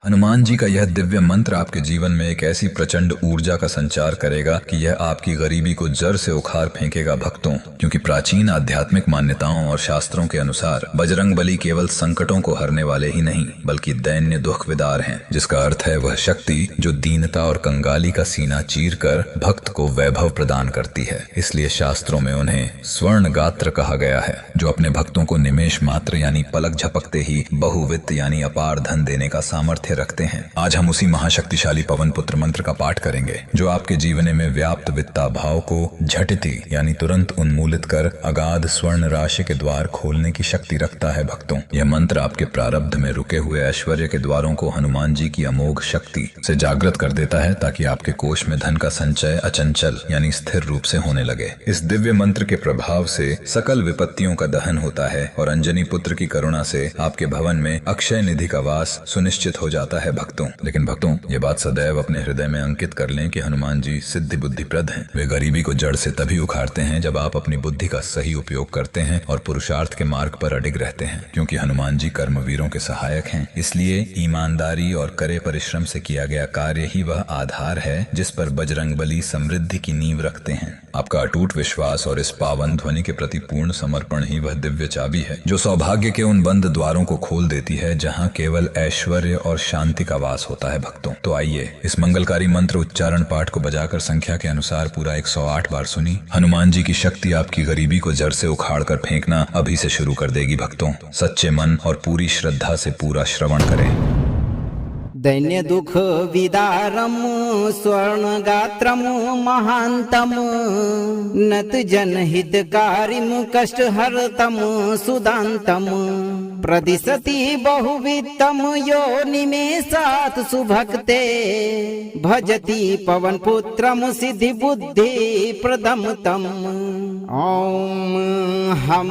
हनुमान जी का यह दिव्य मंत्र आपके जीवन में एक ऐसी प्रचंड ऊर्जा का संचार करेगा कि यह आपकी गरीबी को जड़ से उखाड़ फेंकेगा भक्तों। क्योंकि प्राचीन आध्यात्मिक मान्यताओं और शास्त्रों के अनुसार बजरंगबली केवल संकटों को हरने वाले ही नहीं बल्कि दैन्य दुख विदार हैं, जिसका अर्थ है वह शक्ति जो दीनता और कंगाली का सीना चीर कर भक्त को वैभव प्रदान करती है। इसलिए शास्त्रों में उन्हें स्वर्ण गात्र कहा गया है, जो अपने भक्तों को निमेष मात्र यानी पलक झपकते ही बहुवित्त यानी अपार धन देने का सामर्थ्य रखते हैं। आज हम उसी महाशक्तिशाली पवन पुत्र मंत्र का पाठ करेंगे जो आपके जीवन में व्याप्त वित्ता भाव को झटिति यानी तुरंत उन्मूलित कर अगाध स्वर्ण राशि के द्वार खोलने की शक्ति रखता है। भक्तों, यह मंत्र आपके प्रारब्ध में रुके हुए ऐश्वर्य के द्वारों को हनुमान जी की अमोघ शक्ति से जागृत कर देता है, ताकि आपके कोष में धन का संचय अचंचल यानी स्थिर रूप से होने लगे। इस दिव्य मंत्र के प्रभाव से सकल विपत्तियों का दहन होता है और अंजनी पुत्र की करुणा से आपके भवन में अक्षय निधि का वास सुनिश्चित हो जाता है भक्तों। लेकिन भक्तों, ये बात सदैव अपने हृदय में अंकित कर लें कि हनुमान जी सिद्धि बुद्धि प्रद हैं। वे गरीबी को जड़ से तभी उखाड़ते हैं जब आप अपनी बुद्धि का सही उपयोग करते हैं और पुरुषार्थ के मार्ग पर अडिग रहते हैं। क्योंकि हनुमान जी कर्मवीरों के सहायक हैं, इसलिए ईमानदारी और करे परिश्रम से किया गया कार्य ही वह आधार है जिस पर बजरंगबली समृद्धि की नींव रखते हैं। आपका अटूट विश्वास और इस पावन ध्वनि के प्रति पूर्ण समर्पण ही वह दिव्य चाबी है जो सौभाग्य के उन बंद द्वारों को खोल देती है जहाँ केवल ऐश्वर्य और शांति का वास होता है भक्तों। तो आइए इस मंगलकारी मंत्र उच्चारण पाठ को बजाकर संख्या के अनुसार पूरा 108 बार सुनी। हनुमान जी की शक्ति आपकी गरीबी को जड़ से उखाड़ कर फेंकना अभी से शुरू कर देगी भक्तों। सच्चे मन और पूरी श्रद्धा से पूरा श्रवण करें। दैन्य दुख विदारम स्वर्ण गात्रम महांतम नत जनहितकारिम कष्ट हरतम सुदांतम प्रदिशति बहुवित्तम यो निमेषात् सुभक्ते भजति पवन पुत्रम सिद्धि बुद्धि प्रदम तम। ओम हम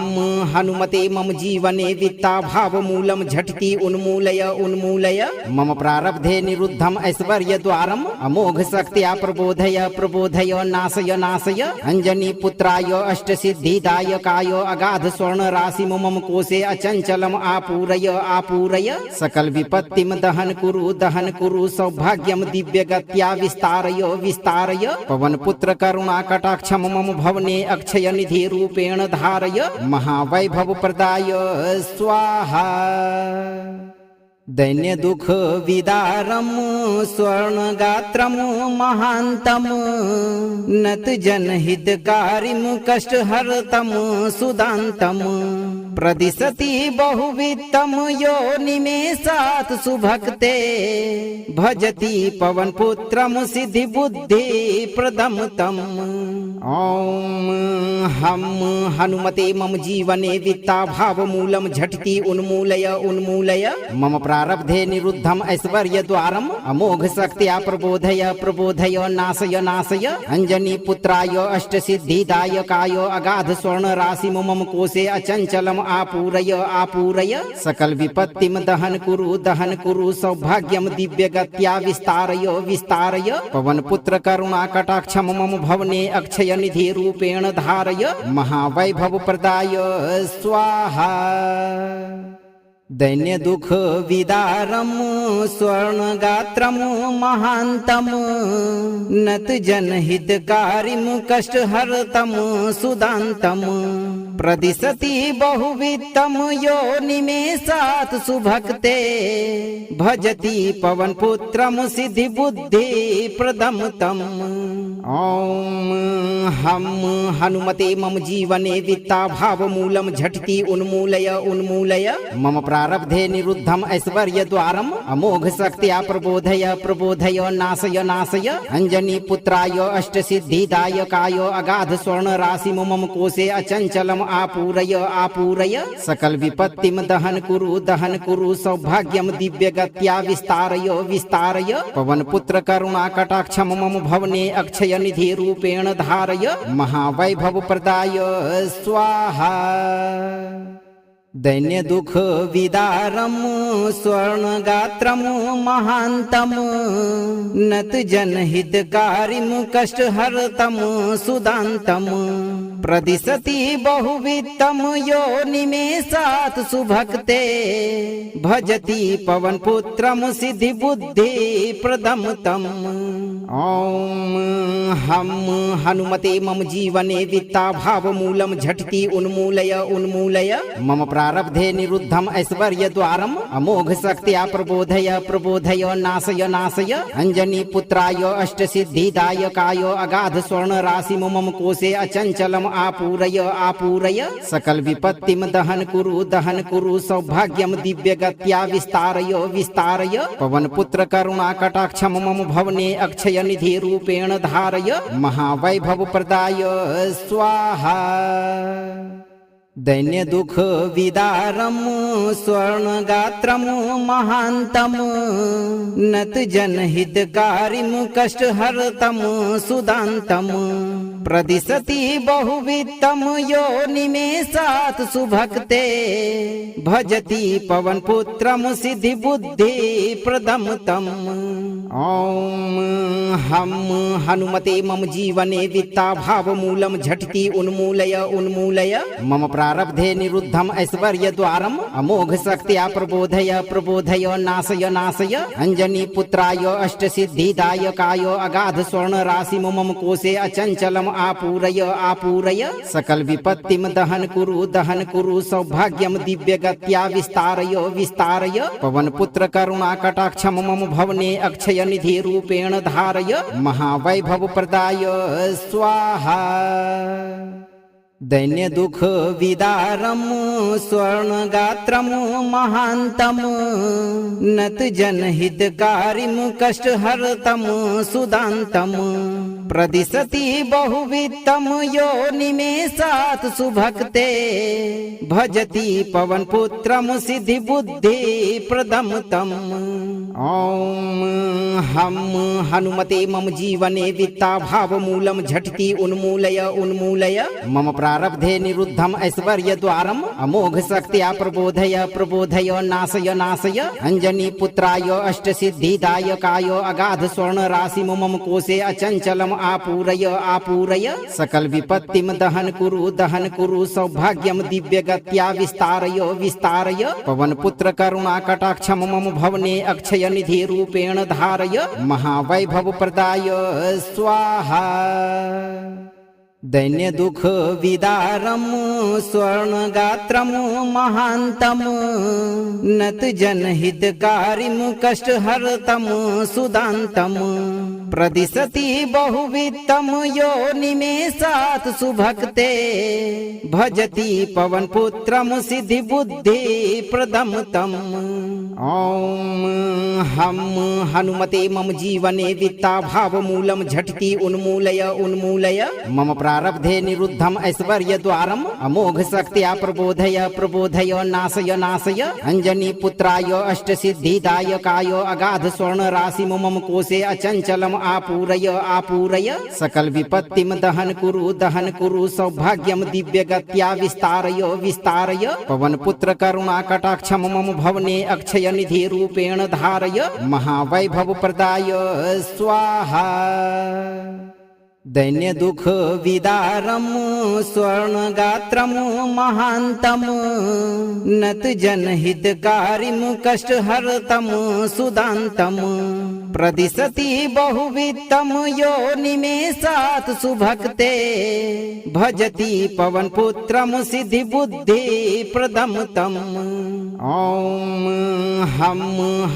हनुमते मम जीवने वित्ता भाव मूलम झटिति उन्मूलय उन्मूलय मम प्रारब्धे निरुद्धम ऐश्वर्य द्वारम अमोघ शक्त्या प्रबोधय प्रबोधय नाशय नाशय अंजनी पुत्राय अष्ट सिद्धिदायकाय अगाध स्वर्ण राशि मम कोशे अचंचलम आपूरय आपूरय सकल विपत्तिम दहन कुरु सौभाग्यम दिव्य गत्या विस्तारय विस्तारय पवन पुत्र करुणा कटाक्षम मम भवने अक्षय निधि रूपेण धारय महावैभव प्रदाय स्वाहा। दैन्य दुख विदारम स्वर्ण गात्रम महांतम नत जनहितकारिम कष्ट हरतम सुदांतम प्रदिशति बहुवित्तम यो निमेषात् सुभक्ते भजति पवन पुत्रम सिद्धि बुद्धि प्रदम तम। ओम हम हनुमते मम जीवने वित्ता भाव मूलम झटिति उन्मूलय उन्मूलय मम प्रारब्धे निरुद्धम ऐश्वर्य द्वारम अमोघ शक्त्या प्रबोधय प्रबोधय नाशय नाशय अंजनी पुत्राय अष्ट सिद्धिदायकाय अगाध स्वर्ण राशि मम कोशे अचंचलम आपूरय आपूरय सकल विपत्तिम दहन कुरु सौभाग्यम दिव्य गत्या विस्तारय विस्तारय पवन पुत्र करुणा कटाक्षम मम भवने अक्षय निधि रूपेण धारय महावैभव प्रदाय स्वाहा। दैन्य दुख विदारम स्वर्ण गात्रम महांतम नत जनहितकारिम कष्ट हरतम सुदांतम प्रदिशति बहुवित्तम यो निमेषात् सुभक्ते भजति पवन पुत्रम सिद्धि बुद्धि प्रदम तम। ओम हम हनुमते मम जीवने वित्ता भाव मूलम झटिति उन्मूलय उन्मूलय मम प्रारब्धे निरुद्धम ऐश्वर्य द्वारम अमोघ शक्त्या प्रबोधय प्रबोधय नाशय नाशय अंजनी पुत्राय अष्ट सिद्धिदायकाय अगाध स्वर्ण राशि मम कोशे अचंचलम आपूरय आपूरय सकल विपत्तिम दहन कुरु सौभाग्यम दिव्य गत्या विस्तारय विस्तारय पवन पुत्र करुणा कटाक्षम मम भवने अक्षय निधि रूपेण धारय महावैभव प्रदाय स्वाहा। दैन्य दुख विदारम स्वर्णगात्रम महांतम नत जनहितकारिम कष्टहर्तम सुदांतम प्रदिशति बहुवित्तम योनिमेषात् सुभक्ते भजति पवनपुत्रम सिद्धिबुद्धि प्रदम तम। ओम हम हनुमते मम जीवने वित्ता भावमूलम झटिति उन्मूलय उन्मूलय मम प्रारब्धे निरुद्धम ऐश्वर्य द्वारम अमोघ शक्त्या प्रबोधय प्रबोधय नाशय नाशय अंजनी पुत्राय अष्ट सिद्धिदायकाय अगाध स्वर्ण राशि मम कोशे अचंचलम आपूरय आपूरय सकल विपत्तिम दहन कुरु सौभाग्यम दिव्य गत्या विस्तारय विस्तारय पवन पुत्र करुणा कटाक्षम मम भवने अक्षय निधि रूपेण धारय महावैभव प्रदाय स्वाहा। दैन्य दुख विदारम स्वर्णगात्रम महांतम नत जनहितकारिम कष्टहर्तम सुदांतम प्रदिशति बहुवित्तम योनिमेषात् सुभक्ते भजति पवनपुत्रम सिद्धिबुद्धि प्रदम तम। ओम हम हनुमते मम जीवने वित्ता भावमूलम झटिति उन्मूलय उन्मूलय मम प्रारब्धे निरुद्धम ऐश्वर्य द्वारम अमोघ शक्त्या प्रबोधय प्रबोधय नाशय नाशय अंजनी पुत्राय अष्ट सिद्धिदायकाय अगाध स्वर्ण राशि मम कोशे अचंचलम आपूरय आपूरय सकल विपत्तिम दहन कुरु सौभाग्यम दिव्य गत्या विस्तारय विस्तारय पवन पुत्र करुणा कटाक्षम मम भवने अक्षय निधि रूपेण धारय महावैभव प्रदाय स्वाहा। दैन्य दुख विदारम स्वर्णगात्रम महांतम नत जनहितकारिम कष्टहर्तम सुदांतम प्रदिशति बहुवित्तम योनिमेषात् सुभक्ते भजति पवनपुत्रम सिद्धिबुद्धि प्रदम तम। ओम हम हनुमते मम जीवने वित्ता भावमूलम झटिति उन्मूलय उन्मूलय मम प्रारब्धे निरुद्धम ऐश्वर्य द्वारम अमोघ शक्त्या प्रबोधय प्रबोधय नाशय नाशय अंजनी पुत्राय अष्ट सिद्धिदायकाय अगाध स्वर्ण राशि मम कोशे अचंचलम आपूरय आपूरय सकल विपत्तिम दहन कुरु सौभाग्यम दिव्य गत्या विस्तारय विस्तारय पवन पुत्र करुणा कटाक्षम मम भवने अक्षय निधि रूपेण धारय महावैभव प्रदाय स्वाहा। दैन्य दुख विदारम स्वर्णगात्रम महांतम नत जनहितकारिम कष्टहर्तम सुदांतम प्रदिशति बहुवित्तम योनिमेषात् सुभक्ते भजति पवनपुत्रम सिद्धिबुद्धि प्रदम तम। ओम हम हनुमते मम जीवने वित्ता भावमूलम झटिति उन्मूलय उन्मूलय मम प्रारब्धे निरुद्धम ऐश्वर्य द्वारम अमोघ शक्त्या प्रबोधय प्रबोधय नाशय नाशय अंजनी पुत्राय अष्ट सिद्धिदायकाय अगाध स्वर्ण राशि मम कोशे अचंचलम आपूरय आपूरय सकल विपत्तिम दहन कुरु सौभाग्यम दिव्य गत्या विस्तारय विस्तारय पवन पुत्र करुणा कटाक्षम मम भवने अक्षय निधि रूपेण धारय महावैभव प्रदाय स्वाहा। दैन्य दुख विदारम स्वर्णगात्रम महांतम नत जनहितकारिम कष्टहर्तम सुदांतम प्रदिशति बहुवित्तम योनिमेषात् सुभक्ते भजति पवनपुत्रम सिद्धिबुद्धि प्रदम तम। ओम हम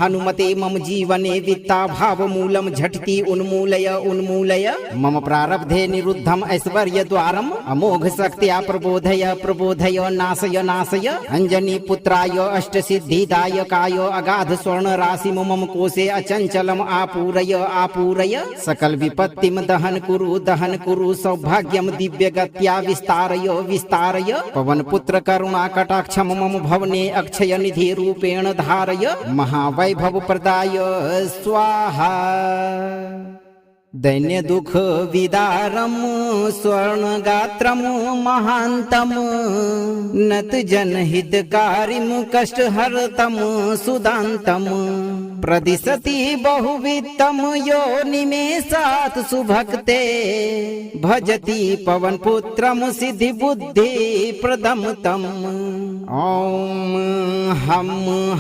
हनुमते मम जीवने वित्ता भावमूलम झटिति उन्मूलय उन्मूलय मम प्रारब्धे निरुद्धम ऐश्वर्य द्वारम अमोघ शक्त्या प्रबोधय प्रबोधय नाशय नाशय अंजनी पुत्राय अष्ट सिद्धिदायकाय अगाध स्वर्ण राशि मम कोशे अचंचलम आपूरय आपूरय सकल विपत्तिम दहन कुरु सौभाग्यम दिव्य गत्या विस्तारय विस्तारय पवन पुत्र करुणा कटाक्षम मम भवने अक्षय निधि रूपेण धारय महावैभव प्रदाय स्वाहा। दैन्य दुख विदारम स्वर्णगात्रम महांतम नत जनहितकारिम कष्टहर्तम सुदांतम प्रदिशति बहुवित्तम योनिमेषात् सुभक्ते भजति पवनपुत्रम सिद्धि बुद्धि प्रदम तम। ओम हम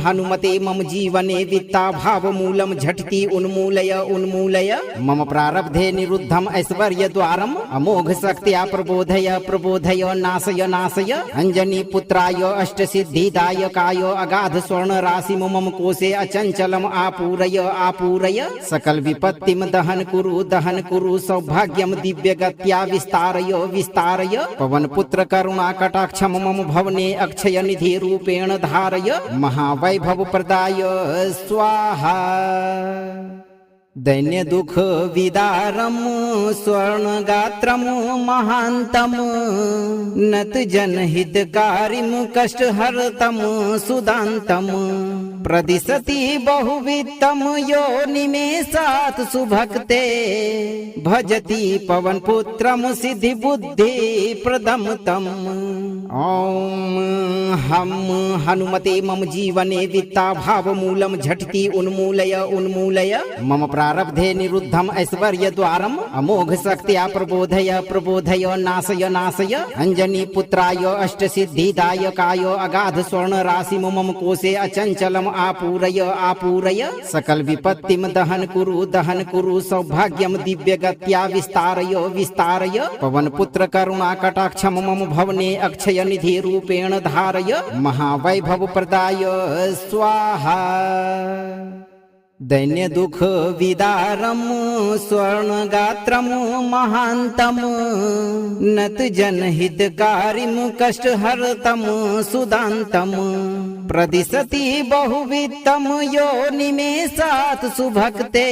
हनुमते मम जीवने वित्ता भाव मूलम झटिति उन्मूलय उन्मूलय मम प्रारब्धे निरुद्धम ऐश्वर्य द्वारम अमोघ शक्त्या प्रबोधय प्रबोधय नाशय नाशय अंजनी पुत्राय अष्ट सिद्धिदायकाय अगाध स्वर्ण राशि मम कोशे अचंचलम आपूरय आपूरय सकल विपत्तिम दहन कुरु सौभाग्यम दिव्य गत्या विस्तारय विस्तारय पवन पुत्र करुणा कटाक्षम मम भवने अक्षय निधि रूपेण धारय महावैभव प्रदाय स्वाहा। दैन्य दुख विदारम स्वर्णगात्रम महांतम नत जनहितकारिम कष्टहर्तम सुदांतम प्रदिशति बहुवित्तम योनिमेषात् सुभक्ते भजति पवनपुत्रम सिद्धि बुद्धि प्रदम तम। ओम हम हनुमते मम जीवने वित्ता भाव मूलम झटिति उन्मूलय उन्मूलय मम प्रारब्धे निरुद्धम ऐश्वर्य द्वारम अमोघ शक्त्या प्रबोधय प्रबोधय नाशय नाशय अंजनी पुत्राय अष्ट सिद्धिदायकाय अगाध स्वर्ण राशि मम कोशे अचंचलम आपूरय आपूरय सकल विपत्तिम दहन कुरु सौभाग्यम दिव्य गत्या विस्तारय विस्तारय पवन पुत्र करुणा कटाक्षम मम भवने अक्षय निधि रूपेण धारय महावैभव प्रदाय स्वाहा। दैन्य दुख विदारम स्वर्णगात्रम महांतम नत जनहितकारिम कष्टहर्तम सुदांतम प्रदिशति बहुवित्तम योनिमेषात् सुभक्ते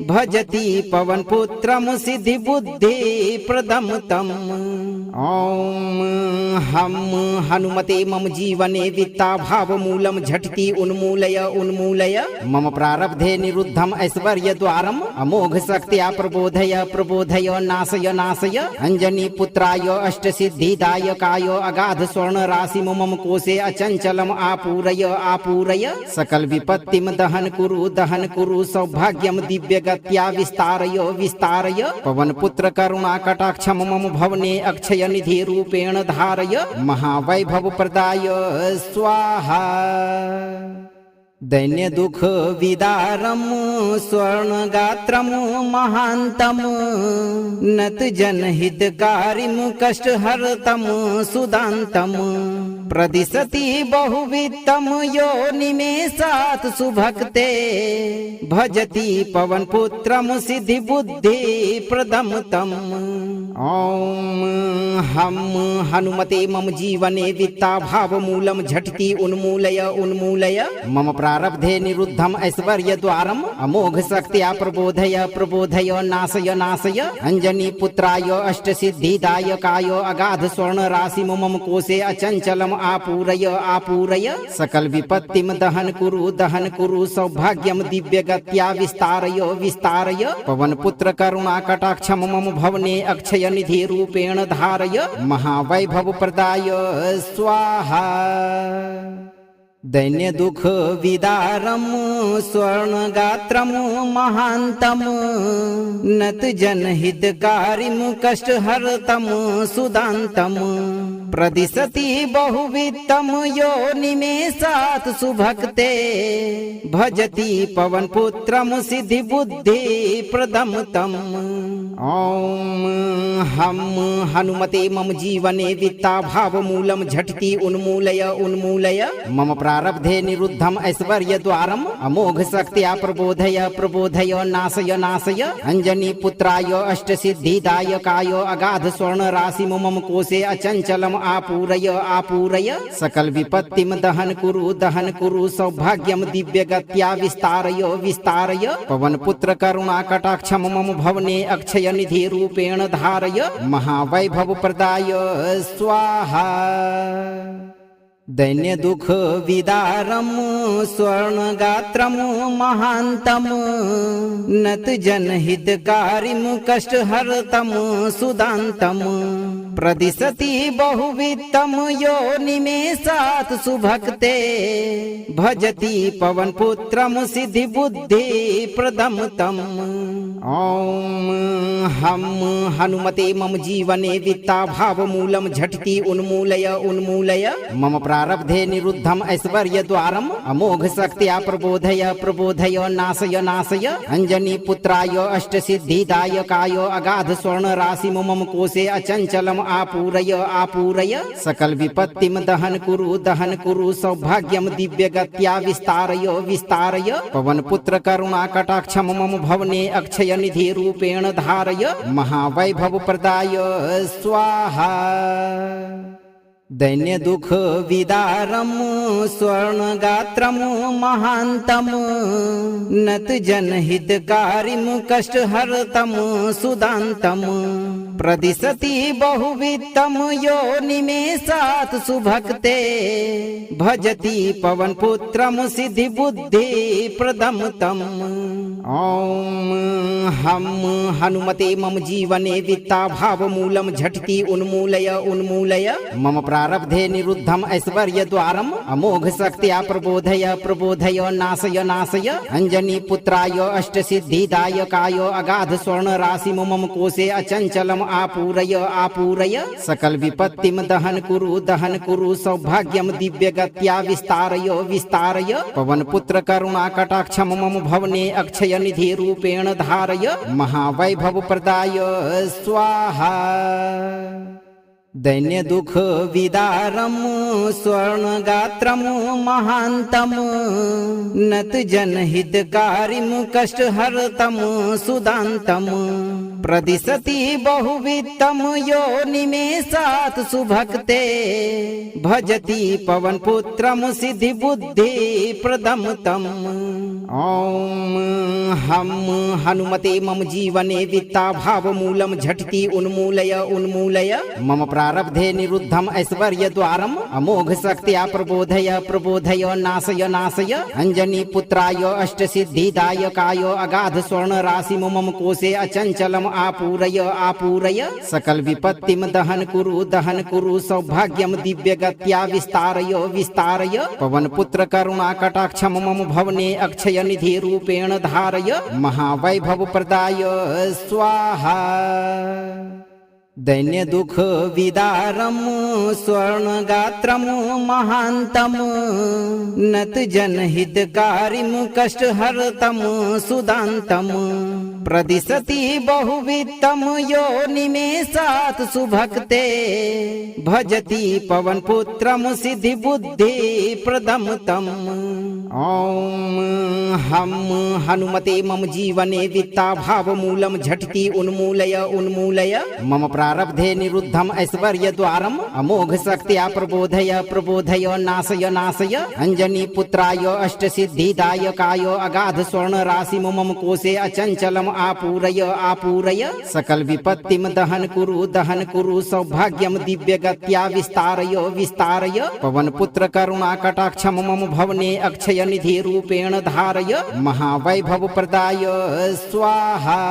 भजति पवनपुत्रम सिद्धि बुद्धि प्रदम तम। ओम हम हनुमते मम जीवने वित्ता भाव मूलम झटिति उन्मूलय उन्मूलय मम प्रारब्धे निरुद्धम ऐश्वर्य द्वारम अमोघ शक्त्या प्रबोधय प्रबोधय नाशय नाशय अंजनी पुत्राय अष्ट सिद्धिदायकाय अगाध स्वर्ण राशि मम कोशे अचंचलम आपूरय आपूरय सकल विपत्तिम दहन कुरु सौभाग्यम दिव्य गत्या विस्तारय विस्तारय पवन पुत्र करुणा कटाक्षम मम भवने अक्षय निधि रूपेण धारय महावैभव प्रदाय स्वाहा। दैन्य दुख विदारम स्वर्णगात्रम महांतम नत जनहितकारिम कष्टहर्तम सुदांतम प्रदिशति बहुवित्तम योनिमेषात् सुभक्ते भजति पवनपुत्रम सिद्धि बुद्धि प्रदम तम। ओम हम हनुमते मम जीवने वित्ता भाव मूलम झटिति उन्मूलय उन्मूलय मम प्रारब्धे निरुद्धम ऐश्वर्य द्वारम अमोघ शक्त्या प्रबोधय प्रबोधय नाशय नाशय अंजनी पुत्राय अष्ट सिद्धिदायकाय अगाध स्वर्ण राशि मम कोशे अचंचलम आपूरय आपूरय सकल विपत्तिम दहन कुरु सौभाग्यम दिव्य गत्या विस्तारय विस्तारय पवन पुत्र करुणा कटाक्षम मम भवने अक्षय निधि रूपेण धारय महावैभव प्रदाय स्वाहा। दैन्य दुख विदारम स्वर्णगात्रम महांतम नत जनहितकारिम कष्टहर्तम सुदांतम प्रदिशति बहुवित्तम योनिमेषात् सुभक्ते भजति पवनपुत्रम सिद्धि बुद्धि प्रदम तम। ओम हम हनुमते मम जीवने वित्ता भाव मूलम झटिति उन्मूलय उन्मूलय मम प्रारब्धे निरुद्धम ऐश्वर्य द्वारम अमोघ शक्त्या प्रबोधय प्रबोधय नाशय नाशय अंजनी पुत्राय अष्ट सिद्धिदायकाय अगाध स्वर्ण राशि मम कोशे अचंचलम आपूरय आपूरय सकल विपत्तिम दहन कुरु सौभाग्यम दिव्य गत्या विस्तारय विस्तारय पवन पुत्र करुणा कटाक्षम मम भवने अक्षय निधि रूपेण धारय महावैभव प्रदाय स्वाहा। दैन्य दुख विदारम स्वर्णगात्रम महान्तम नत जनहितकारिम कष्टहर्तम सुदान्तम प्रदिशति बहुवित्तम योनिमेषात् सुभक्ते भजति पवनपुत्रम सिद्धिबुद्धिप्रदं तम्। ॐ हम हनुमते मम जीवने वित्ताभावमूलं झटिति उन्मूलय उन्मूलय मम प्रारब्धे निरुद्धम ऐश्वर्यद्वारम् अमोघ शक्त्या प्रबोधय प्रबोधय नाशय नाशय अंजनी पुत्राय अष्टसिद्धिदायकाय अगाध स्वर्ण राशि मम कोशे अचंचलम आपूरय आपूरय सकल विपत्तिम दहन कुरु सौभाग्यम दिव्य गत्या विस्तारय विस्तारय पवन पुत्र करुणा कटाक्षम मम भवने अक्षय निधि रूपेण धारय महावैभव प्रदाय स्वाहा। दैन्य दुख विदारम स्वर्णगात्रम महान्तम नत जनहितकारिम कष्टहर्तम सुदान्तम प्रदिशति बहुवित्तम योनिमेषात् सुभक्ते भजति पवनपुत्रम सिद्धिबुद्धिप्रदं तम्। ॐ हम हनुमते मम जीवने वित्ताभावमूलं झटिति उन्मूलय उन्मूलय मम प्रारब्धे निरुद्धम ऐश्वर्यद्वारम् अमोघ शक्त्या प्रबोधय प्रबोधय नाशय नाशय अंजनी पुत्राय अष्टसिद्धिदायकाय अगाध स्वर्ण राशि मम कोशे अचंचलम आपूरय आपूरय सकल विपत्तिम दहन कुरु सौभाग्यम दिव्य गत्या विस्तारय विस्तारय पवन पुत्र करुणा कटाक्षम मम भवने अक्षय निधि रूपेण धारय महावैभव प्रदाय स्वाहा। दैन्य दुख विदारम स्वर्णगात्रम महान्तम नत जनहितकारिम कष्टहर्तम सुदान्तम प्रदिशति बहुवित्तम योनिमेषात् सुभक्ते भजति पवनपुत्रम सिद्धिबुद्धिप्रदं तम्। ॐ हम हनुमते मम जीवने वित्ताभावमूलं झटिति उन्मूलय उन्मूलय मम प्रारब्धे निरुद्धम ऐश्वर्यद्वारम् अमोघ शक्त्या प्रबोधय प्रबोधय नाशय नाशय अंजनी पुत्राय अष्टसिद्धिदायकाय अगाध स्वर्ण राशि मम कोशे अचंचलम आपूरय आपूरय सकल विपत्तिम दहन कुरु सौभाग्यम दिव्य गत्या विस्तारय विस्तारय पवन पुत्र करुणा कटाक्षम मम भवने अक्षय निधि रूपेण धारय महावैभव प्रदाय स्वाहा। दैन्य दुख विदारम स्वर्णगात्रम महान्तम नत जनहितकारिम कष्टहर्तम सुदान्तम प्रदिशति बहुवित्तम योनिमेषात् सुभक्ते भजति पवनपुत्रम सिद्धिबुद्धिप्रदं तम्। ॐ हम हनुमते मम जीवने वित्ताभावमूलं झटिति उन्मूलय उन्मूलय मम प्रारब्धे निरुद्धम ऐश्वर्यद्वारम् अमोघ शक्त्या प्रबोधय प्रबोधय नाशय नाशय अंजनी पुत्राय अष्टसिद्धिदायकाय अगाध स्वर्ण राशि मम कोशे अचंचलम आपूरय आपूरय सकल विपत्तिम दहन कुरु सौभाग्यम दिव्य गत्या विस्तारय विस्तारय पवन पुत्र करुणा कटाक्षम मम भवने अक्षय निधि रूपेण धारय महावैभव प्रदाय स्वाहा।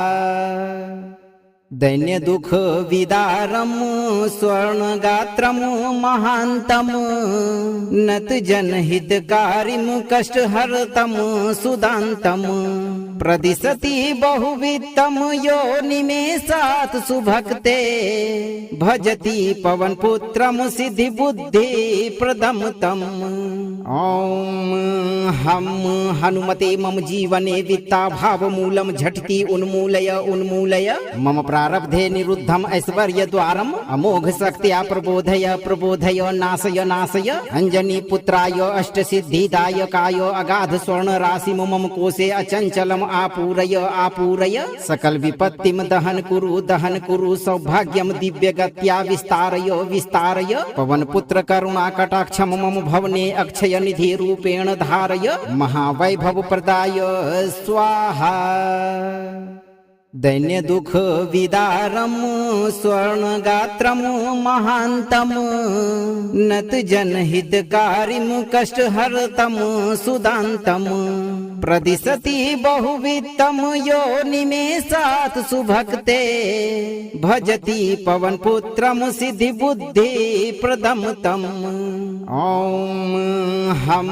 दैन्य दुख विदारम स्वर्णगात्रम महान्तम नत जनहितकारिम कष्टहर्तम सुदान्तम प्रदिशति बहुवित्तम योनिमेषात् सुभक्ते भजति पवनपुत्रम सिद्धिबुद्धिप्रदं तम्। ॐ हम हनुमते मम जीवने वित्ताभावमूलं झटिति उन्मूलय उन्मूलय मम प्रारब्धे निरुद्धम ऐश्वर्यद्वारम् अमोघ शक्त्या प्रबोधय प्रबोधय नाशय नाशय अंजनी पुत्राय अष्टसिद्धिदायकाय अगाध स्वर्ण राशि मम कोशे अचंचलम आपूरय आपूरय सकल विपत्तिम दहन कुरु सौभाग्यम दिव्य गत्या विस्तारय विस्तारय पवन पुत्र करुणा कटाक्षम मम भवने अक्षय निधि रूपेण धारय महावैभव प्रदाय स्वाहा। दैन्य दुख विदारम स्वर्णगात्रम महांतम नत जनहितकारिम कष्टहर्तम सुदांतम प्रदिशति बहुवित्तम यो निमेषात् सुभक्ते भजति पवन पुत्रम सिद्धि बुद्धि प्रदम तम। ओम हम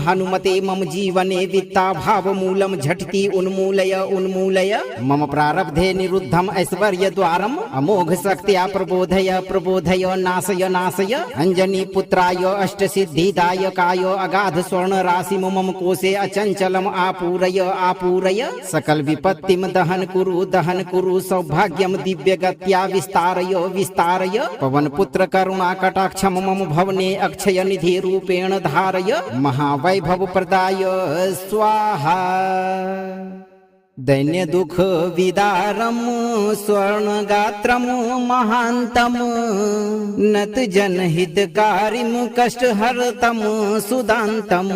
हनुमते मम जीवने वित्ता भाव मूलम झटिति उन्मूलय उन्मूलय मम प्रारब्धे निरुद्धम ऐश्वर्य द्वारम अमोघ शक्त्या प्रबोधय प्रबोधय नाशय नाशय अंजनी पुत्राय अष्ट सिद्धिदायकाय अगाध स्वर्ण राशि मम कोशे अचंचलम आपूरय आपूरय सकल विपत्तिम दहन कुरु सौभाग्यम दिव्य गत्या विस्तारय विस्तारय पवन पुत्र करुणा कटाक्षम मम भवने अक्षय निधि रूपेण धारय महावैभव प्रदाय स्वाहा। दैन्य दुख विदारम स्वर्णगात्रम महांतम नत जनहितकारिम कष्टहर्तम सुदांतम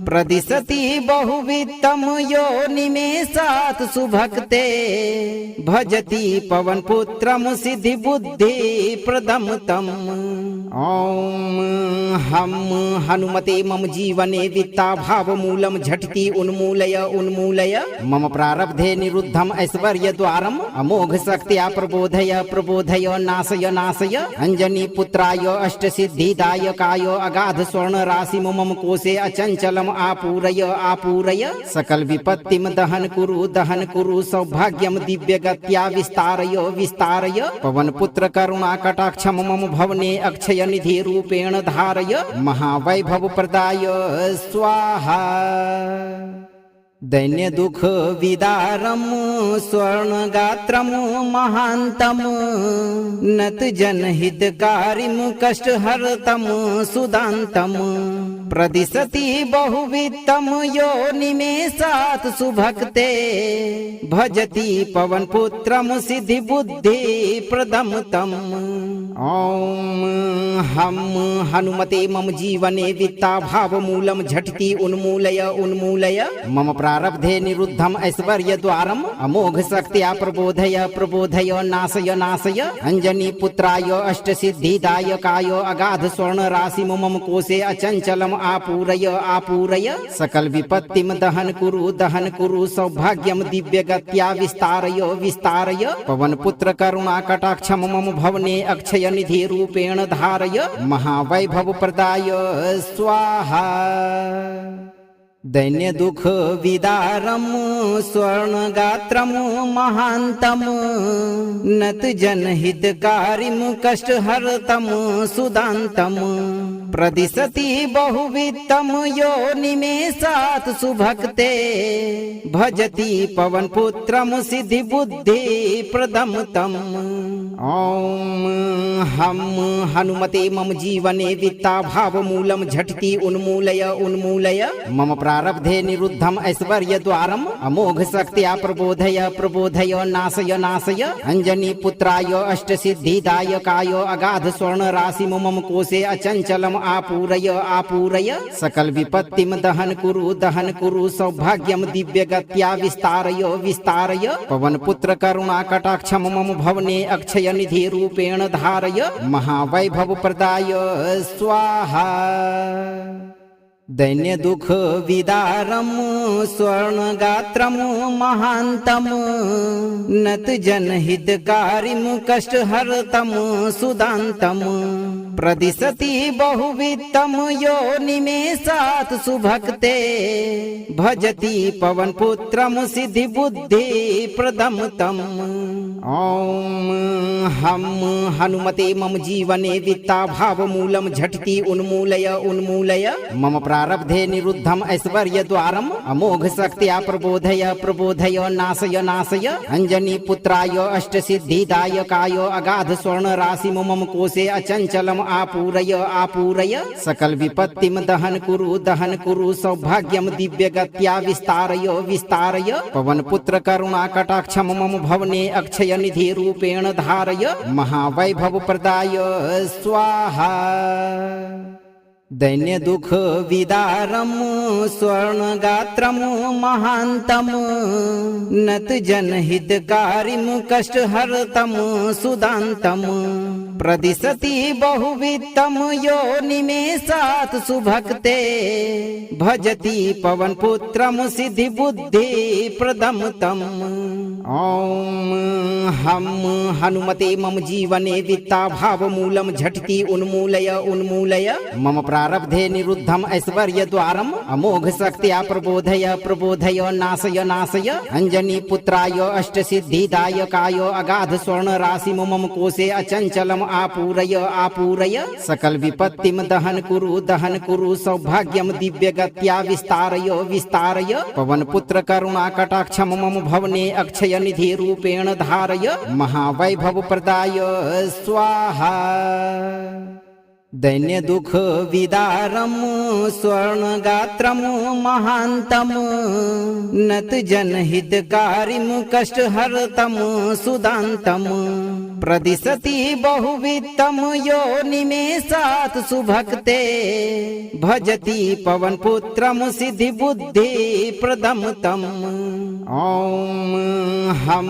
प्रदिशति बहुवित्तम यो निमेषात् सुभक्ते भजति पवन पुत्रम सिद्धि बुद्धि प्रदम तम। ओम हम हनुमते मम जीवने वित्ता भाव मूलम झटिति उन्मूलय उन्मूलय मम प्रारब्धे निरुद्धम ऐश्वर्य द्वारम अमोघ शक्त्या प्रबोधय प्रबोधय नाशय नाशय अंजनी पुत्राय अष्ट सिद्धिदायकाय अगाध स्वर्ण राशि मम कोशे अचंचलम आपूरय आपूरय सकल विपत्तिम दहन कुरु सौभाग्यम दिव्य गत्या विस्तारय विस्तारय पवन पुत्र करुणा कटाक्षम मम भवने अक्षय निधि रूपेण धारय महावैभव प्रदाय स्वाहा। दैन्य दुख विदारम स्वर्णगात्रम महांतम नत जनहितकारिम कष्टहर्तम सुदांतम प्रदिशति बहुवित्तम यो निमेषात् सुभक्ते भजति पवन पुत्रम सिद्धि बुद्धि प्रदम तम। ओम हम हनुमते मम जीवने वित्ता भाव मूलम झटिति उन्मूलय उन्मूलय मम प्रारब्धे निरुद्धम ऐश्वर्य द्वारम अमोघ शक्त्या प्रबोधय प्रबोधय नाशय नाशय अंजनी पुत्राय अष्ट सिद्धिदायकाय अगाध स्वर्ण राशि मम कोशे अचंचलम आपूरय आपूरय सकल विपत्तिम दहन कुरु सौभाग्यम दिव्य गत्या विस्तारय विस्तारय पवन पुत्र करुणा कटाक्षम मम भवने अक्षय निधि रूपेण धारय महावैभव प्रदाय स्वाहा। दैन्य दुख विदारम स्वर्णगात्रम महांतम नत जनहितकारिम कष्टहर्तम सुदांतम प्रदिशति बहुवित्तम यो निमेषात् सुभक्ते भजति पवन पुत्रम सिद्धि बुद्धि प्रदम तम। ओम हम हनुमते मम जीवने वित्ता भाव मूलम झटिति उन्मूलय उन्मूलय मम प्रारब्धे निरुद्धम ऐश्वर्य द्वारम अमोघ शक्त्या प्रबोधय प्रबोधय नाशय नाशय अंजनी पुत्राय अष्ट सिद्धिदायकाय अगाध स्वर्ण राशि मम कोशे अचंचलम आपूरय आपूरय सकल विपत्तिम दहन कुरु सौभाग्यम दिव्य गत्या विस्तारय विस्तारय पवन पुत्र करुणा कटाक्षम मम भवने अक्षय निधि रूपेण धारय महावैभव प्रदाय स्वाहा। दैन्य दुख विदारम स्वर्णगात्रम महांतम नत जनहितकारिम कष्टहर्तम सुदांतम प्रदिशति बहुवित्तम यो निमेषात् सुभक्ते भजति पवन पुत्रम सिद्धि बुद्धि प्रदम तम। ओम हम हनुमते मम जीवने वित्ता भाव मूलम झटिति उन्मूलय उन्मूलय मम प्रारब्धे निरुद्धम ऐश्वर्य द्वारम अमोघ शक्त्या प्रबोधय प्रबोधय नाशय नाशय अंजनी पुत्राय अष्ट सिद्धिदायकाय अगाध स्वर्ण राशि मम कोशे अचंचलम आपूरय आपूरय सकल विपत्तिम दहन कुरु सौभाग्यम दिव्य गत्या विस्तारय विस्तारय पवन पुत्र करुणा कटाक्षम मम भवने अक्षय निधि रूपेण धारय महावैभव प्रदाय स्वाहा। दैन्य दुख विदारम स्वर्णगात्रम महान्तम नत जनहितकारिम कष्टहर्तम सुदान्तम प्रदिशति बहुवित्तम योनिमेषात् सुभक्ते भजति पवनपुत्रम सिद्धिबुद्धिप्रदं तम्। ॐ हम हनुमते मम जीवने वित्ताभावमूलं झटिति उन्मूलय उन्मूलय मम प्रारब्धे निरुद्धम ऐश्वर्यद्वारम् अमोघ शक्त्या प्रबोधय प्रबोधय नाशय नाशय अंजनी पुत्राय अष्टसिद्धिदायकाय अगाध स्वर्ण राशि मम कोशे अचंचलम आपूरय आपूरय सकल विपत्तिम दहन कुरु सौभाग्यम दिव्य गत्या विस्तारय विस्तारय पवन पुत्र करुणा कटाक्षम मम भवने अक्षय निधि रूपेण धारय महावैभव प्रदाय स्वाहा। दैन्य दुख विदारम स्वर्णगात्रम महान्तम नत जनहितकारिम कष्टहर्तम सुदान्तम प्रदिशति बहुवित्तम योनिमेषात् सुभक्ते भजति पवनपुत्रम सिद्धिबुद्धिप्रदं तम्। ॐ हम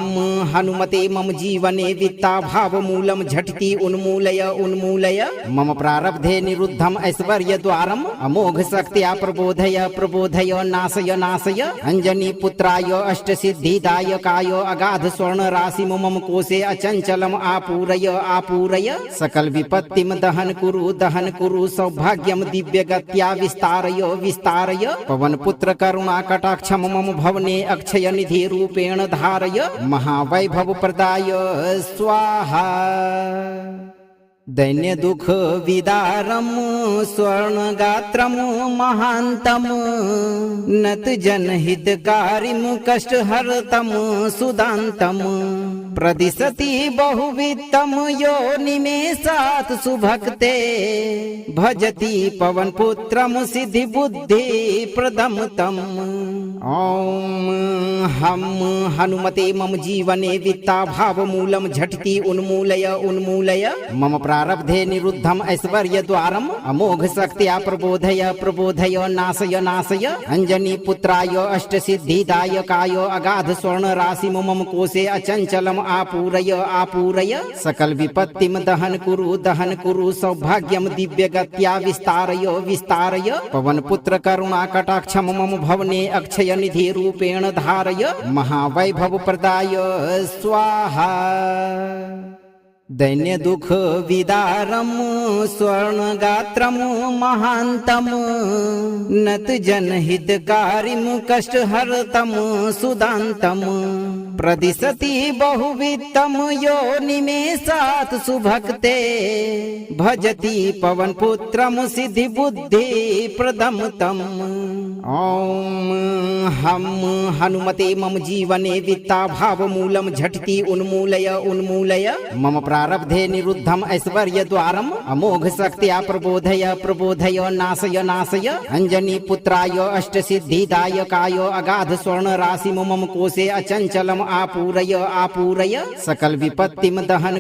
हनुमते मम जीवने वित्ताभावमूलं झटिति उन्मूलय उन्मूलय मम प्रारब्धे निरुद्धम ऐश्वर्यद्वारम् अमोघ शक्त्या प्रबोधय प्रबोधय नाशय नाशय अंजनी पुत्राय अष्टसिद्धिदायकाय अगाध स्वर्ण राशि मम कोशे अचंचलम आपूरय आपूरय सकल विपत्तिम दहन कुरु सौभाग्यम दिव्य गत्या विस्तारय विस्तारय पवन पुत्र करुणा कटाक्षम मम भवने अक्षय निधि रूपेण धारय महावैभव प्रदाय स्वाहा। दैन्य दुख विदारम स्वर्णगात्रम महान्तम नत जनहितकारिम कष्टहर्तम सुदान्तम प्रदिशति बहुवित्तम योनिमेषात् सुभक्ते भजति पवनपुत्रम सिद्धिबुद्धिप्रदं तम्। ॐ हम हनुमते मम जीवने वित्ताभावमूलं झटिति उन्मूलय उन्मूलय मम प्रारब्धे निरुद्धम ऐश्वर्यद्वारम् अमोघ शक्त्या प्रबोधय प्रबोधय नाशय नाशय अंजनी पुत्राय अष्टसिद्धिदायकाय अगाध स्वर्ण राशि मम कोशे अचंचलम आपूरय आपूरय सकल विपत्तिम दहन कुरु सौभाग्यम दिव्य गत्या विस्तारय विस्तारय पवन पुत्र करुणा कटाक्षम मम भवने अक्षय निधि रूपेण धारय महावैभव प्रदाय स्वाहा। दैन्य दुख विदारम स्वर्णगात्रम महान्तम नत जनहितकारिम कष्टहर्तम सुदान्तम प्रदिशति बहुवित्तम योनिमेषात् सुभक्ते भजति पवनपुत्रम सिद्धिबुद्धिप्रदं तम्। ॐ हम हनुमते मम जीवने वित्ताभावमूलं झटिति उन्मूलय उन्मूलय मम प्रारब्धे निरुद्धम ऐश्वर्यद्वारम् अमोघ शक्त्या प्रबोधय प्रबोधय नाशय नाशय अंजनी पुत्राय अष्टसिद्धिदायकाय अगाध स्वर्ण राशि मम कोशे अचंचलम आपूरय आपूरय सकल विपत्तिम दहन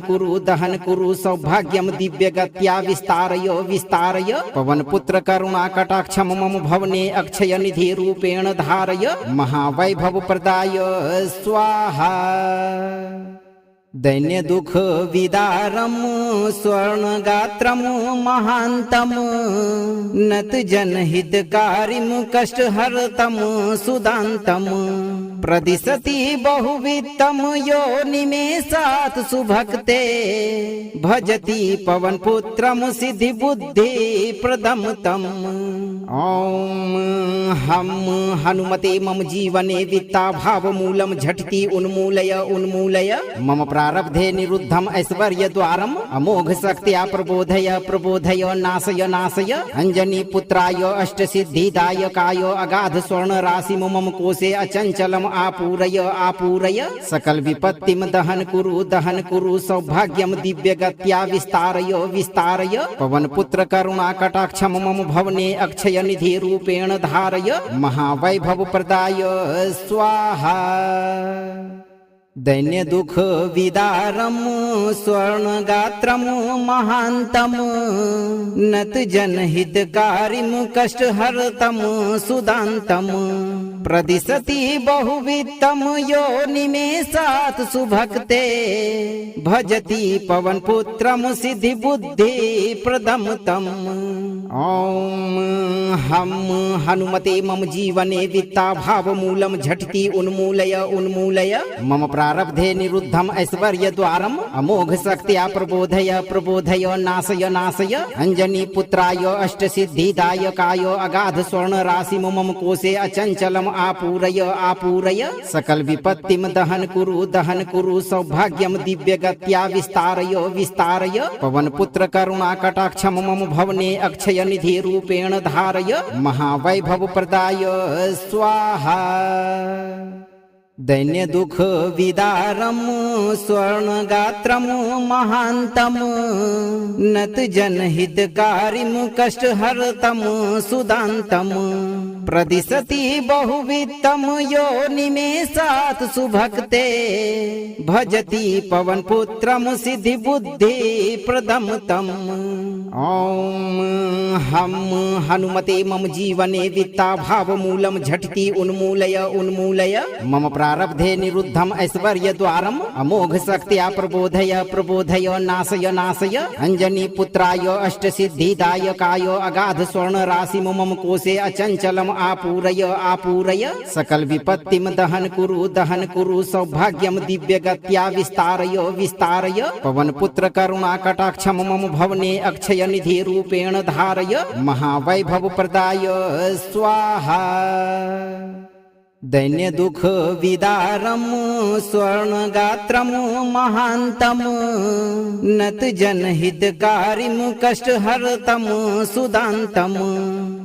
कुरु सौभाग्यम दिव्य गत्या विस्तारय विस्तारय पवन पुत्र करुणा कटाक्षम मम भवने अक्षय निधि रूपेण धारय महावैभव प्रदाय स्वाहा। दैन्य दुख विदारम स्वर्णगात्रम महान्तम नत जनहितकारिम कष्टहर्तम सुदान्तम प्रदिशति बहुवित्तम योनिमेषात् सुभक्ते भजति पवनपुत्रम सिद्धिबुद्धिप्रदं तम्। ॐ हम हनुमते मम जीवने वित्ताभावमूलं झटिति उन्मूलय उन्मूलय मम प्रारब्धे निरुद्धम ऐश्वर्यद्वारम् अमोघ शक्त्या प्रबोधय प्रबोधय नाशय नाशय अंजनी पुत्राय अष्टसिद्धिदायकाय अगाध स्वर्ण राशि मम कोशे अचंचलम आपूरय आपूरय सकल विपत्तिम दहन कुरु सौभाग्यम दिव्य गत्या विस्तारय विस्तारय पवन पुत्र करुणा कटाक्षम मम भवने अक्षय निधि रूपेण धारय महावैभव प्रदाय स्वाहा। दैन्य दुख विदारम स्वर्णगात्रम महांतम नत जनहितकारिम कष्टहर्तम सुदांतम प्रदिशति बहुवित्तम यो निमेषात् सुभक्ते भजति पवन पुत्रम सिद्धि बुद्धि प्रदम तम। ओम हम हनुमते मम जीवने वित्ता भाव मूलम झटिति उन्मूलय उन्मूलय मम प्रारब्धे निरुद्धम ऐश्वर्य द्वारम अमोघ शक्त्या प्रबोधय प्रबोधय नाशय नाशय अंजनी पुत्राय अष्ट सिद्धिदायकाय अगाध स्वर्ण राशि मम कोशे अचंचलम आपूरय आपूरय सकल विपत्तिम दहन कुरु सौभाग्यम दिव्य गत्या विस्तारय विस्तारय पवन पुत्र करुणा कटाक्षम मम भवने अक्षय निधि रूपेण धारय महावैभव प्रदाय स्वाहा। दैन्य दुख विदारम स्वर्णगात्रम महांतम नत जनहितकारिम कष्टहर्तम सुदांतम प्रदिशति बहुवित्तम यो निमेषात् सुभक्ते भजति पवन पुत्रम सिद्धि बुद्धि प्रदम तम। ओम हम हनुमते मम जीवने वित्ता भाव मूलम झटिति उन्मूलय उन्मूलय मम प्रारब्धे निरुद्धम ऐश्वर्य द्वारम अमोघ शक्त्या प्रबोधय प्रबोधय नाशय नाशय अंजनी पुत्राय अष्ट सिद्धिदायकाय अगाध स्वर्ण राशि मम कोशे अचंचलम आपूरय आपूरय सकल विपत्तिम दहन कुरु सौभाग्यम दिव्य गत्या विस्तारय विस्तारय पवन पुत्र करुणा कटाक्षम मम भवने अक्षय निधि रूपेण धारय महावैभव प्रदाय स्वाहा। दैन्य दुख विदारम स्वर्णगात्रम महांतम नत जनहितकारिम कष्टहर्तम सुदांतम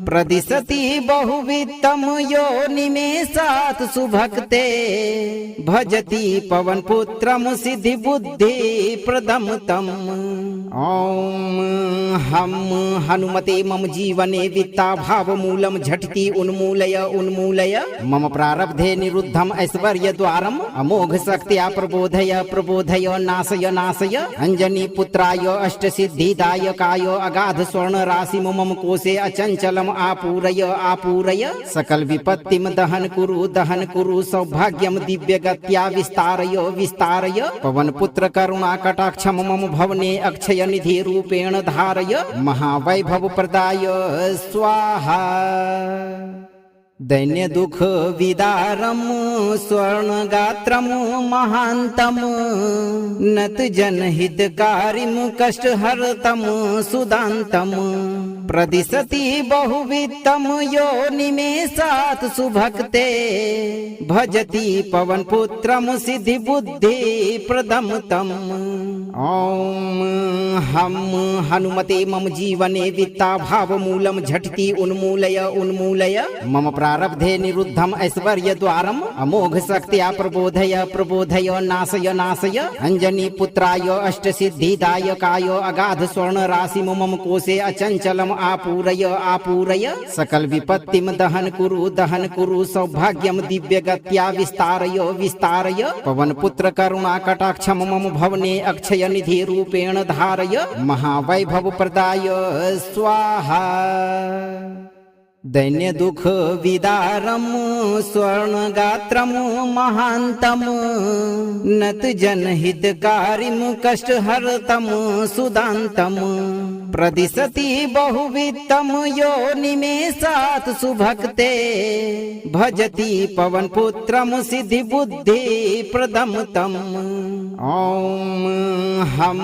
प्रदिशति बहुवित्तम यो निमेषात् सुभक्ते भजति पवन पुत्रम सिद्धि बुद्धि प्रदम तम। ओम हम हनुमते मम जीवने वित्ता भाव मूलम झटिति उन्मूलय उन्मूलय मम प्रारब्धे निरुद्धम ऐश्वर्य द्वारम अमोघ शक्त्या प्रबोधय प्रबोधय नाशय नाशय अंजनी पुत्राय अष्ट सिद्धिदायकाय अगाध स्वर्ण राशि मम कोशे अचंचलम आपूरय आपूरय सकल विपत्तिम दहन कुरु सौभाग्यम दिव्य गत्या विस्तारय विस्तारय पवन पुत्र करुणा कटाक्षम मम भवने अक्षय निधि रूपेण धारय महावैभव प्रदाय स्वाहा। दैन्य दुख विदारम स्वर्णगात्रम महांतम नत जनहितकारिम कष्टहर्तम सुदांतम प्रदिशति बहुवित्तम यो निमेषात् सुभक्ते भजति पवन पुत्रम सिद्धि बुद्धि प्रदम तम। ओम हम हनुमते मम जीवने वित्ता भाव मूलम झटिति उन्मूलय उन्मूलय मम प्रारब्धे निरुद्धम ऐश्वर्य द्वारम अमोघ शक्त्या प्रबोधय प्रबोधय नाशय नाशय अंजनी पुत्राय अष्ट सिद्धिदायकाय अगाध स्वर्ण राशि मम कोशे अचंचलम आपूरय आपूरय सकल विपत्तिम दहन कुरु सौभाग्यम दिव्य गत्या विस्तारय विस्तारय पवन पुत्र करुणा कटाक्षम मम भवने अक्षय निधि रूपेण धारय महावैभव प्रदाय स्वाहा। दैन्य दुख विदारम स्वर्णगात्रम महांतम नत जनहितकारिम कष्टहर्तम सुदांतम प्रदिशति बहुवित्तम यो निमेषात् सुभक्ते भजति पवन पुत्रम सिद्धि बुद्धि प्रदम तम। ओम हम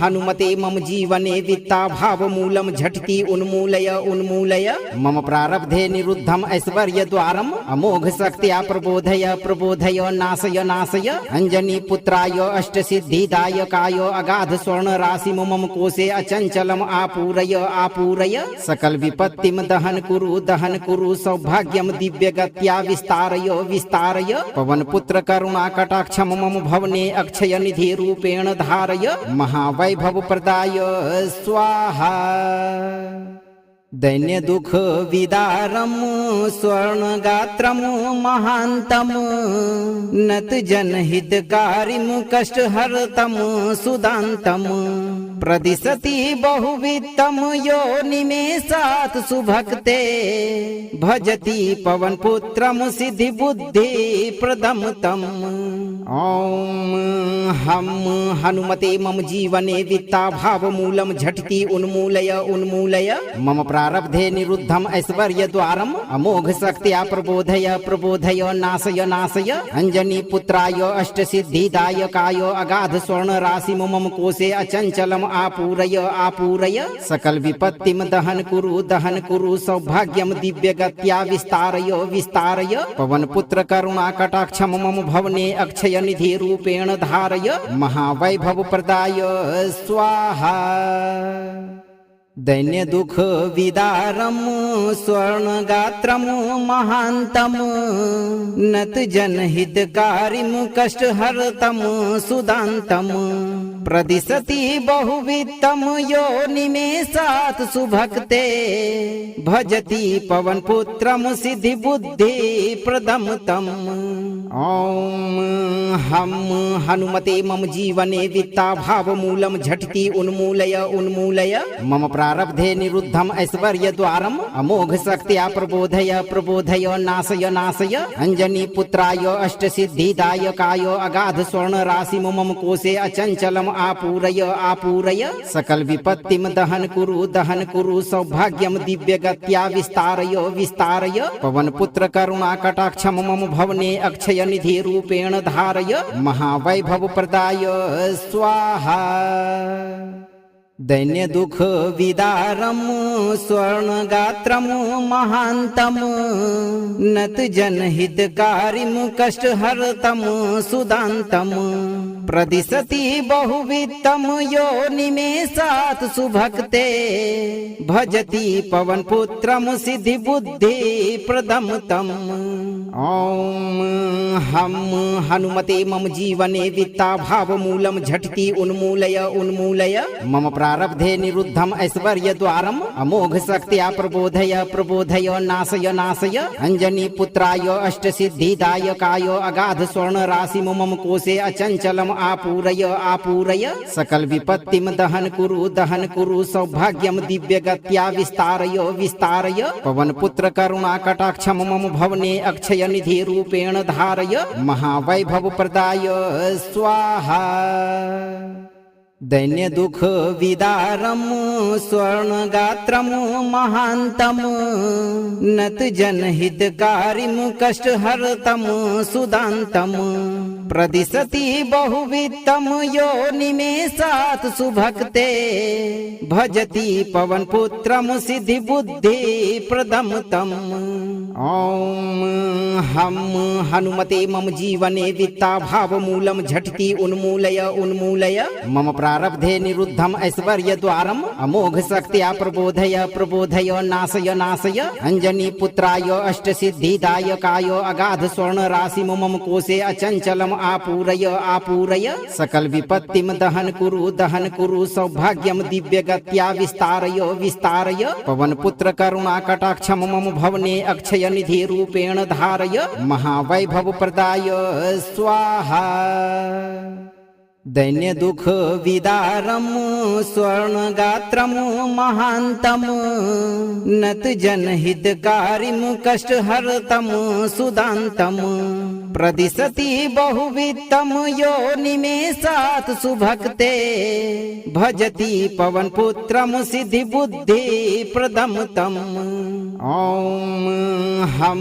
हनुमते मम जीवने वित्ता भाव मूलम झटिति उन्मूलय उन्मूलय मम प्रारब्धे निरुद्धम ऐश्वर्य द्वारम अमोघ शक्त्या प्रबोधय प्रबोधय नाशय नाशय अंजनी पुत्राय अष्ट सिद्धिदायकाय अगाध स्वर्ण राशि मम कोशे अचंचलम आपूरय आपूरय सकल विपत्तिम दहन कुरु सौभाग्यम दिव्य गत्या विस्तारय विस्तारय पवन पुत्र करुणा कटाक्षम मम भवने अक्षय निधि रूपेण धारय महावैभव प्रदाय स्वाहा। दैन्य दुख विदारम स्वर्णगात्रम महांतम नत जनहितकारिम कष्टहर्तम सुदांतम प्रदिशति बहुवित्तम यो निमेषात् सुभक्ते भजति पवनपुत्रम सिद्धि बुद्धि प्रदम तम। ओम हम हनुमते मम जीवने वित्ता भाव मूलम झटिति उन्मूलय उन्मूलय मम प्रारब्धे निरुद्धम ऐश्वर्य द्वारम अमोघ शक्त्या प्रबोधय प्रबोधय नाशय नाशय अंजनी पुत्राय अष्ट सिद्धिदायकाय अगाध स्वर्ण राशि मम कोशे अचंचलम आपूरय आपूरय सकल विपत्तिम दहन कुरु सौभाग्यम दिव्य गत्या विस्तारय विस्तारय पवन पुत्र करुणा कटाक्षम मम भवने अक्षय निधि रूपेण धारय महावैभव प्रदाय स्वाहा। दैन्य दुख विदारम स्वर्णगात्रम महांतम नत जनहितकारिम कष्टहर्तम सुदांतम प्रदिशति बहुवित्तम यो निमेषात् सुभक्ते भजति पवनपुत्रम सिद्धि बुद्धि प्रदम तम। ओम हम हनुमते मम जीवने वित्ता भाव मूलम झटिति उन्मूलय उन्मूलय मम प्रारब्धे निरुद्धम ऐश्वर्य द्वारम अमोघ शक्त्या प्रबोधय प्रबोधय नाशय नाशय अंजनी पुत्राय अष्ट सिद्धिदायकाय अगाध स्वर्ण राशि मम कोशे अचंचलम आपूरय आपूरय सकल विपत्तिम दहन कुरु सौभाग्यम दिव्य गत्या विस्तारय विस्तारय पवन पुत्र करुणा कटाक्षम मम भवने अक्षय निधि रूपेण धारय महावैभव प्रदाय स्वाहा। दैन्य दुख विदारम स्वर्णगात्रम महांतम नत जनहितकारिम कष्टहर्तम सुदांतम प्रदिशति बहुवित्तम यो निमेषात् सुभक्ते भजति पवनपुत्रम सिद्धि बुद्धि प्रदम तम। ओम हम हनुमते मम जीवने वित्ता भाव मूलम झटिति उन्मूलय उन्मूलय मम प्रारब्धे निरुद्धम ऐश्वर्य द्वारम अमोघ शक्त्या प्रबोधय प्रबोधय नाशय नाशय अंजनी पुत्राय अष्ट सिद्धिदायकाय अगाध स्वर्ण राशि मम कोशे अचंचलम आपूरय आपूरय सकल विपत्तिम दहन कुरु सौभाग्यम दिव्य गत्या विस्तारय विस्तारय पवन पुत्र करुणा कटाक्षम मम भवने अक्षय निधि रूपेण धारय महावैभव प्रदाय स्वाहा। दैन्य दुख विदारम स्वर्णगात्रम महांतम नत जनहितकारिम कष्टहर्तम सुदांतम प्रदिशति बहुवित्तम यो निमेषात् सुभक्ते भजति पवनपुत्रम सिद्धि बुद्धि प्रदम तम। ओम हम हनुमते मम जीवने वित्ता भाव मूलम झटिति उन्मूलय उन्मूलय मम प्रारब्धे निरुद्धम ऐश्वर्य द्वारम अमोघ शक्त्या प्रबोधय प्रबोधय नाशय नाशय अंजनी पुत्राय अष्ट सिद्धिदायकाय अगाध स्वर्ण राशि मम कोशे अचंचलम आपूरय आपूरय सकल विपत्तिम दहन कुरु सौभाग्यम दिव्य गत्या विस्तारय विस्तारय पवन पुत्र करुणा कटाक्षम मम भवने अक्षय निधि रूपेण धारय महावैभव प्रदाय स्वाहा। दैन्य दुख विदारम स्वर्णगात्रम महांतम नत जनहितकारिम कष्टहर्तम सुदांतम प्रदिशति बहुवित्तम यो निमेषात् सुभक्ते भजति पवनपुत्रम सिद्धि बुद्धि प्रदम तम। ओम हम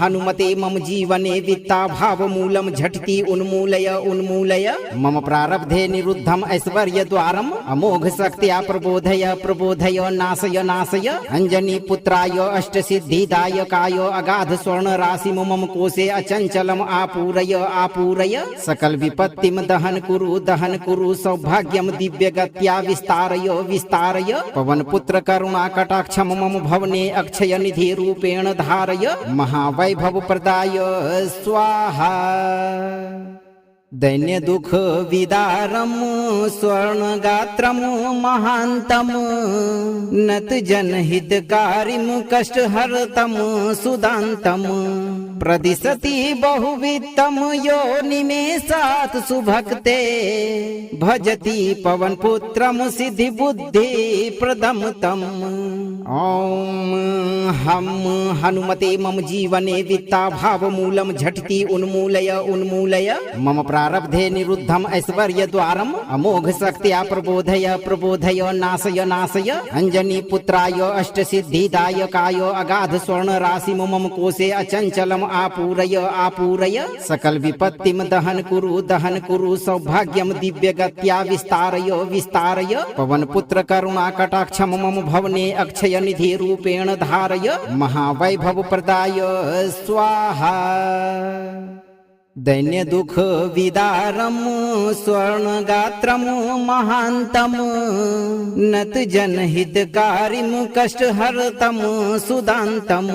हनुमते मम जीवने वित्ता भाव मूलम झटिति उन्मूलय उन्मूलय मम प्रारब्धे निरुद्धम ऐश्वर्य द्वारम अमोघ शक्त्या प्रबोधय प्रबोधय नाशय नाशय अंजनी पुत्राय अष्ट सिद्धिदायकाय अगाध स्वर्ण राशि मम कोशे अचंचलम आपूरय आपूरय सकल विपत्तिम दहन कुरु सौभाग्यम दिव्य गत्या विस्तारय विस्तारय पवन पुत्र करुणा कटाक्षम मम भवने अक्षय निधि रूपेण धारय महावैभव प्रदाय स्वाहा। दैन्य दुख विदारम स्वर्णगात्रम महांतम नत जनहितकारिम कष्टहर्तम सुदांतम प्रदिशति बहुवित्तम यो निमेषात् सुभक्ते भजति पवनपुत्रम सिद्धि बुद्धि प्रदम तम। ओम हम हनुमते मम जीवने वित्ता भाव मूलम झटिति उन्मूलय उन्मूलय मम प्रारब्धे निरुद्धम ऐश्वर्य द्वारम अमोघ शक्त्या प्रबोधय प्रबोधय नाशय नाशय अंजनी पुत्राय अष्ट सिद्धिदायकाय अगाध स्वर्ण राशि मम कोशे अचंचलम आपूरय आपूरय सकल विपत्तिम दहन कुरु सौभाग्यम दिव्य गत्या विस्तारय विस्तारय पवन पुत्र करुणा कटाक्षम मम भवने अक्षय निधि रूपेण धारय महावैभव प्रदाय स्वाहा। दैन्य दुख विदारम स्वर्णगात्रम महांतम नत जनहितकारिम कष्टहर्तम सुदांतम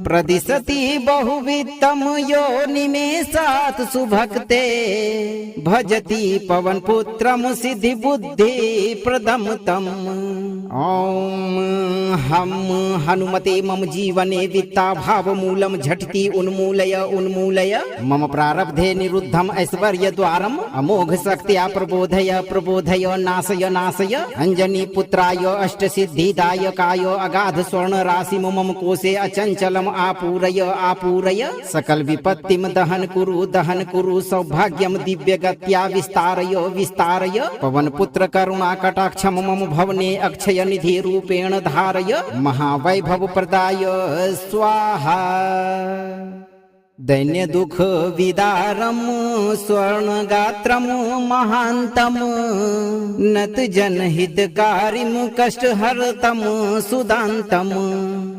प्रदिशति बहुवित्तम यो निमेषात् सुभक्ते भजति पवनपुत्रम सिद्धि बुद्धि प्रदम तम। ओम हम हनुमते मम जीवने वित्ता भाव मूलम झटिति उन्मूलय उन्मूलय मम प्रारब्धे निरुद्धम ऐश्वर्य द्वारम अमोघ शक्त्या प्रबोधय प्रबोधय नाशय नाशय अंजनी पुत्राय अष्ट सिद्धिदायकाय अगाध स्वर्ण राशि मम कोशे अचंचलम आपूरय आपूरय सकल विपत्तिम दहन कुरु सौभाग्यम दिव्य गत्या विस्तारय विस्तारय पवन पुत्र करुणा कटाक्षम मम भवने अक्षय निधि रूपेण धारय महावैभव प्रदाय स्वाहा। दैन्य दुख विदारम स्वर्णगात्रम महांतम नत जनहितकारिम कष्टहर्तम सुदांतम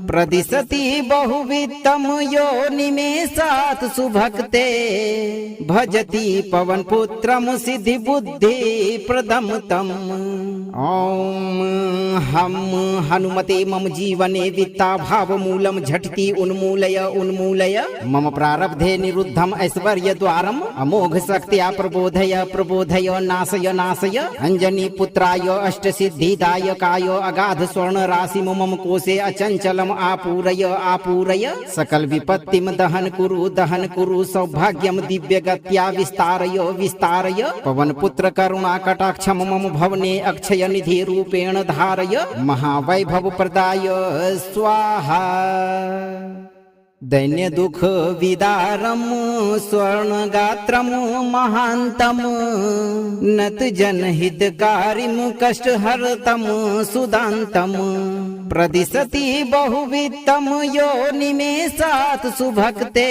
प्रदिशति बहुवित्तम यो निमेषात् सुभक्ते भजति पवनपुत्रम सिद्धि बुद्धि प्रदम तम। ओम हम हनुमते मम जीवने वित्ता भाव मूलम झटिति उन्मूलय उन्मूलय मम प्रारब्धे निरुद्धम ऐश्वर्य द्वारम अमोघ शक्त्या प्रबोधय प्रबोधय नाशय नाशय अंजनी पुत्राय अष्ट सिद्धिदायकाय अगाध स्वर्ण राशि मम कोशे अचंचलम आपूरय आपूरय सकल विपत्तिम दहन कुरु सौभाग्यम दिव्य गत्या विस्तारय विस्तारय पवन पुत्र करुणा कटाक्षम मम भवने अक्षय निधि रूपेण धारय महावैभव प्रदाय स्वाहा। दैन्य दुख विदारम स्वर्णगात्रम महांतम नत जनहितकारिम कष्टहर्तम सुदांतम प्रदिशति बहुवित्तम यो निमेषात् सुभक्ते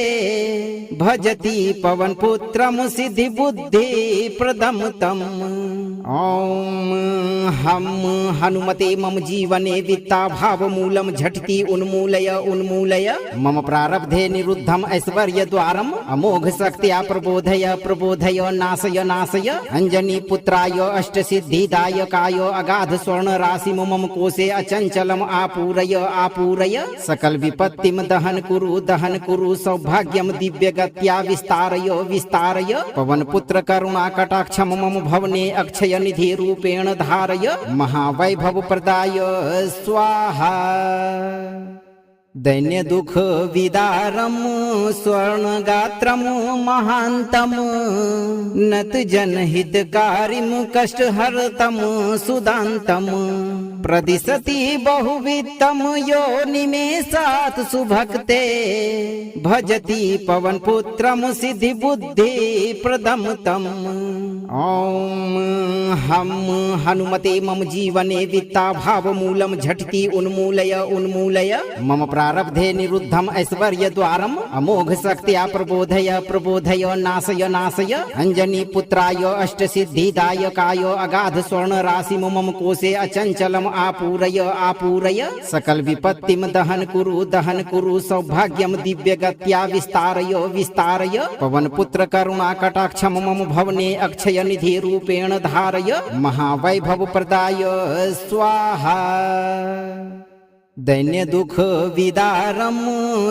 भजति पवनपुत्रम सिद्धि बुद्धि प्रदम तम। ओम हम हनुमते मम जीवने वित्ता भाव मूलम झटिति उन्मूलय उन्मूलय मम प्रारब्धे निरुद्धम ऐश्वर्य द्वारम अमोघ शक्त्या प्रबोधय प्रबोधय नाशय नाशय अंजनी पुत्राय अष्ट सिद्धिदायकाय अगाध स्वर्ण राशि मम कोशे अचंचलम आपूरय आपूरय सकल विपत्तिम दहन कुरु सौभाग्यम दिव्य गत्या विस्तारय विस्तारय पवन पुत्र करुणा कटाक्षम मम भवने अक्षय निधि रूपेण धारय महावैभव प्रदाय स्वाहा। दैन्य दुख विदारम स्वर्णगात्रम महांतम नत जनहितकारिम कष्टहर्तम सुदांतम प्रदिशति बहुवित्तम यो निमेषात् सुभक्ते भजति पवनपुत्रम सिद्धि बुद्धि प्रदम तम। ओम हम हनुमते मम जीवने वित्ता भाव मूलम झटिति उन्मूलय उन्मूलय मम प्रारब्धे निरुद्धम ऐश्वर्य द्वारम अमोघ शक्त्या प्रबोधय प्रबोधय नाशय नाशय अंजनी पुत्राय अष्ट सिद्धिदायकाय अगाध स्वर्ण राशि मम कोशे अचंचलम आपूरय आपूरय सकल विपत्तिम दहन कुरु सौभाग्यम दिव्य गत्या विस्तारय विस्तारय पवन पुत्र करुणा कटाक्षम मम भवने अक्षय निधि रूपेण धारय महावैभव प्रदाय स्वाहा। दैन्य दुख विदारम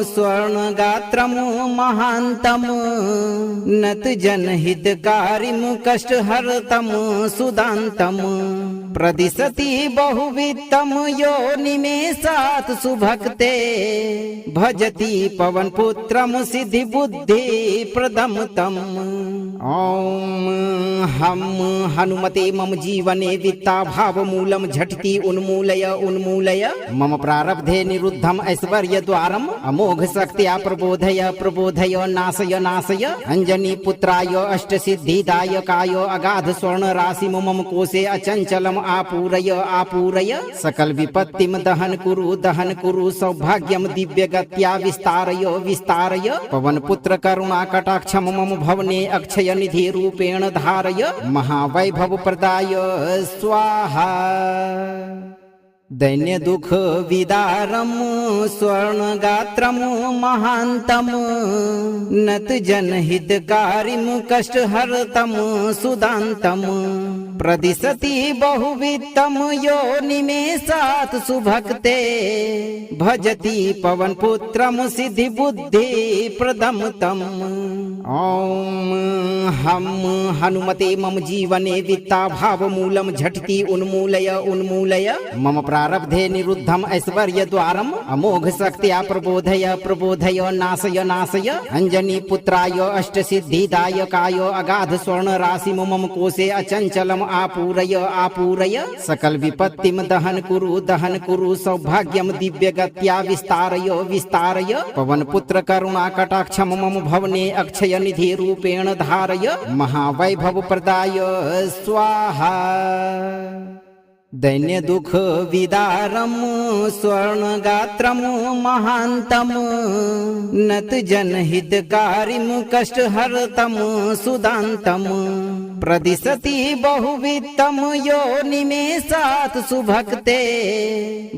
स्वर्णगात्रम महांतम नत जनहितकारिम कष्टहर्तम सुदांतम प्रदिशति बहुवित्तम योनिमेषात् सुभक्ते भजति पवनपुत्रम सिद्धि बुद्धि प्रदम तम। ओम हम हनुमते मम जीवने वित्ता भाव मूलम झटिति उन्मूलय उन्मूलय मम प्रारब्धे निरुद्धम ऐश्वर्य द्वारम अमोघ शक्त्या प्रबोधय प्रबोधय नाशय नाशय अंजनी पुत्राय अष्ट सिद्धिदायकाय अगाध स्वर्ण राशि मम कोशे अचंचलम आपूरय आपूरय सकल विपत्तिम दहन कुरु सौभाग्यम दिव्य गत्या विस्तारय विस्तारय पवन पुत्र करुणा कटाक्षम मम भवने अक्षय निधि रूपेण धारय महावैभव प्रदाय स्वाहा। दैन्य दुख विदारम स्वर्णगात्रम महांतम नत जनहितकारिम कष्टहर्तम सुदांतम प्रदिशति बहुवित्तम योनिमेषात् सुभक्ते भजति पवनपुत्रम सिद्धि बुद्धि प्रदम तम। ओम हम हनुमते मम जीवने वित्ता भाव मूलम झटिति उन्मूलय उन्मूलय मम प्रारब्धे निरुद्धम ऐश्वर्य द्वारम अमोघ शक्त्या प्रबोधय प्रबोधय नाशय नाशय अंजनी पुत्राय अष्ट सिद्धिदायकाय अगाध स्वर्ण राशि मम कोशे अचंचलम आपूरय आपूरय सकल विपत्तिम दहन कुरु सौभाग्यम दिव्य गत्या विस्तारय विस्तारय पवन पुत्र करुणा कटाक्षम मम भवने अक्षय निधि रूपेण धारय महावैभव प्रदाय स्वाहा। दैन्य दुख विदारम स्वर्णगात्रम महांतम नत जनहितकारिम कष्टहर्तम सुदांतम प्रदिशति बहुवित्तम योनिमेषात् सुभक्ते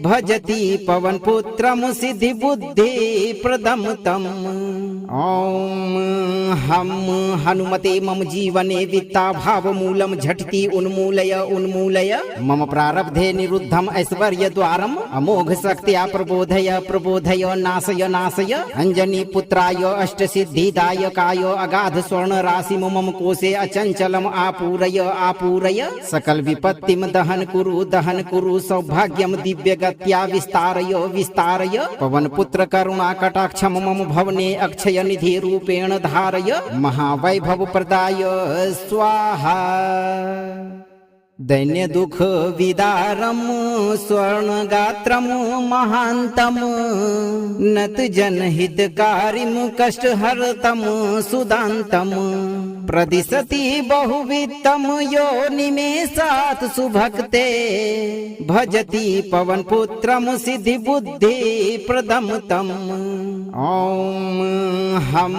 भजति पवनपुत्रम सिद्धि बुद्धि प्रदम तम। ओम हम हनुमते मम जीवने वित्ता भाव मूलम झटिति उन्मूलय उन्मूलय मम प्रारब्धे निरुद्धम ऐश्वर्य द्वारम अमोघ शक्त्या प्रबोधय प्रबोधय नाशय नाशय अंजनी पुत्राय अष्ट सिद्धिदायकाय अगाध स्वर्ण राशि मम कोशे अचंचलम आपूरय आपूरय सकल विपत्तिम दहन कुरु सौभाग्यम दिव्य गत्या विस्तारय विस्तारय पवन पुत्र करुणा कटाक्षम मम भवने अक्षय निधि रूपेण धारय महावैभव प्रदाय स्वाहा। दैन्य दुख विदारम स्वर्णगात्रम महांतम नत जनहितकारिम कष्टहर्तम सुदांतम प्रदिशति बहुवित्तम योनिमेषात् सुभक्ते भजति पवनपुत्रम सिद्धि बुद्धि प्रदम तम। ओम हम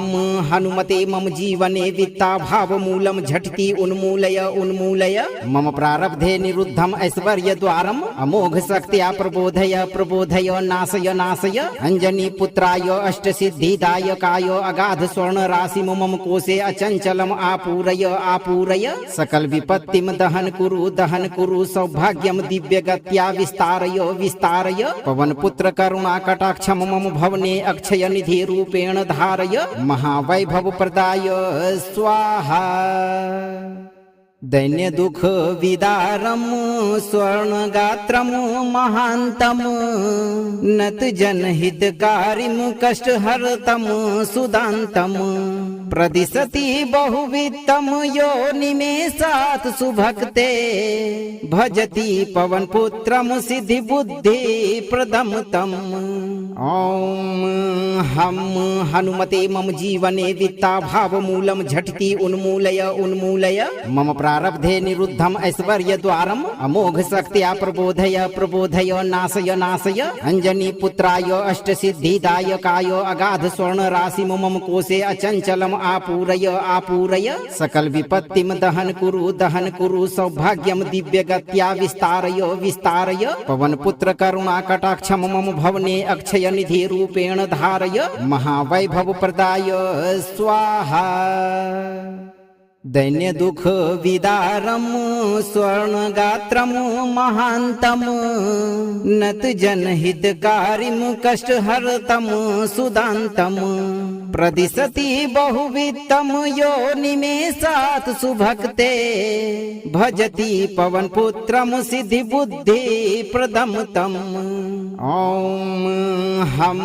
हनुमते मम जीवने वित्ता भाव मूलम झटिति उन्मूलय उन्मूलय मम प्रारब्धे निरुद्धम ऐश्वर्य द्वारम अमोघ शक्त्या प्रबोधय प्रबोधय नाशय नाशय अंजनी पुत्राय अष्ट सिद्धिदायकाय अगाध स्वर्ण राशि मम कोशे अचंचलम आपूरय आपूरय सकल विपत्तिम दहन कुरु सौभाग्यम दिव्य गत्या विस्तारय विस्तारय पवन पुत्र करुणा कटाक्षम मम भवने अक्षय निधि रूपेण धारय महावैभव प्रदाय स्वाहा। दैन्य दुख विदारम स्वर्णगात्रम महांतम नत जनहितकारिम कष्टहर्तम सुदांतम प्रदिशति बहुवित्तम योनिमेषात् सुभक्ते भजति पवनपुत्रम सिद्धि बुद्धि प्रदम तम। ओम हम हनुमते मम जीवने वित्ता भाव मूलम झटिति उन्मूलय उन्मूलय मम प्रारब्धे निरुद्धम ऐश्वर्य द्वारम अमोघ शक्त्या प्रबोधय प्रबोधय नाशय नाशय अंजनी पुत्राय अष्ट सिद्धिदायकाय अगाध स्वर्ण राशि मम कोशे अचंचलम आपूरय आपूरय सकल विपत्तिम दहन कुरु सौभाग्यम दिव्य गत्या विस्तारय विस्तारय पवन पुत्र करुणा कटाक्षम मम भवने अक्षय निधि रूपेण धारय महावैभव प्रदाय स्वाहा। दैन्य दुख विदारम स्वर्णगात्रम महांतम नत जनहितकारिम कष्टहर्तम सुदांतम प्रदिशति बहुवित्तम यो निमेषात् सुभक्ते भजति पवन पुत्रम सिद्धि बुद्धि प्रदम तम। ओम हम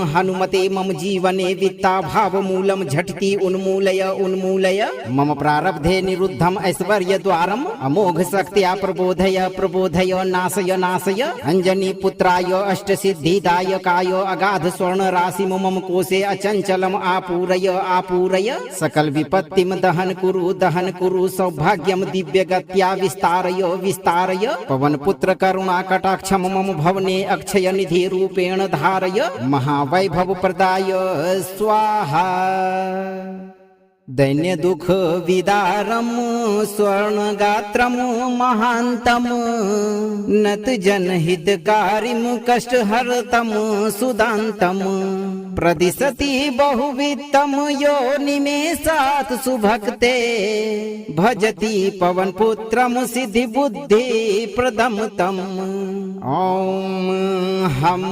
हनुमते मम जीवने वित्ता भाव मूलम झटति उन्मूलय उन्मूलय मम प्रारब्धे निरुद्धम ऐश्वर्य द्वारम अमोघ शक्त्या प्रबोधय प्रबोधय नाशय नाशय अंजनी पुत्राय अष्ट सिद्धिदायकाय अगाध स्वर्ण राशि मम कोशे अचंचलम आपूरय आपूरय सकल विपत्तिम दहन कुरु सौभाग्यम दिव्य गत्या विस्तारय विस्तारय पवन पुत्र करुणा कटाक्षम मम भवने अक्षय निधि रूपेण धारय महावैभव प्रदाय स्वाहा। दैन्य दुख विदारम स्वर्णगात्रम महांतम नत जनहितकारिम कष्टहर्तम सुदांतम प्रदिशति बहुवित्तम यो निमेषात् सुभक्ते भजति पवन पुत्रम सिद्धि बुद्धि प्रदम तम। ओम हम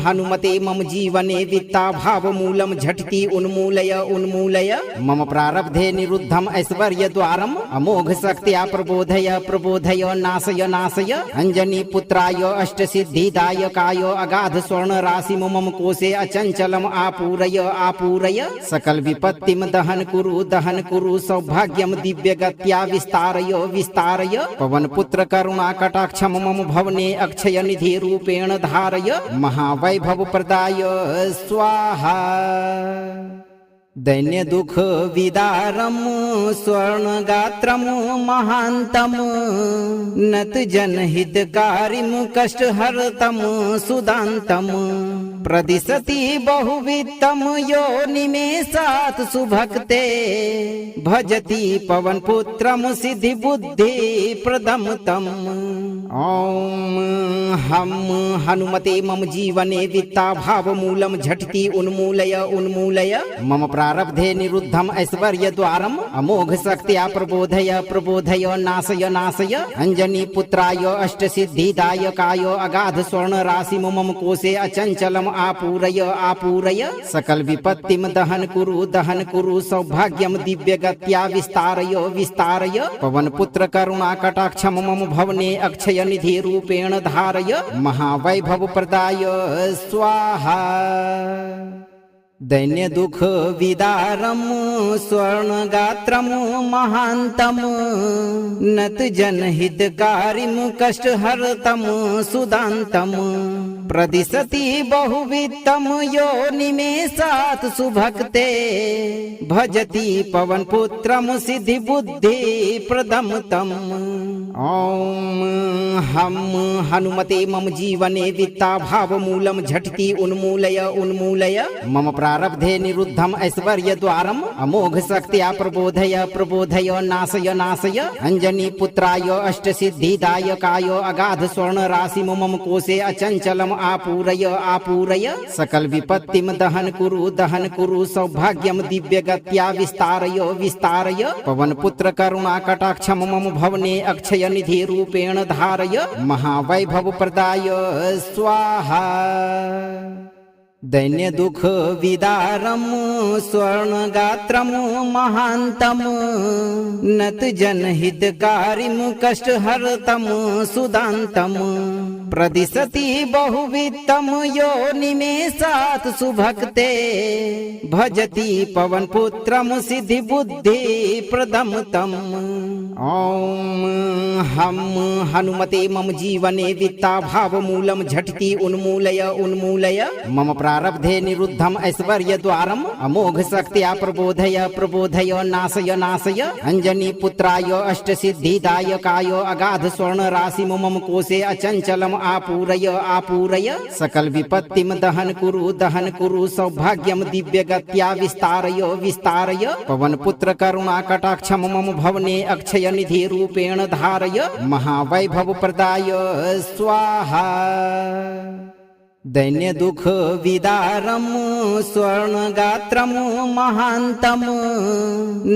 हनुमते मम जीवने वित्ता भाव मूलम झटति उन्मूलय उन्मूलय मम प्रारब्धे निरुद्धम ऐश्वर्य द्वारम अमोघ शक्त्या प्रबोधय प्रबोधय नाशय नाशय अंजनी पुत्राय अष्ट सिद्धिदायकाय अगाध स्वर्ण राशि मम कोशे अचंचलम आपूरय आपूरय सकल विपत्तिम दहन कुरु सौभाग्यम दिव्य गत्या विस्तारय विस्तारय पवन पुत्र करुणा कटाक्षम मम भवने अक्षय निधि रूपेण धारय महावैभव प्रदाय स्वाहा। दैन्य दुख विदारम स्वर्णगात्रम महांतम नत जनहितकारिम कष्टहर्तम सुदांतम प्रदिशति बहुवित्तम यो निमेषात् सुभक्ते भजति पवन पुत्रम सिद्धि बुद्धि प्रदम तम। ओम हम हनुमते मम जीवने वित्ता भाव मूलम झटति उन्मूलय उन्मूलय मम प्रारब्धे निरुद्धम ऐश्वर्य द्वारम अमोघ शक्त्या प्रबोधय प्रबोधय नाशय नाशय अंजनी पुत्राय अष्ट सिद्धिदायकाय अगाध स्वर्ण राशि मम कोशे अचंचलम आपूरय आपूरय सकल विपत्तिम दहन कुरु सौभाग्यम दिव्य गत्या विस्तारय विस्तारय पवन पुत्र करुणा कटाक्षम मम भवने अक्षय निधि रूपेण धारय महावैभव प्रदाय स्वाहा। दैन्य दुख विदारम स्वर्णगात्रम महांतम नत जनहितकारिम कष्टहर्तम सुदांतम प्रदिशति बहुवित्तम यो निमेषात् सुभक्ते भजति पवन पुत्रम सिद्धि बुद्धि प्रदम तम। ओम हम हनुमते मम जीवने वित्ता भाव मूलम झटति उन्मूलय उन्मूलय मम प्रारब्धे निरुद्धम ऐश्वर्य द्वारम अमोघ शक्त्या प्रबोधय प्रबोधय नाशय नाशय अंजनी पुत्राय अष्ट सिद्धिदायकाय अगाध स्वर्ण राशि मम कोशे अचंचलम आपूरय आपूरय सकल विपत्तिम दहन कुरु सौभाग्यम दिव्य गत्या विस्तारय विस्तारय पवन पुत्र करुणा कटाक्षम मम भवने अक्षय निधि रूपेण धारय महावैभव प्रदाय स्वाहा। दैन्य दुख विदारम स्वर्णगात्रम महांतम नत जनहितकारिम कष्टहर्तम सुदांतम प्रदिशति बहुवित्तम यो निमेषात् सुभक्ते भजति पवन पुत्रम सिद्धि बुद्धि प्रदम तम। ओम हम हनुमते मम जीवने वित्ता भाव मूलम झटति उन्मूलय उन्मूलय मम प्रारब्धे निरुद्धम ऐश्वर्य द्वारम अमोघ शक्त्या प्रबोधय प्रबोधय नाशय नाशय अंजनी पुत्राय अष्ट सिद्धिदायकाय अगाध स्वर्ण राशि मम कोशे अचंचलम आपूरय आपूरय सकल विपत्तिम दहन कुरु सौभाग्यम दिव्य गत्या विस्तारय विस्तारय पवन पुत्र करुणा कटाक्षम मम भवने अक्षय निधि रूपेण धारय महावैभव प्रदाय स्वाहा। दैन्य दुख विदारम स्वर्णगात्रम महांतम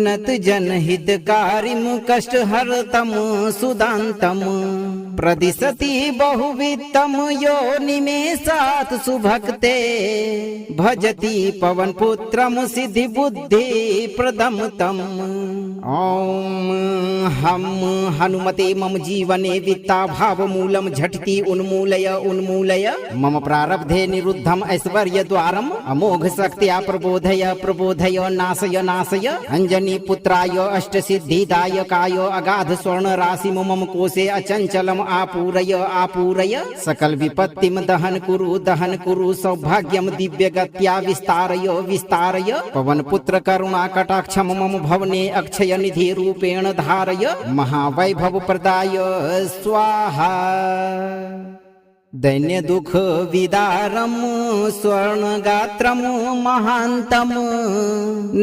नत जनहितकारिम कष्टहर्तम सुदांतम प्रदिशति बहुवित्तम योनिमेषात् सुभक्ते भजति पवनपुत्रम सिद्धि बुद्धि प्रदम तम। ओम हम हनुमते मम जीवने वित्ता भाव मूलम झटिति उन्मूलय उन्मूलय मम प्रारब्धे निरुद्धम ऐश्वर्य द्वारम अमोघ शक्त्या प्रबोधय प्रबोधय नाशय नाशय अंजनी पुत्राय अष्ट सिद्धिदायकाय अगाध स्वर्ण राशि मम कोशे अचंचलम आपूरय आपूरय सकल विपत्तिम दहन कुरु सौभाग्यम दिव्य गत्या विस्तारय विस्तारय पवन पुत्र करुणा कटाक्षम मम भवने अक्षय निधि रूपेण धारय महावैभव प्रदाय स्वाहा। दैन्य दुख विदारम स्वर्णगात्रम महांतम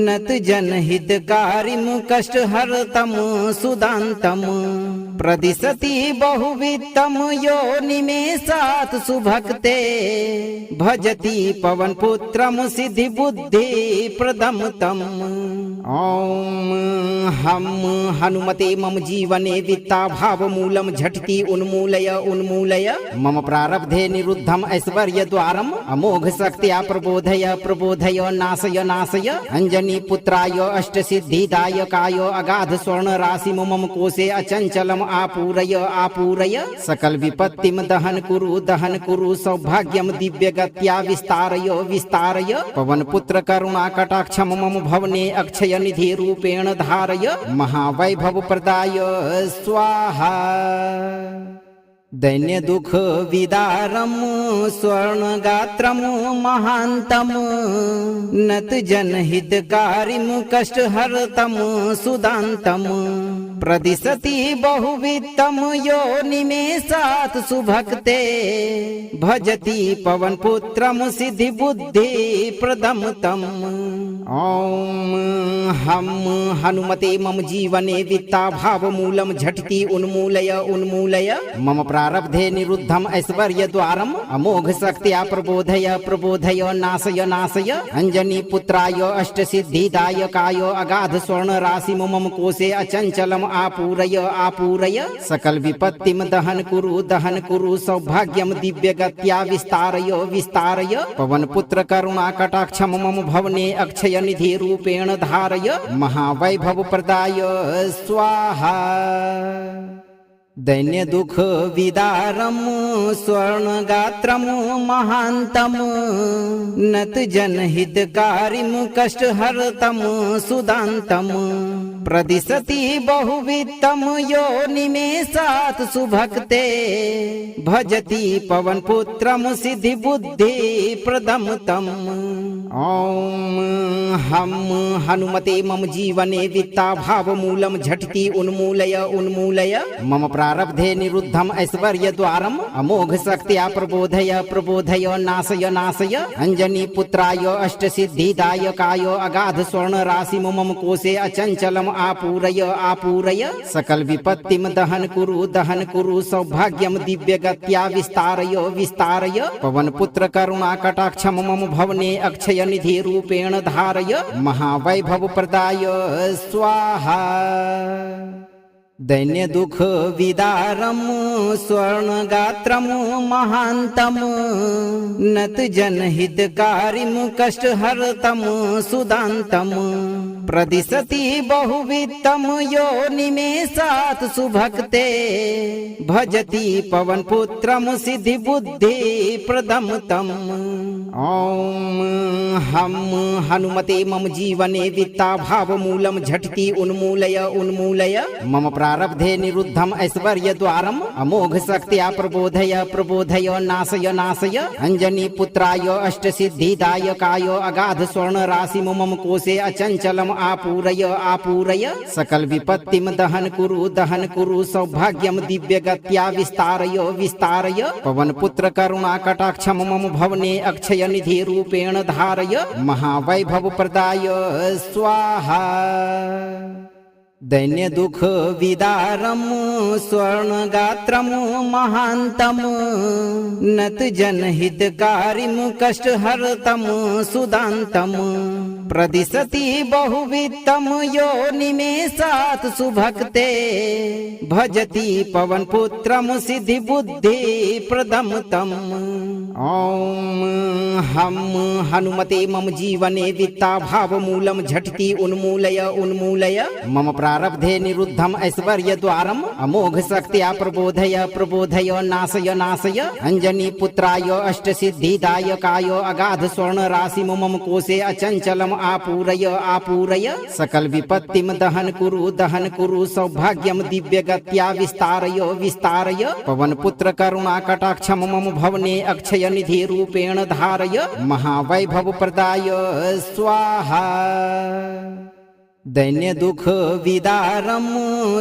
नत जनहितकारिम कष्टहर्तम सुदांतम प्रदिशति बहुवित्तम योनिमेषात् सुभक्ते भजति पवनपुत्रम सिद्धि बुद्धि प्रदम तम। ओम हम हनुमते मम जीवने वित्ता भाव मूलम झटिति उन्मूलय उन्मूलय मम प्रारब्धे निरुद्धम ऐश्वर्य द्वारम अमोघ शक्त्या प्रबोधय प्रबोधय नाशय नाशय अंजनी पुत्राय अष्ट सिद्धिदायकाय अगाध स्वर्ण राशि मम कोशे अचंचलम आपूरय आपूरय सकल विपत्तिम दहन कुरु सौभाग्यम दिव्य गत्या विस्तारय विस्तारय पवन पुत्र करुणा कटाक्षम मम भवने अक्षय निधि रूपेण धारय महावैभव प्रदाय स्वाहा। दैन्य दुख विदारम स्वर्णगात्रम महांतम नत जनहितकारिम कष्टहर्तम सुदांतम प्रदिशति बहुवित्तम योनिमेषात् सुभक्ते भजति पवनपुत्रम सिद्धि बुद्धि प्रदम तम। ओम हम हनुमते मम जीवने वित्ता भाव मूलम झटिति उन्मूलय उन्मूलय मम प्रारब्धे निरुद्धम ऐश्वर्य द्वारम अमोघ शक्त्या प्रबोधय प्रबोधय नाशय नाशय अंजनी पुत्राय अष्ट सिद्धिदायकाय अगाध स्वर्ण राशि मम कोशे अचंचलम आपूरय आपूरय सकल विपत्तिम दहन कुरु सौभाग्यम दिव्य गत्या विस्तारय विस्तारय पवन पुत्र करुणा कटाक्षम मम भवने अक्षय निधि रूपेण धारय महावैभव प्रदाय स्वाहा। दैन्य दुख विदारम स्वर्णगात्रम महांतम नत जनहितकारिम कष्टहर्तम सुदांतम प्रदिशति बहुवित्तम योनिमेषात् सुभक्ते भजति पवनपुत्रम सिद्धि बुद्धि प्रदम तम। ओम हम हनुमते मम जीवने वित्ता भाव मूलम झटिति उन्मूलय उन्मूलय मम प्रारब्धे निरुद्धम ऐश्वर्य द्वारम अमोघ शक्त्या प्रबोधय प्रबोधय नाशय नाशय अंजनी पुत्राय अष्ट सिद्धिदायकाय अगाध स्वर्ण राशि मम कोशे अचंचलम आपूरय आपूरय सकल विपत्तिम दहन कुरु सौभाग्यम दिव्य गत्या विस्तारय विस्तारय पवन पुत्र करुणा कटाक्षम मम भवने अक्षय निधि रूपेण धारय महावैभव प्रदाय स्वाहा। दैन्य दुख विदारम स्वर्णगात्रम महांतम नत जनहितकारिम कष्टहर्तम सुदांतम प्रदिशति बहुवित्तम योनिमेषात् सुभक्ते भजति पवनपुत्रम सिद्धि बुद्धि प्रदम तम। ओम हम हनुमते मम जीवने वित्ता भाव मूलम झटिति उन्मूलय उन्मूलय मम प्रारब्धे निरुद्धम ऐश्वर्य द्वारम अमोघ शक्त्या प्रबोधय प्रबोधय नाशय नाशय अंजनी पुत्राय अष्ट सिद्धिदायकाय अगाध स्वर्ण राशि मम कोशे अचंचलम आपूरय आपूरय सकल विपत्तिम दहन कुरु सौभाग्यम दिव्य गत्या विस्तारय विस्तारय पवन पुत्र करुणा कटाक्षम मम भवने अक्षय निधि रूपेण धारय महावैभव प्रदाय स्वाहा। दैन्य दुख विदारम स्वर्णगात्रम महांतम नत जनहितकारिम कष्टहर्तम सुदांतम प्रदिशति बहुवित्तम योनिमेषात् सुभक्ते भजति पवनपुत्रम सिद्धिबुद्धि प्रदम तम। ओम हम हनुमते मम जीवने वित्ता भाव मूलम झटिति उन्मूलय उन्मूलय मम प्रारब्धे निरुद्धम ऐश्वर्य द्वारम अमोघ शक्त्या प्रबोधय प्रबोधय नाशय नाशय अंजनी पुत्राय अष्ट सिद्धिदायकाय अगाध स्वर्ण राशि मम कोशे अचंचलम आपूरय आपूरय सकल विपत्तिम दहन कुरु सौभाग्यम दिव्य गत्या विस्तारय विस्तारय पवन पुत्र करुणा कटाक्षम मम भवने अक्षय निधि रूपेण धारय महावैभव प्रदाय स्वाहा। दैन्य दुख विदारम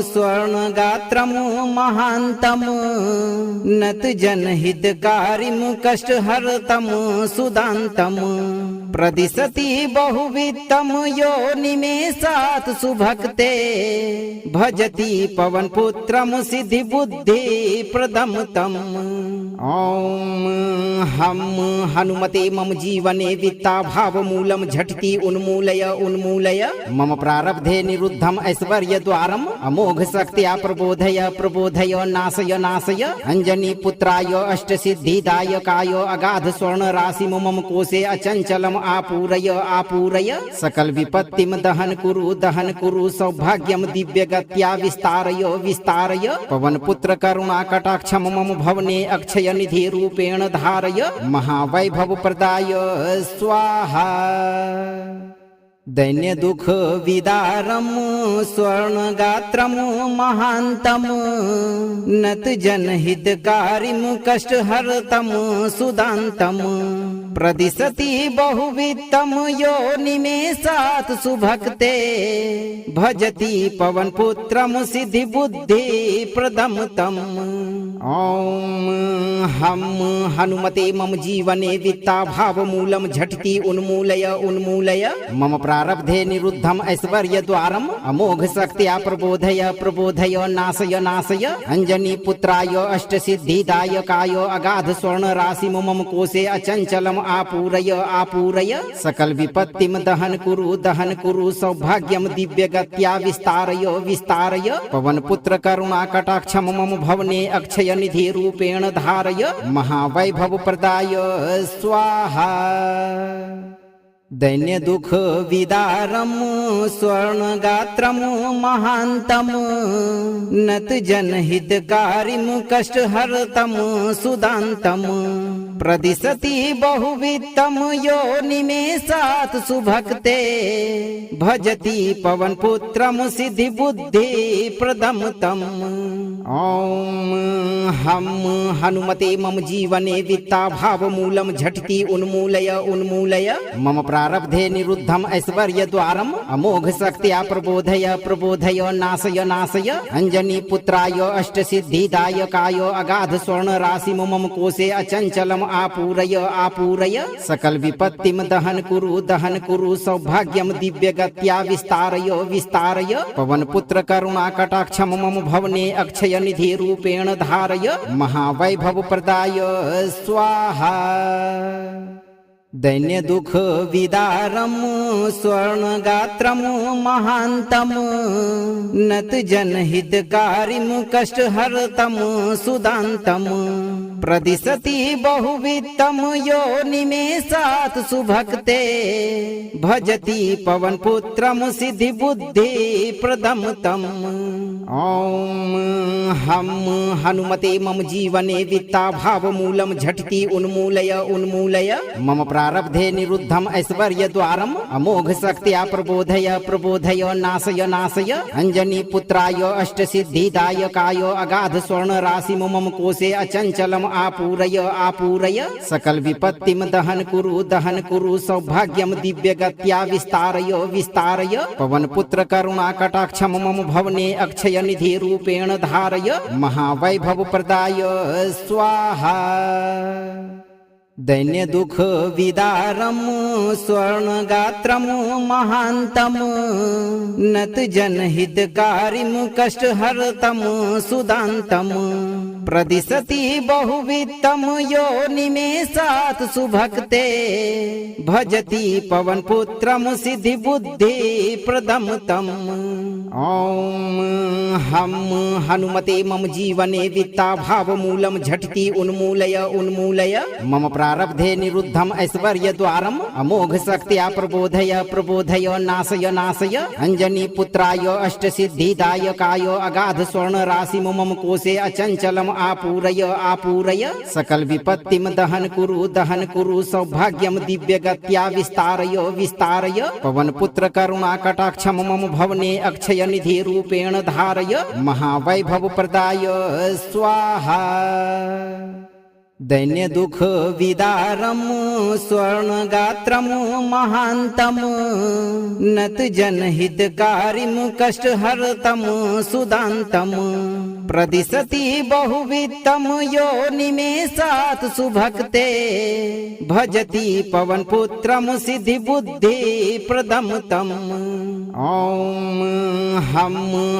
स्वर्णगात्रम महांतम नत जनहितकारिम कष्टहर्तम सुदांतम प्रदिशति बहुवित्तम योनिमेषात् सुभक्ते भजति पवनपुत्रम सिद्धिबुद्धि प्रदम तम। ओम हम हनुमते मम जीवने वित्ता भाव मूलम झटिति उन्मूलय उन्मूलय मम प्रारब्धे निरुद्धम ऐश्वर्य द्वारम अमोघ शक्त्या प्रबोधय प्रबोधय नाशय नाशय अंजनी पुत्राय अष्ट सिद्धिदायकाय अगाध स्वर्ण राशि मम कोशे अचंचलम आपूरय आपूरय सकल विपत्तिम दहन कुरु सौभाग्यम दिव्य गत्या विस्तारय विस्तारय पवन पुत्र करुणा कटाक्षम मम भवने अक्षय निधि रूपेण धारय महावैभव प्रदाय स्वाहा। दैन्य दुख विदारम स्वर्णगात्रम महांतम नत जनहितकारिम कष्टहर्तम सुदांतम प्रदिशति बहुवित्तम योनिमेषात् सुभक्ते भजति पवनपुत्रम सिद्धिबुद्धि प्रदम तम। ओम हम हनुमते मम जीवने वित्ता भाव मूलम झटिति उन्मूलय उन्मूलय मम प्रारब्धे निरुद्धम ऐश्वर्य द्वारम अमोघ शक्त्या प्रबोधय प्रबोधय नाशय नाशय अंजनी पुत्राय अष्ट सिद्धिदायकाय अगाध स्वर्ण राशि मम कोशे अचंचलम आपूरय आपूरय सकल विपत्तिम दहन कुरु सौभाग्यम दिव्य गत्या विस्तारय विस्तारय पवन पुत्र करुणा कटाक्षम मम भवने अक्षय निधि रूपेण धारय महावैभव प्रदाय स्वाहा। दैन्य दुख विदारम स्वर्णगात्रम महांतम नत जनहितकारिम कष्टहर्तम सुदांतम प्रदिशति बहुवित्तम योनिमेषात् सुभक्ते भजति पवनपुत्रम सिद्धिबुद्धि प्रदम तम। ओम हम हनुमते मम जीवने वित्ता भाव मूलम झटिति उन्मूलय उन्मूलय मम प्रारब्धे निरुद्धम ऐश्वर्य द्वारम अमोघ शक्त्या प्रबोधय प्रबोधय नाशय नाशय अंजनी पुत्राय अष्ट सिद्धिदायकाय अगाध स्वर्ण राशि मम कोशे अचंचलम आपूरय आपूरय सकल विपत्तिम दहन कुरु सौभाग्यम दिव्य गत्या विस्तारय विस्तारय पवन पुत्र करुणा कटाक्षम मम भवने अक्षय निधि रूपेण धारय महावैभव प्रदाय स्वाहा। दैन्य दुख विदारम स्वर्णगात्रम महांतम नत जनहितकारिम कष्टहर्तम सुदांतम प्रदिशति बहुवित्तम योनिमेषात् सुभक्ते भजति पवनपुत्रम सिद्धिबुद्धि प्रदम तम। ओम हम हनुमते मम जीवने वित्ता भाव मूलम झटिति उन्मूलय उन्मूलय मम प्रारब्धे निरुद्धम ऐश्वर्य द्वारम अमोघ शक्त्या प्रबोधय प्रबोधय नाशय नाशय अंजनी पुत्राय अष्ट सिद्धिदायकाय अगाध स्वर्ण राशि मम कोशे अचंचलम आपूरय आपूरय सकल विपत्तिम दहन कुरु सौभाग्यम दिव्य गत्या विस्तारय विस्तारय पवन पुत्र करुणा कटाक्षम मम भवने अक्षय निधि रूपेण धारय महावैभव प्रदाय स्वाहा। दैन्य दुख विदारम स्वर्णगात्रम महांतम नत जनहितकारिम कष्टहर्तम सुदांतम प्रदिशति बहुवित्तम यो निमेषात् सुभक्ते भजति पवन पुत्रम सिद्धि बुद्धि प्रदम तम। ओम हम हनुमते मम जीवने वित्ता भाव मूलम झटति उन्मूलय उन्मूलय मम प्रारब्धे निरुद्धम ऐश्वर्य द्वारम अमोघ शक्त्या प्रबोधय प्रबोधय नाशय नाशय अंजनी पुत्राय अष्ट सिद्धिदायकाय अगाध स्वर्ण राशि मम कोशे अचंचलम आपूरय आपूरय सकल विपत्तिम दहन कुरु सौभाग्यम दिव्य गत्या विस्तारय विस्तारय पवन पुत्र करुणा कटाक्षम मम भवने अक्षय निधि रूपेण धारय महावैभव प्रदाय स्वाहा। दैन्य दुख विदारम स्वर्णगात्रम महांतम नत जनहितकारिम कष्टहर्तम सुदांतम प्रदिशति बहुवित्तम यो निमेषात् सुभक्ते भजति पवन पुत्रम सिद्धि बुद्धि प्रदम तम। ओम हम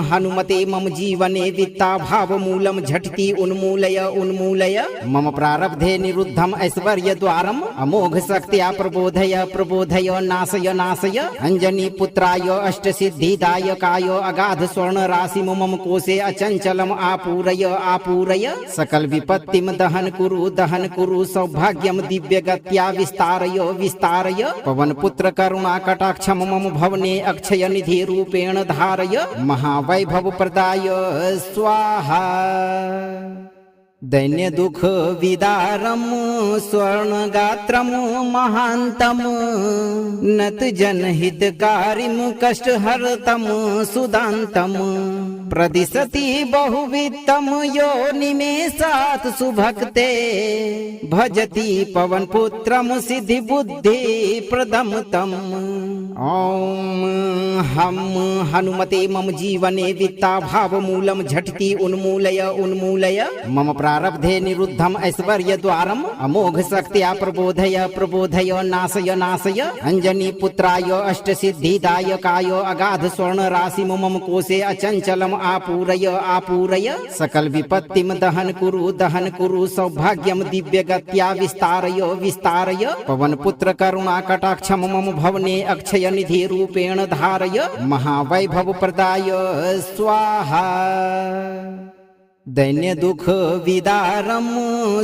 हनुमते मम जीवने वित्ता भाव मूलम झटति उन्मूलय उन्मूलय मम प्रारब्धे निरुद्धम ऐश्वर्य द्वारम अमोघ शक्त्या प्रबोधय प्रबोधय नाशय नाशय अंजनी पुत्राय अष्ट सिद्धिदायकाय अगाध स्वर्ण राशि मम कोशे अचंचलम आपूरय आपूरय सकल विपत्तिम दहन कुरु सौभाग्यम दिव्य गत्या विस्तारय विस्तारय पवन पुत्र करुणा कटाक्षम मम भवने अक्षय निधि रूपेण धारय महावैभव प्रदाय स्वाहा। दैन्य दुख विदारम स्वर्णगात्रम महांतम नत जनहितकारिम कष्टहर्तम सुदांतम प्रदिशति बहुवित्तम यो निमेषात् सुभक्ते भजति पवन पुत्रम सिद्धि बुद्धि प्रदम तम। ओम हम हनुमते मम जीवने वित्ता भाव मूलम झटति उन्मूलय उन्मूलय मम प्रारब्धे निरुद्धम ऐश्वर्य द्वारम अमोघ शक्त्या प्रबोधय प्रबोधय नाशय नाशय अंजनी पुत्राय अष्ट सिद्धिदायकाय अगाध स्वर्ण राशि मम कोशे अचंचलम आपूरय आपूरय सकल विपत्तिम दहन कुरु सौभाग्यम दिव्य गत्या विस्तारय विस्तारय पवन पुत्र करुणा कटाक्षम मम भवने अक्षय निधि रूपेण धारय महावैभव प्रदाय स्वाहा। दैन्य दुख विदारम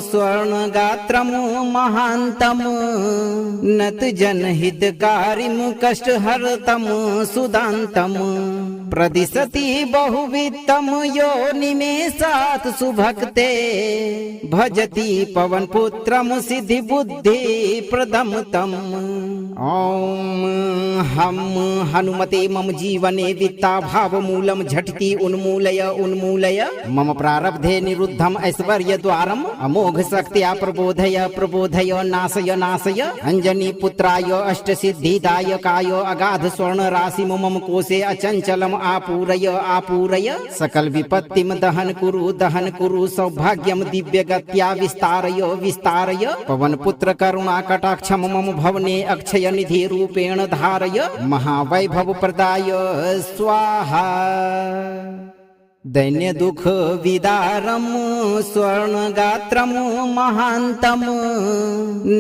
स्वर्णगात्रम महांतम नत जनहितकारिम कष्टहर्तम सुदांतम प्रदिशति बहुवित्तम यो निमेषात् सुभक्ते भजति पवन पुत्रम सिद्धि बुद्धि प्रदम तम। ओम हम हनुमते मम जीवने वित्ता भाव मूलम झटति उन्मूलय उन्मूलय मम प्रारब्धे निरुद्धम ऐश्वर्य द्वारम अमोघ शक्त्या प्रबोधय प्रबोधय नाशय नाशय अंजनी पुत्राय अष्ट सिद्धिदायकाय अगाध स्वर्ण राशि मम कोशे अचंचलम आपूरय आपूरय सकल विपत्तिम दहन कुरु सौभाग्यम दिव्य गत्या विस्तारय विस्तारय पवन पुत्र करुणा कटाक्षम मम भवने अक्षय निधि रूपेण धारय महावैभव प्रदाय स्वाहा। दैन्य दुख विदारम स्वर्णगात्रम महांतम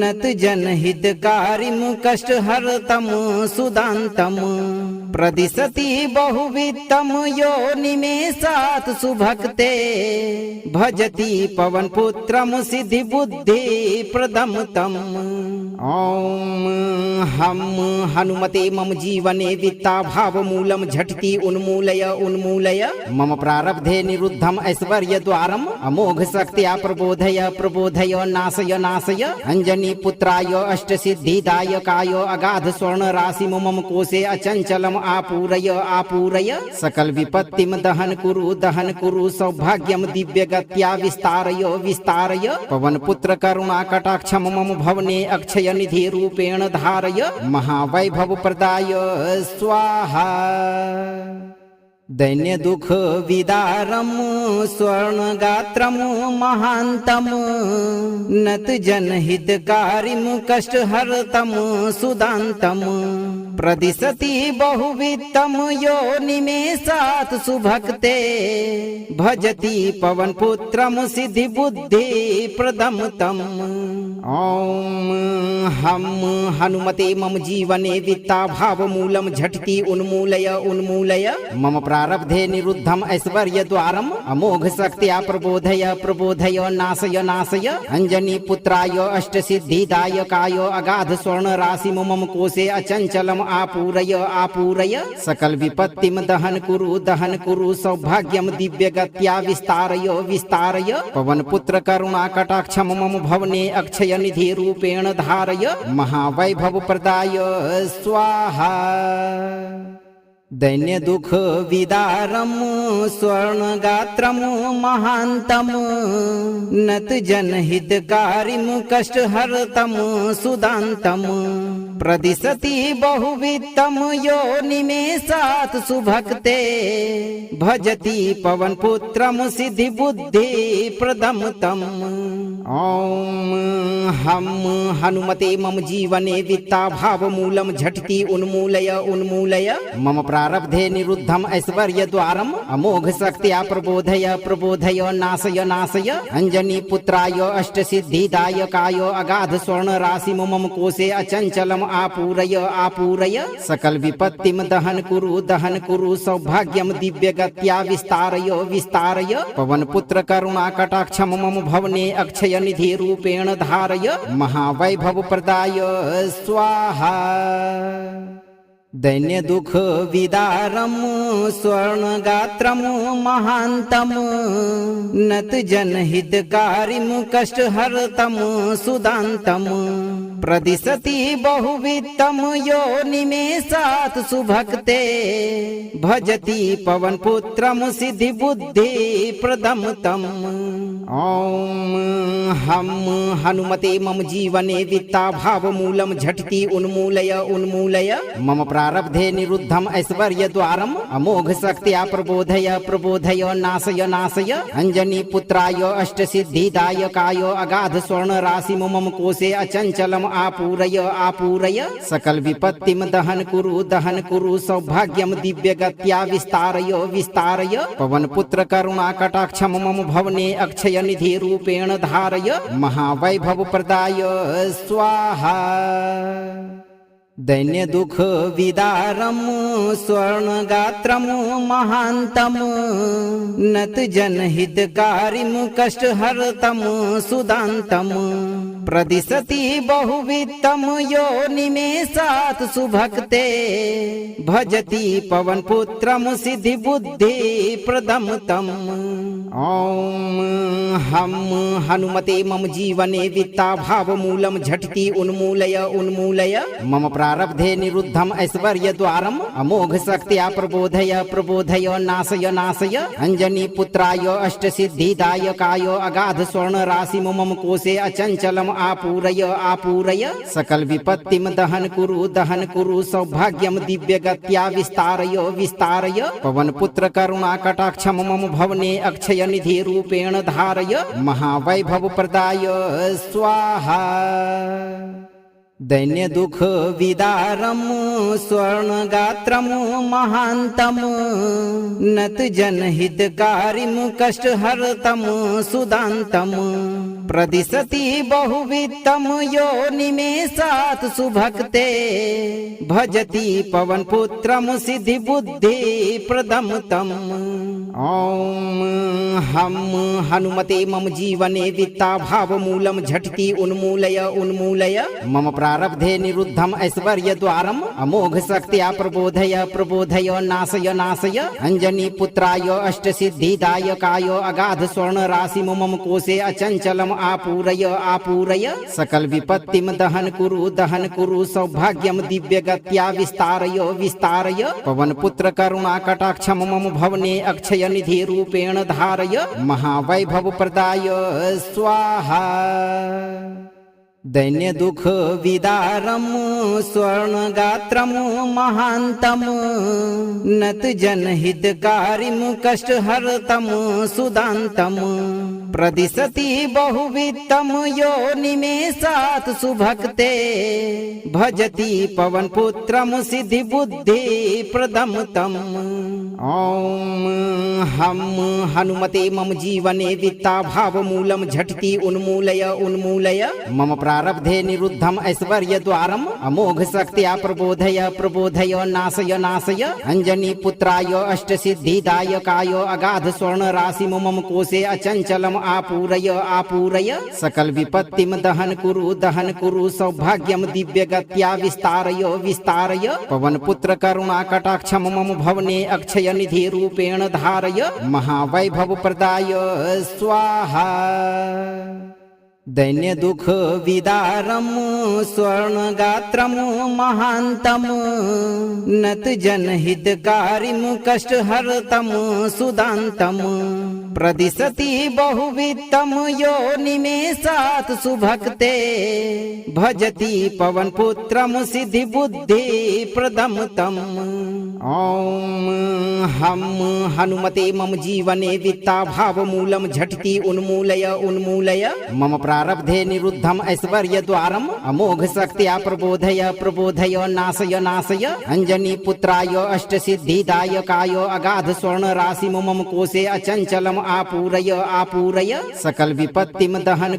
नत जनहितकारिम कष्टहर्तम सुदांतम प्रदिशति बहुवित्तम यो निमेषात् सुभक्ते भजति पवन पुत्रम सिद्धि बुद्धि प्रदम तम। ओम हम हनुमते मम जीवने वित्ता भाव मूलम झटति उन्मूलय उन्मूलय मम प्रारब्धे निरुद्धम ऐश्वर्य द्वारम अमोघ शक्त्या प्रबोधय प्रबोधय नाशय नाशय अंजनी पुत्राय अष्ट सिद्धिदायकाय अगाध स्वर्ण राशि मम कोशे अचंचलम आपूरय आपूरय सकल विपत्तिम दहन कुरु सौभाग्यम दिव्य गत्या विस्तारय विस्तारय पवन पुत्र करुणा कटाक्षम मम भवने अक्षय निधि रूपेण धारय महावैभव प्रदाय स्वाहा। दैन्य दुख विदारम स्वर्णगात्रम महान्तम नत जनहितकारिम कष्टहर्तम सुदान्तम प्रदिशति बहुवित्तम यो निमेषात् सुभक्ते भजति पवनपुत्रम सिद्धि बुद्धि प्रदम तम। ओम हम हनुमते मम जीवने वित्ता भाव मूलम झटिति उन्मूलय उन्मूलय मम प्रारब्धे निरुद्धम ऐश्वर्य द्वारम अमोघ शक्त्या प्रबोधय प्रबोधय नाशय नाशय अंजनी पुत्राय अष्ट सिद्धिदायकाय अगाध स्वर्ण राशि मम कोशे अचंचलम आपूरय आपूरय सकल विपत्तिम दहन कुरु सौभाग्यम दिव्य गत्या विस्तारय विस्तारय पवन पुत्र करुणा कटाक्षम मम भवने अक्षय निधि रूपेण धारय महावैभव प्रदाय स्वाहा। दैन्य दुख विदारम स्वर्णगात्रम महान्तम नत जनहितकारिम कष्टहर्तम सुदान्तम प्रदिशति बहुवित्तम यो निमेषात् सुभक्ते भजति पवनपुत्रम सिद्धि बुद्धि प्रदम तम। ओम हम हनुमते मम जीवने वित्ता भाव मूलम झटिति उन्मूलय उन्मूलय मम प्रारब्धे निरुद्धम ऐश्वर्य द्वारम अमोघ शक्त्या प्रबोधय प्रबोधय नाशय नाशय अंजनी पुत्राय अष्ट सिद्धिदायकाय अगाध स्वर्ण राशि मम कोशे अचंचलम आपूरय आपूरय सकल विपत्तिम दहन कुरु सौभाग्यम दिव्य गत्या विस्तारय विस्तारय पवन पुत्र करुणा कटाक्षम मम भवने अक्षय निधि रूपेण धारय महावैभव प्रदाय स्वाहा। दैन्य दुख विदारम स्वर्णगात्रम महान्तम नत जनहितकारिम कष्टहर्तम सुदान्तम प्रदिशति बहुवित्तम यो निमेषात् सुभक्ते भजति पवनपुत्रम सिद्धि बुद्धि प्रदम तम। ओम हम हनुमते मम जीवने वित्ता भाव मूलम झटिति उन्मूलय उन्मूलय मम प्रारब्धे निरुद्धम ऐश्वर्य द्वारम अमोघ शक्त्या प्रबोधय प्रबोधय नाशय नाशय अंजनी पुत्राय अष्ट सिद्धिदायकाय अगाध स्वर्ण राशि मम कोशे अचंचलम आपूरय आपूरय सकल विपत्तिम दहन कुरु सौभाग्यम दिव्य गत्या विस्तारय विस्तारय पवन पुत्र करुणा कटाक्षम मम भवने अक्षय निधि रूपेण धारय महावैभव प्रदाय स्वाहा। दैन्य दुख विदारम स्वर्णगात्रम महान्तम नत जनहितकारिम कष्टहर्तम सुदान्तम प्रदिशति बहुवित्तम यो निमेषात् सुभक्ते भजति पवनपुत्रम सिद्धि बुद्धि प्रदम तम। ओम हम हनुमते मम जीवने वित्ता भाव मूलम झटिति उन्मूलय उन्मूलय मम प्रारब्धे निरुद्धम ऐश्वर्य द्वारम अमोघ शक्त्या प्रबोधय प्रबोधय नाशय नाशय अंजनी पुत्राय अष्ट सिद्धिदायकाय अगाध स्वर्ण राशि मम कोशे अचंचलम आपूरय आपूरय सकल विपत्तिम दहन कुरु सौभाग्यम दिव्य गत्या विस्तारय विस्तारय पवन पुत्र करुणा कटाक्षम मम भवने अक्षय निधि रूपेण धारय महावैभव प्रदाय स्वाहा। दैन्य दुख विदारम स्वर्णगात्रम महान्तम नत जनहितकारिम कष्टहर्तम सुदान्तम प्रदिशति बहुवित्तम यो निमेषात् सुभक्ते भजति पवनपुत्रम सिद्धि बुद्धि प्रदम तम। ओम हम हनुमते मम जीवने वित्ता भाव मूलम झटिति उन्मूलय उन्मूलय मम प्रारब्धे निरुद्धम ऐश्वर्य द्वारम अमोघ शक्त्या प्रबोधय प्रबोधय नाशय नाशय अंजनी पुत्राय अष्ट सिद्धिदायकाय अगाध स्वर्ण राशि मम कोशे अचंचलम आपूरय आपूरय सकल विपत्तिम दहन कुरु सौभाग्यम दिव्य गत्या विस्तारय विस्तारय पवन पुत्र करुणा कटाक्षम मम भवने अक्षय निधि रूपेण धारय महावैभव प्रदाय स्वाहा। दैन्य दुख विदारम स्वर्णगात्रम महांतम नत जनहितकारिम कष्टहर्तम सुदांतम प्रदिशति बहुवित्तम योनिमेषात् सुभक्ते भजति पवनपुत्रम सिद्धि बुद्धि प्रदम तम। ओम हम हनुमते मम जीवने वित्ता भाव मूलम झटति उन्मूलय उन्मूलय मम प्रारब्धे निरुद्धम ऐश्वर्य द्वारम अमोघ शक्त्या प्रबोधय प्रबोधय नाशय नाशय अंजनी पुत्राय अष्ट सिद्धिदायकाय अगाध स्वर्ण राशि मम कोशे अचंचलम आपूरय आपूरय सकल विपत्तिम दहन कुरु सौभाग्यम दिव्य गत्या विस्तारय विस्तारय पवन पुत्र करुणा कटाक्षम मम भवने अक्षय निधि रूपेण धारय महावैभव प्रदाय स्वाहा। दैन्य दुख विदारम स्वर्णगात्रम महांतम नत जनहितकारिम कष्टहर्तम सुदांतम प्रदिशति बहुवित्तम योनिमेषात् सुभक्ते भजति पवनपुत्रम सिद्धि बुद्धि प्रदम तम। ओम हम हनुमते मम जीवने वित्ता भाव मूलम झटति उन्मूलय उन्मूलय मम प्रारब्धे निरुद्धम ऐश्वर्य द्वारम अमोघ शक्त्या प्रबोधय प्रबोधय नाशय नाशय अंजनी पुत्राय अष्ट सिद्धिदायकाय अगाध स्वर्ण राशि मम कोशे अचंचलम आपूरय आपूरय सकल विपत्तिम दहन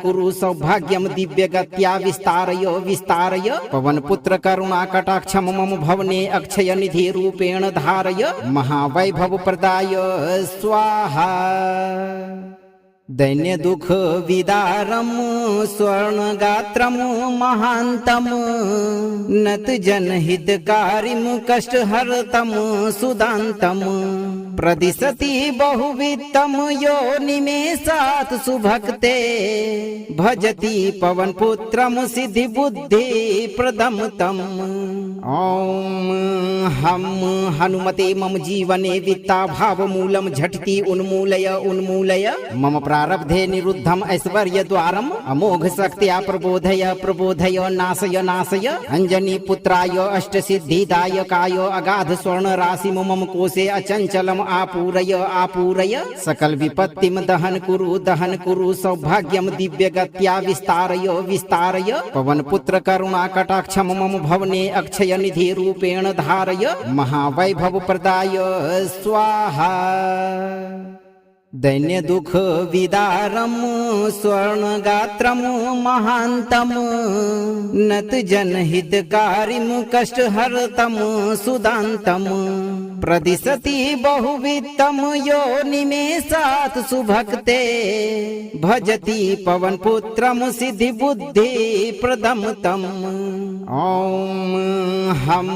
कुरु सौभाग्यम दिव्य गत्या विस्तारय विस्तारय पवन पुत्र करुणा कटाक्षम मम भवने अक्षय निधि रूपेण धारय महावैभव प्रदाय स्वाहा। दैन्य दुख विदारम स्वर्णगात्रम महांतम नत जनहितकारिम कष्टहर्तम सुदांतम प्रदिशति बहुवित्तम योनिमेषात् सुभक्ते भजति पवनपुत्रम सिद्धि बुद्धि प्रदम तम। ओम हम हनुमते मम जीवने वित्ता भाव मूलम झटति उन्मूलय उन्मूलय मम प्रारब्धे निरुद्धम ऐश्वर्य द्वारम अमोघ शक्त्या प्रबोधय प्रबोधय नाशय नाशय अंजनी पुत्राय अष्ट सिद्धिदायकाय अगाध स्वर्ण राशि मम कोशे अचंचलम आपूरय आपूरय सकल विपत्तिम दहन कुरु सौभाग्यम दिव्य गत्या विस्तारय विस्तारय पवन पुत्र करुणा कटाक्षम मम भवने अक्षय निधि रूपेण धारय महावैभव प्रदाय स्वाहा। दैन्य दुख विदारम स्वर्णगात्रम महांतम नत जनहितकारिम कष्टहर्तम सुदांतम प्रदिशति बहुवित्तम योनिमेषात् सुभक्ते भजति पवनपुत्रम सिद्धि बुद्धि प्रदम तम। ओम हम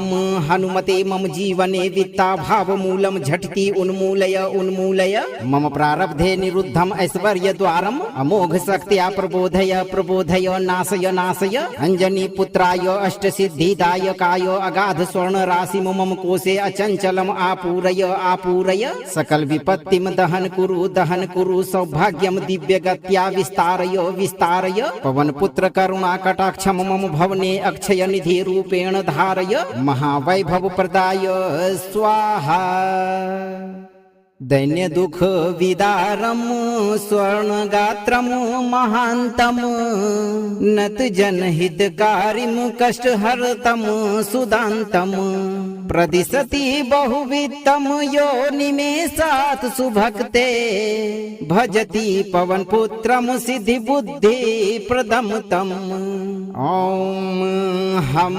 हनुमते मम जीवने वित्ता भाव मूलम झटति उन्मूलय उन्मूलय मम प्रारब्धे निरुद्धम ऐश्वर्य द्वारम अमोघ शक्त्या प्रबोधय प्रबोधय नाशय नाशय अंजनी पुत्राय अष्ट सिद्धिदायकाय अगाध स्वर्ण राशि मम कोशे अचंचलम आपूरय आपूरय सकल विपत्तिम दहन कुरु सौभाग्यम दिव्य गत्या विस्तारय विस्तारय पवन पुत्र करुणा कटाक्षम मम भवने अक्षय निधि रूपेण धारय महावैभव प्रदाय स्वाहा। दैन्य दुख विदारम स्वर्णगात्रम महांतम नत जनहितकारिम कष्टहर्तम सुदांतम प्रदिशति बहुवित्तम योनिमेषात् सुभक्ते भजति पवनपुत्रम सिद्धि बुद्धि प्रदम तम। ओम हम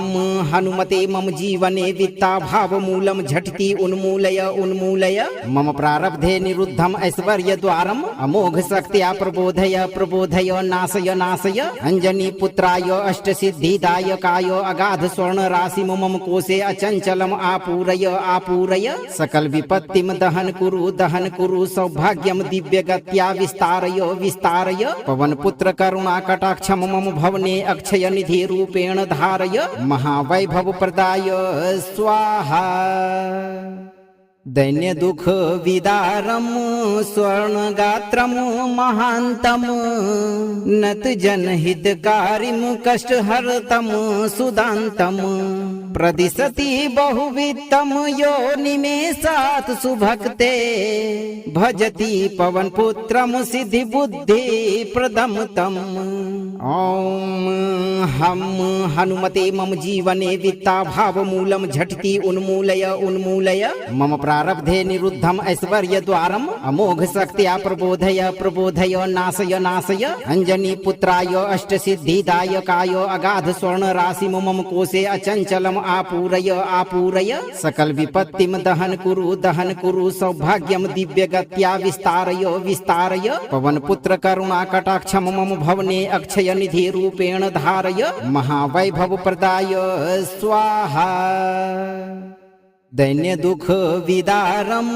हनुमते मम जीवने वित्ता भाव मूलम झटति उन्मूलय उन्मूलय मम प्रारब्धे निरुद्धम ऐश्वर्य द्वारम अमोघ शक्त्या प्रबोधय प्रबोधय नाशय नाशय अंजनी पुत्राय अष्ट सिद्धिदायकाय अगाध स्वर्ण राशि मम कोशे अचंचलम आपूरय आपूरय सकल विपत्तिम दहन कुरु सौभाग्यम दिव्य गत्या विस्तारय विस्तारय पवन पुत्र करुणा कटाक्षम मम भवने अक्षय निधि रूपेण धारय महावैभव प्रदाय स्वाहा। दैन्य दुख विदारम स्वर्णगात्रम महांतम नत जनहितकारिम कष्टहर्तम सुदांतम प्रदिशति बहुवित्तम यो निमेषात् सुभक्ते भजति पवनपुत्रम सिद्धि बुद्धि प्रदम तम। ओम हम हनुमते मम जीवने वित्ता भाव मूलम झटिति उन्मूलय उन्मूलय मम प्रारब्धे निरुद्धम ऐश्वर्य द्वारम अमोघ शक्त्या प्रबोधय प्रबोधय नाशय नाशय अंजनी पुत्राय अष्ट सिद्धिदायकाय अगाध स्वर्ण राशि मम कोशे अचंचलम आपूरय आपूरय सकल विपत्तिम दहन कुरु सौभाग्यम दिव्य गत्या विस्तारय विस्तारय पवन पुत्र करुणा कटाक्षम मम भवने अक्षय निधि रूपेण धारय महावैभव प्रदाय स्वाहा। दैन्य दुख विदारम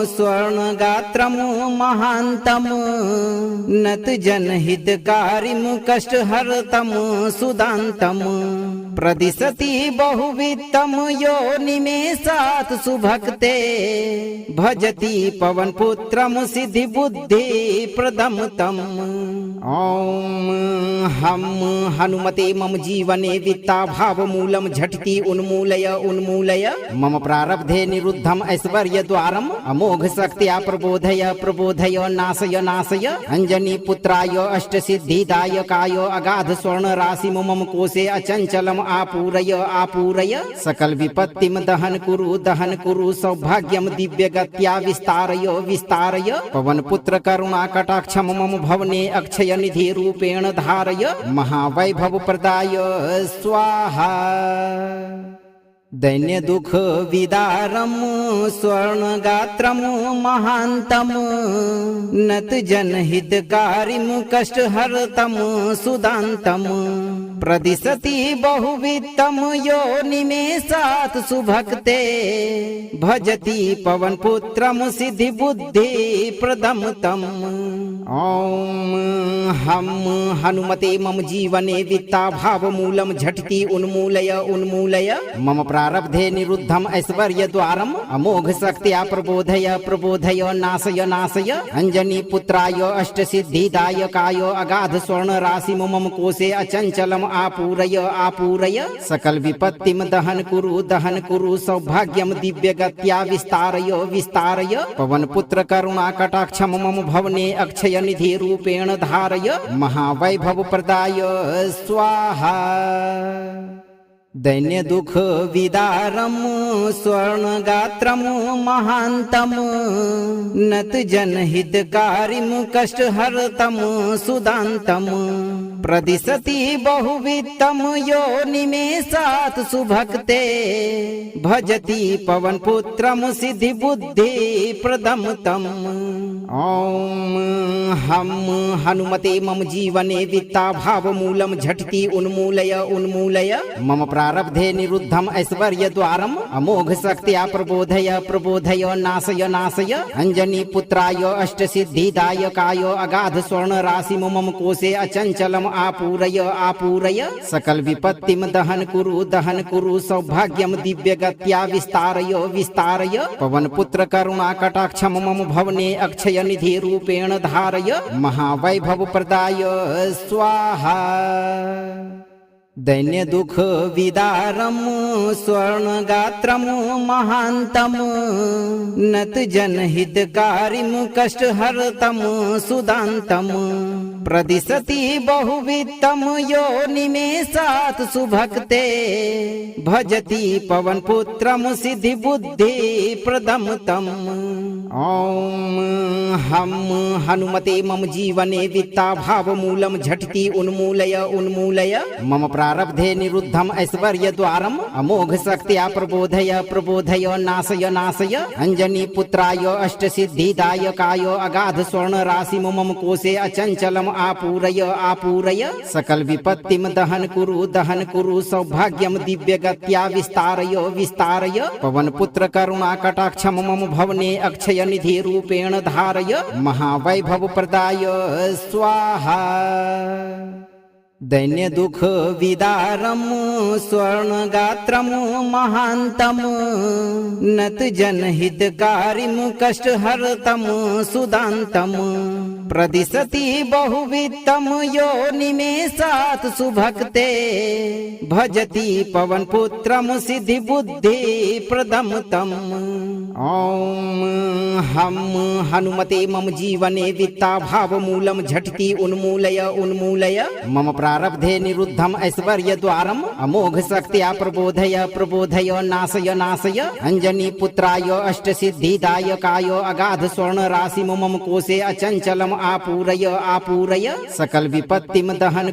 स्वर्णगात्रम महांतम नत जनहितकारिम कष्टहर्तम सुदांतम प्रदिशति बहुवित्तम यो निमेषात् सुभक्ते भजति पवनपुत्रम सिद्धि बुद्धि प्रदम तम। ओम हम हनुमते मम जीवने वित्ता भाव मूलम झटिति उन्मूलय उन्मूलय मम प्रारब्धे निरुद्धम ऐश्वर्य द्वारम अमोघ शक्त्या प्रबोधय प्रबोधय नाशय नाशय अंजनी पुत्राय अष्ट सिद्धिदायकाय अगाध स्वर्ण राशि मम कोशे अचंचलम आपूरय आपूरय सकल विपत्तिम दहन कुरु सौभाग्यम दिव्य गत्या विस्तारय विस्तारय पवन पुत्र करुणा कटाक्षम मम भवने अक्षय निधि रूपेण धारय महावैभव प्रदाय स्वाहा। दैन्य दुख विदारम स्वर्णगात्रम महांतम नत जनहितकारिम कष्टहर्तम सुदांतम प्रदिशति बहुवित्तम यो निमेषात् सुभक्ते भजति पवनपुत्रम सिद्धि बुद्धि प्रदम तम। ओम हम हनुमते मम जीवने वित्ता भाव मूलम झटिति उन्मूलय उन्मूलय मम प्रारब्धे निरुद्धम ऐश्वर्य द्वारम अमोघ शक्त्या प्रबोधय प्रबोधय नाशय नाशय अंजनी पुत्राय अष्ट सिद्धिदायकाय अगाध स्वर्ण राशि मम कोशे अचंचलम आपूरय आपूरय सकल विपत्तिम दहन कुरु सौभाग्यम दिव्य गत्या विस्तारय विस्तारय पवन पुत्र करुणा कटाक्षम मम भवने अक्षय निधि रूपेण धारय महावैभव प्रदाय स्वाहा। दैन्य दुख विदारम स्वर्णगात्रम महांतम नत जनहितकारिम कष्टहर्तम सुदांतम प्रदिशति बहुवित्तम यो निमेषात् सुभक्ते भजति पवनपुत्रम सिद्धि बुद्धि प्रदम तम। ओम हम हनुमते मम जीवने वित्ता भाव मूलम झटिति उन्मूलय उन्मूलय मम प्रारब्धे निरुद्धम ऐश्वर्य द्वारम अमोघ शक्त्या प्रबोधय प्रबोधय नाशय नाशय अंजनी पुत्राय अष्ट सिद्धिदायकाय अगाध स्वर्ण राशि मम कोशे अचंचलम आपूरय आपूरय सकल विपत्तिम दहन कुरु सौभाग्यम दिव्य गत्या विस्तारय विस्तारय पवन पुत्र करुणा कटाक्षम मम भवने अक्षय निधि रूपेण धारय महावैभव प्रदाय स्वाहा। दैन्य दुख विदारम स्वर्णगात्रम महांतम नत जनहितकारिम कष्टहर्तम सुदांतम प्रदिशति बहुवित्तम यो निमेषात् सुभक्ते भजति पवनपुत्रम सिद्धि बुद्धि प्रदम तम। ओम हम हनुमते मम जीवने वित्ता भाव मूलम झटिति उन्मूलय उन्मूलय मम प्रारब्धे निरुद्धम ऐश्वर्य द्वारम अमोघ शक्त्या प्रबोधय प्रबोधय नाशय नाशय अंजनी पुत्राय अष्ट सिद्धिदायकाय अगाध स्वर्ण राशि मम कोशे अचंचलम आपूरय आपूरय सकल विपत्तिम दहन कुरु सौभाग्यम दिव्य गत्या विस्तारय विस्तारय पवन पुत्र करुणा कटाक्षम मम भवने अक्षय निधि रूपेण धारय महावैभव प्रदाय स्वाहा। दैन्य दुख विदारम स्वर्णगात्रम महांतम नत जनहितकारिम कष्टहर्तम सुदांतम प्रदिशति बहुवित्तम योनिमेषात् सुभक्ते भजति पवनपुत्रम सिद्धि बुद्धि प्रदम तम। ओम हम हनुमते मम जीवने वित्ता भाव मूलम झटति उन्मूलय उन्मूलय मम प्रारब्धे निरुद्धम ऐश्वर्य द्वारम अमोघ शक्त्या प्रबोधय प्रबोधय नाशय नाशय अंजनी पुत्राय अष्ट सिद्धिदायकाय अगाध स्वर्ण राशि मम कोशे अचंचलम आपूरय आपूरय सकल विपत्तिम दहन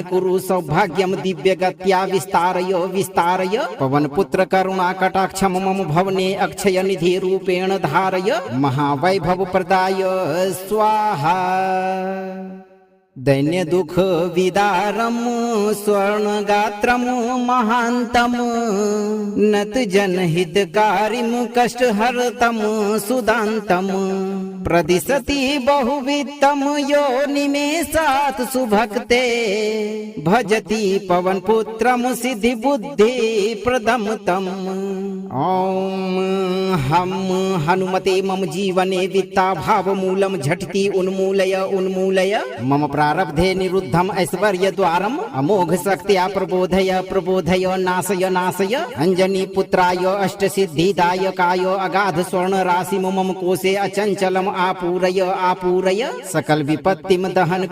कुरु सौभाग्यम दिव्य गत्या विस्तारय विस्तारय पवन पुत्र करुणा कटाक्षम मम भवने अक्षय निधि रूपेण धारय महावैभव प्रदाय स्वाहा। दैन्य दुख विदारम स्वर्णगात्रम महांतम नत जनहितकारिम कष्टहर्तम सुदांतम प्रदिशति बहुवित्तम योनिमेषात् सुभक्ते भजति पवनपुत्रम सिद्धि बुद्धि प्रदम तम। ओम हम हनुमते मम जीवने वित्ता भाव मूलम झटति उन्मूलय उन्मूलय मम प्रारब्धे निरुद्धम ऐश्वर्य द्वारम अमोघ शक्त्या प्रबोधय प्रबोधय नाशय नाशय अंजनी पुत्राय अष्ट सिद्धिदायकाय अगाध स्वर्ण राशि मम कोशे अचंचलम आपूरय आपूरय सकल विपत्तिम दहन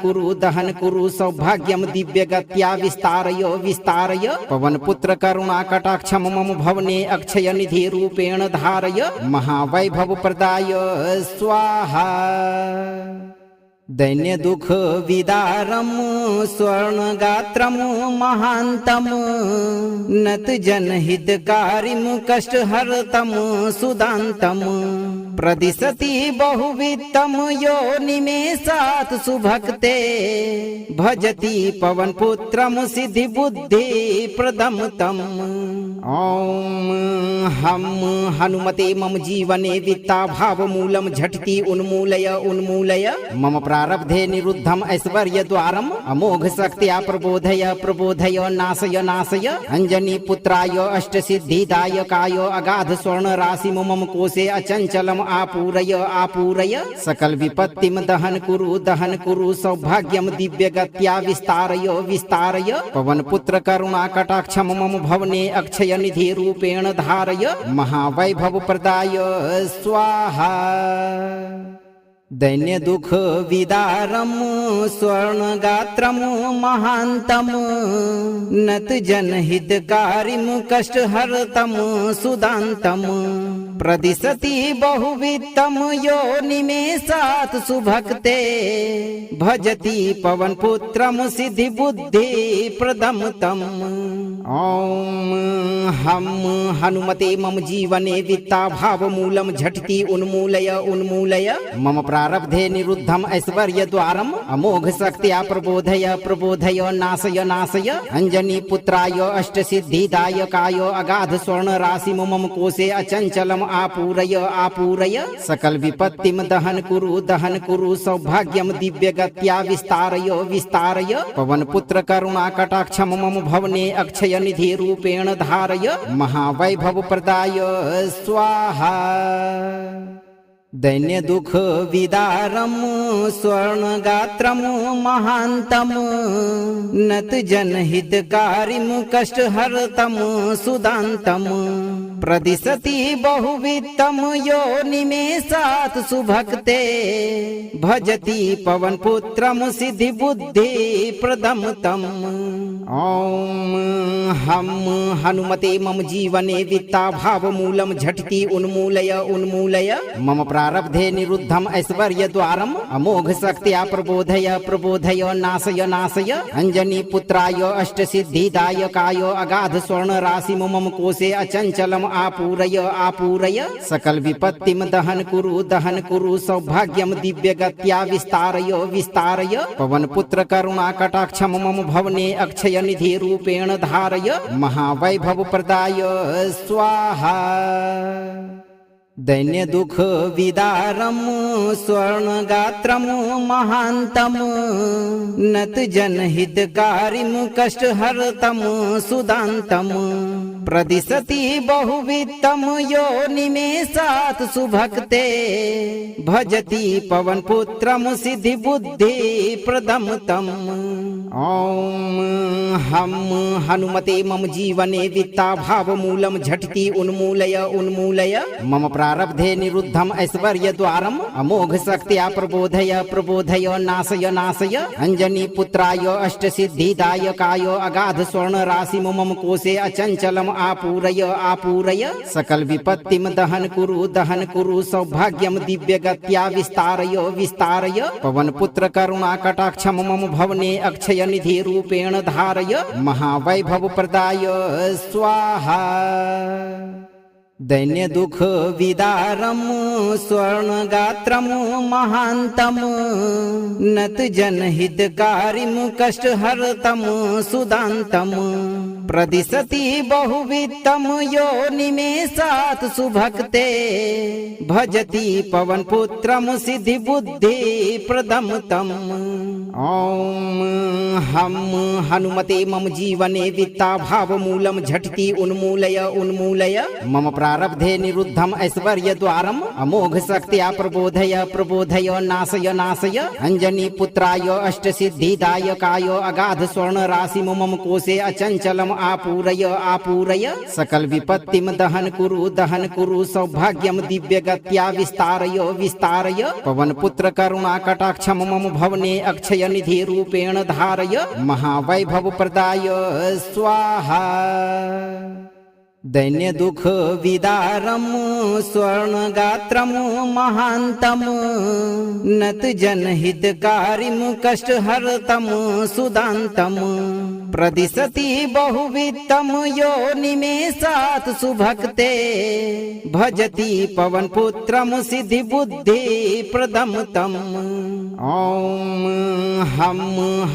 कुरु सौभाग्यम दिव्य गत्या विस्तारय विस्तारय पवन पुत्र करुणा कटाक्षम मम भवने अक्षय निधि रूपेण धारय महावैभव प्रदाय स्वाहा। दैन्य दुख विदारम स्वर्णगात्रम महांतम नत जनहितकारिम कष्टहर्तम सुदांतम प्रदिशति बहुवित्तम योनिमेषात् सुभक्ते भजति पवनपुत्रम सिद्धि बुद्धि प्रदम तम। ओम हम हनुमते मम जीवने वित्ता भाव मूलम झटति उन्मूलय उन्मूलय मम प्रारब्धे निरुद्धम ऐश्वर्य द्वारम अमोघ शक्त्या प्रबोधय प्रबोधय नाशय नाशय अंजनी पुत्राय अष्ट सिद्धिदायकाय अगाध स्वर्ण राशि मम कोशे अचंचलम आपूरय आपूरय सकल विपत्तिम दहन कुरु सौभाग्यम दिव्य गत्या विस्तारय विस्तारय पवन पुत्र करुणा कटाक्षम मम भवने अक्षय निधि रूपेण धारय महावैभव प्रदाय स्वाहा। दैन्य दुख विदारम स्वर्णगात्रम महांतम नत जनहितकारिम कष्टहर्तम सुदांतम प्रदिशति बहुवित्तम योनिमेषात् सुभक्ते भजति पवनपुत्रम सिद्धि बुद्धि प्रदम तम। ओम हम हनुमते मम जीवने वित्ता भाव मूलम झटति उन्मूलय उन्मूलय मम प्रारब्धे निरुद्धम ऐश्वर्य द्वारम अमोघ शक्त्या प्रबोधय प्रबोधय नाशय नाशय अंजनी पुत्राय अष्ट सिद्धिदायकाय अगाध स्वर्ण राशि मम कोशे अचंचलम आपूरय आपूरय सकल विपत्तिम दहन कुरु सौभाग्यम दिव्य गत्या विस्तारय विस्तारय पवन पुत्र करुणा कटाक्षम मम भवने अक्षय निधि रूपेण धारय महावैभव प्रदाय स्वाहा। दैन्य दुख विदारम स्वर्णगात्रम महांतम नत जनहितकारिम कष्टहर्तम सुदांतम प्रदिशति बहुवित्तम योनिमेषात् सुभक्ते भजति पवनपुत्रम सिद्धि बुद्धि प्रदम तम। ओम हम हनुमते मम जीवने वित्ता भाव मूलम झटति उन्मूलय उन्मूलय मम प्रारब्धे निरुद्धम ऐश्वर्य द्वारम अमोघ शक्त्या प्रबोधय प्रबोधय नाशय नाशय अंजनी पुत्राय अष्ट सिद्धिदायकाय अगाध स्वर्ण राशि मम कोशे अचंचलम आपूरय आपूरय सकल विपत्तिम दहन कुरु सौभाग्यम दिव्य गत्या विस्तारय विस्तारय पवन पुत्र करुणा कटाक्षम मम भवने अक्षय निधि रूपेण धारय महावैभव प्रदाय स्वाहा। दैन्य दुख विदारम स्वर्णगात्रम महांतम नत जनहितकारिम कष्टहर्तम सुदांतम प्रदिशति बहुवित्तम योनिमेषात् सुभक्ते भजति पवनपुत्रम सिद्धि बुद्धि प्रदम तम। ओम हम हनुमते मम जीवने वित्ता भाव मूलम झटिति उन्मूलय उन्मूलय मम प्रारब्धे निरुद्धम ऐश्वर्य द्वारम अमोघ शक्त्या प्रबोधय प्रबोधय नाशय नाशय अंजनी पुत्राय अष्ट सिद्धिदायकाय अगाध स्वर्ण राशि मम कोशे अचंचलम आपूरय आपूरय सकल विपत्तिम दहन कुरु सौभाग्यम दिव्य गत्या विस्तारय विस्तारय पवन पुत्र करुणा कटाक्षम मम भवने अक्षय निधि रूपेण धारय महावैभव प्रदाय स्वाहा। दैन्य दुख विदारम स्वर्णगात्रम महांतम नत जनहितकारिम कष्टहर्तम सुदांतम प्रदिशति बहुवित्तम योनिमेषात् सुभक्ते भजति पवनपुत्रम सिद्धि बुद्धि प्रदम तम। ओम हम हनुमते मम जीवने वित्ता भाव मूलम झटिति उन्मूलय उन्मूलय मम प्रारब्धे निरुद्धम ऐश्वर्य द्वारम अमोघ शक्त्या प्रबोधय प्रबोधय नाशय नाशय अंजनी पुत्राय अष्ट सिद्धिदायकाय अगाध स्वर्ण राशि मम कोशे अचंचलम आपूरय आपूरय सकल विपत्तिम दहन कुरु सौभाग्यम दिव्य गत्या विस्तारय विस्तारय पवन पुत्र करुणा कटाक्षम मम भवने अक्षय निधि रूपेण धारय महावैभव प्रदाय स्वाहा। दैन्य दुख विदारम स्वर्णगात्रम महांतम नत जनहितकारिम कष्टहर्तम सुदांतम प्रदिशति बहुवित्तम योनिमेषात् सुभक्ते भजति पवनपुत्रम सिद्धि बुद्धि प्रदम तम। ओम हम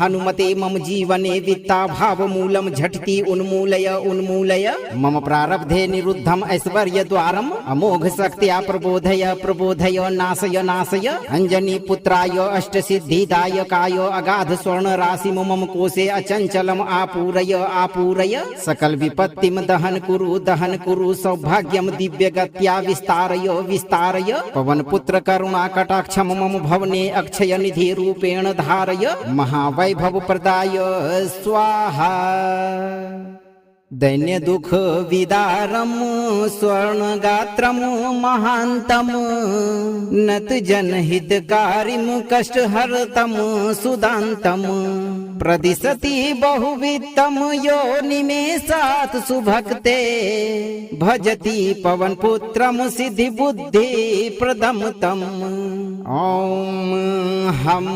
हनुमते मम जीवने वित्ता भाव मूलम झटिति उन्मूलय उन्मूलय मम प्रारब्धे निरुद्धम ऐश्वर्य द्वारम अमोघ शक्त्या प्रबोधय प्रबोधय नाशय नाशय अंजनी पुत्राय अष्ट सिद्धिदायकाय अगाध स्वर्ण राशि मम कोशे अचंचलम आपूरय आपूरय सकल विपत्तिम दहन कुरु सौभाग्यम दिव्य गत्या विस्तारय विस्तारय पवन पुत्र करुणा कटाक्षम मम भवने अक्षय निधि रूपेण धारय महावैभव प्रदाय स्वाहा। दैन्य दुख विदारम स्वर्णगात्रम महांतम नत जनहितकारिम कष्टहर्तम सुदांतम प्रदिशति बहुवित्तम योनिमेषात् सुभक्ते भजति पवनपुत्रम सिद्धि बुद्धि प्रदम तम। ओम हम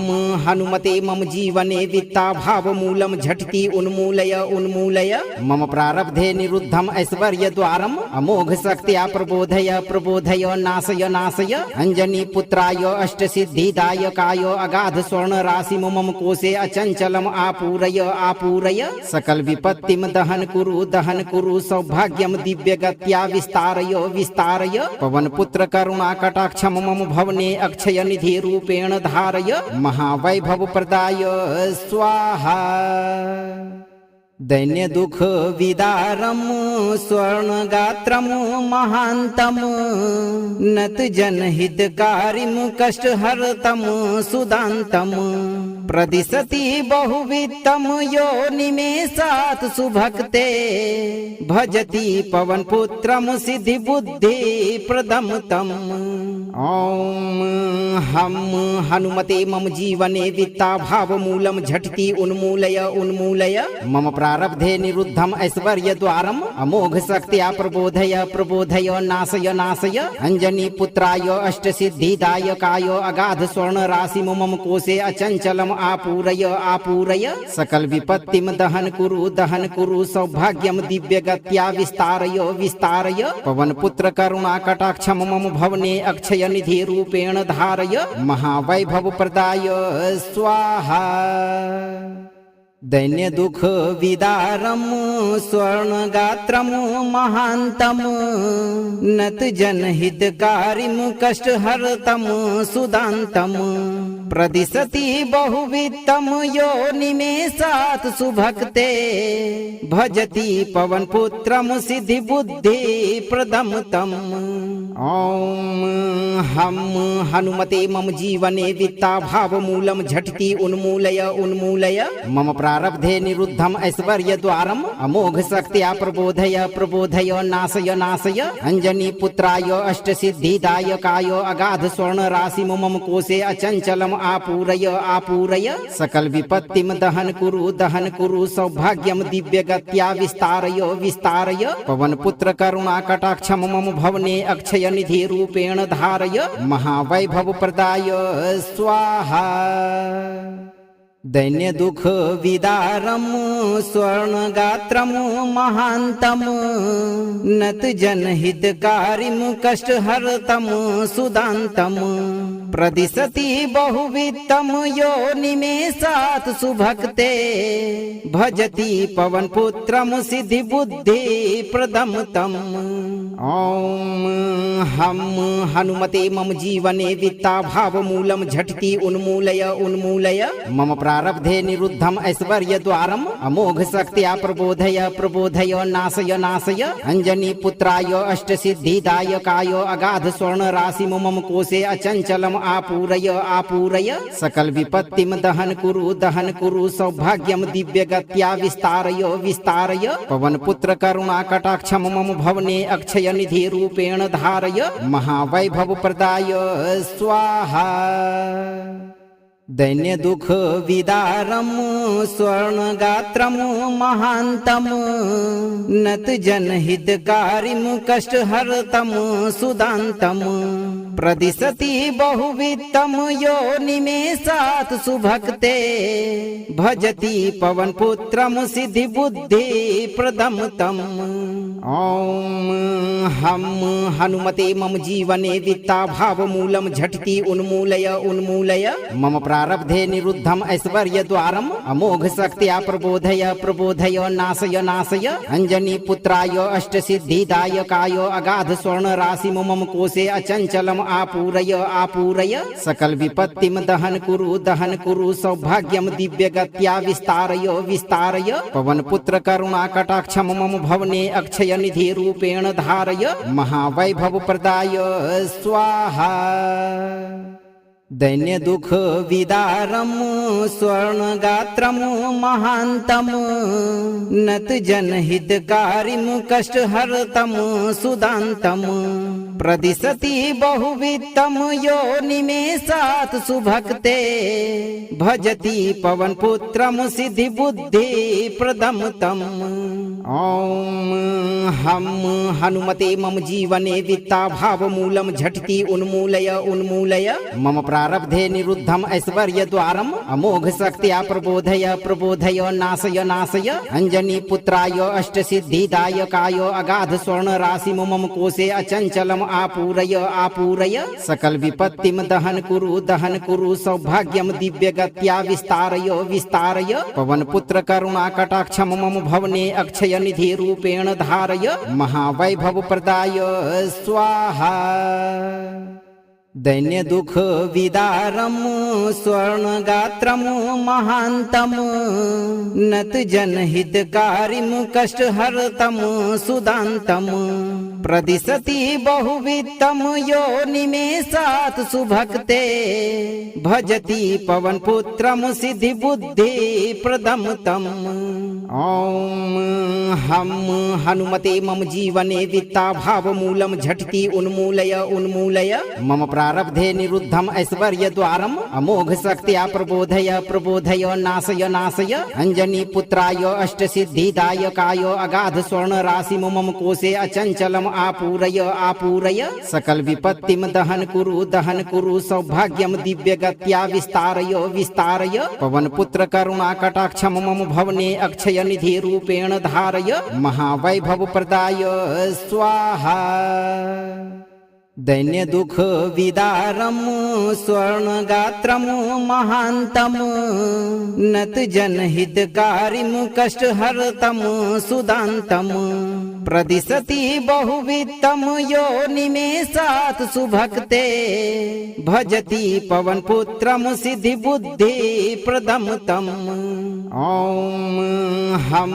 हनुमते मम जीवने वित्ता भाव मूलम झटिति उन्मूलय उन्मूलय मम प्रारब्धे निरुद्धम ऐश्वर्य द्वारम अमोघ शक्त्या प्रबोधय प्रबोधय नाशय नाशय अंजनी पुत्राय अष्ट सिद्धिदायकाय अगाध स्वर्ण राशि मम कोशे अचंचलम आपूरय आपूरय सकल विपत्तिम दहन कुरु सौभाग्यम दिव्य गत्या विस्तारय विस्तारय पवन पुत्र करुणा कटाक्षम मम भवने अक्षय निधि रूपेण धारय महावैभव प्रदाय स्वाहा। दैन्य दुख विदारम स्वर्णगात्रम महांतम नत जनहितकारिम कष्टहर्तम सुदांतम प्रदिशति बहुवित्तम योनिमेषात् सुभक्ते भजति पवनपुत्रम सिद्धि बुद्धि प्रदम तम। ओम हम हनुमते मम जीवने वित्ता भाव मूलम झटिति उन्मूलय उन्मूलय मम प्रारब्धे निरुद्धम ऐश्वर्य द्वारम अमोघ शक्त्या प्रबोधय प्रबोधय नाशय नाशय अंजनी पुत्राय अष्ट सिद्धिदायकाय अगाध स्वर्ण राशि मम कोशे अचंचलम आपूरय आपूरय सकल विपत्तिम दहन कुरु सौभाग्यम दिव्य गत्या विस्तारय विस्तारय पवन पुत्र करुणा कटाक्षम मम भवने अक्षय निधि रूपेण धारय महावैभव प्रदाय स्वाहा। दैन्य दुख विदारम स्वर्णगात्रम महांतम नत जनहितकारिम कष्टहर्तम सुदांतम प्रदिशति बहुवित्तम योनिमेषात् सुभक्ते भजति पवनपुत्रम सिद्धिबुद्धि प्रदम तम। ओम हम हनुमते मम जीवने वित्ता भाव मूलम झटिति उन्मूलय उन्मूलय मम प्रारब्धे निरुद्धम ऐश्वर्य द्वारम अमोघ शक्त्या प्रबोधय प्रबोधय नाशय नाशय अंजनी पुत्राय अष्ट सिद्धिदायकाय अगाध स्वर्ण राशि मम कोशे अचंचलम आपूरय आपूरय सकल विपत्तिम दहन कुरु सौभाग्यम दिव्य गत्या विस्तारय विस्तारय पवन पुत्र करुणा कटाक्षम मम भवने अक्षय निधि रूपेण धारय महावैभव प्रदाय स्वाहा। दैन्य दुख विदारम स्वर्णगात्रम महांतम नत जनहितकारिम कष्टहर्तम सुदांतम प्रदिशति बहुवित्तम योनिमेषात् सुभक्ते भजति पवनपुत्रम सिद्धिबुद्धि प्रदम तम। ओम हम हनुमते मम जीवने वित्ता भाव मूलम झटिति उन्मूलय उन्मूलय मम प्रारब्धे निरुद्धम ऐश्वर्य द्वारम अमोघ शक्त्या प्रबोधय प्रबोधय नाशय नाशय अंजनी पुत्राय अष्ट सिद्धिदायकाय अगाध स्वर्ण राशि मम कोशे अचंचलम आपूरय आपूरय सकल विपत्तिम दहन कुरु सौभाग्यम दिव्य गत्या विस्तारय विस्तारय पवन पुत्र करुणा कटाक्षम मम भवने अक्षय निधि रूपेण धारय महावैभव प्रदाय स्वाहा। दैन्य दुख विदारम स्वर्णगात्रम महांतम नत जनहितकारिम कष्टहर्तम सुदांतम प्रदिशति बहुवित्तम योनिमेषात् सुभक्ते भजति पवनपुत्रम सिद्धिबुद्धि प्रदम तम। ओम हम हनुमते मम जीवने वित्ता भाव मूलम झटिति उन्मूलय उन्मूलय मम प्रारब्धे निरुद्धम ऐश्वर्य द्वारम अमोघ शक्त्या प्रबोधय प्रबोधय नाशय नाशय अंजनी पुत्राय अष्ट सिद्धिदायकाय अगाध स्वर्ण राशि मम कोशे अचंचलम आपूरय आपूरय सकल विपत्तिम दहन कुरु सौभाग्यम दिव्य गत्या विस्तारय विस्तारय पवन पुत्र करुणा कटाक्षम मम भवने अक्षय निधि रूपेण धारय महावैभव प्रदाय स्वाहा। दैन्य दुख विदारम स्वर्णगात्रम महांतम नत जनहितकारिम कष्टहर्तम सुदांतम प्रदिशति बहुवित्तम योनिमेषात् सुभक्ते भजति पवनपुत्रम सिद्धिबुद्धि प्रदम तम। ओम हम हनुमते मम जीवने वित्ता भाव मूलम झटिति उन्मूलय उन्मूलय मम प्रारब्धे निरुद्धम ऐश्वर्य द्वारम अमोघ शक्त्या प्रबोधय प्रबोधय नाशय नाशय अंजनी पुत्राय अष्ट सिद्धिदायकाय अगाध स्वर्ण राशि मम कोशे अचंचलम आपूरय आपूरय सकल विपत्तिम दहन कुरु सौभाग्यम दिव्य गत्या विस्तारय विस्तारय पवन पुत्र करुणा कटाक्षम मम भवने अक्षय निधि रूपेण धारय महावैभव प्रदाय स्वाहा। दैन्य दुख विदारम स्वर्णगात्रम महांतम नत जनहितकारिम कष्टहर्तम सुदांतम प्रदिशति बहुवित्तम योनिमेषात् सुभक्ते भजति पवनपुत्रम सिद्धिबुद्धि प्रदम तम। ओम हम हनुमते मम जीवने वित्ता भाव मूलम झटिति उन्मूलय उन्मूलय मम प्रारब्धे निरुद्धम ऐश्वर्य द्वारम अमोघ शक्त्या प्रबोधय प्रबोधय नाशय नाशय अंजनी पुत्राय अष्ट सिद्धिदायकाय अगाध स्वर्ण राशि मम कोशे अचंचलम आपूरय आपूरय सकल विपत्तिम दहन कुरु सौभाग्यम दिव्य गत्या विस्तारय विस्तारय पवन पुत्र करुणा कटाक्षम मम भवने अक्षय निधि रूपेण धारय महावैभव प्रदाय स्वाहा। दैन्य दुख विदारम स्वर्णगात्रम महांतम नत जनहितकारिम कष्टहर्तम सुदांतम प्रदिशति बहुवित्तम यो निमेषात् सुभक्ते भजति पवनपुत्रम सिद्धि बुद्धि प्रदम तम। ओम हम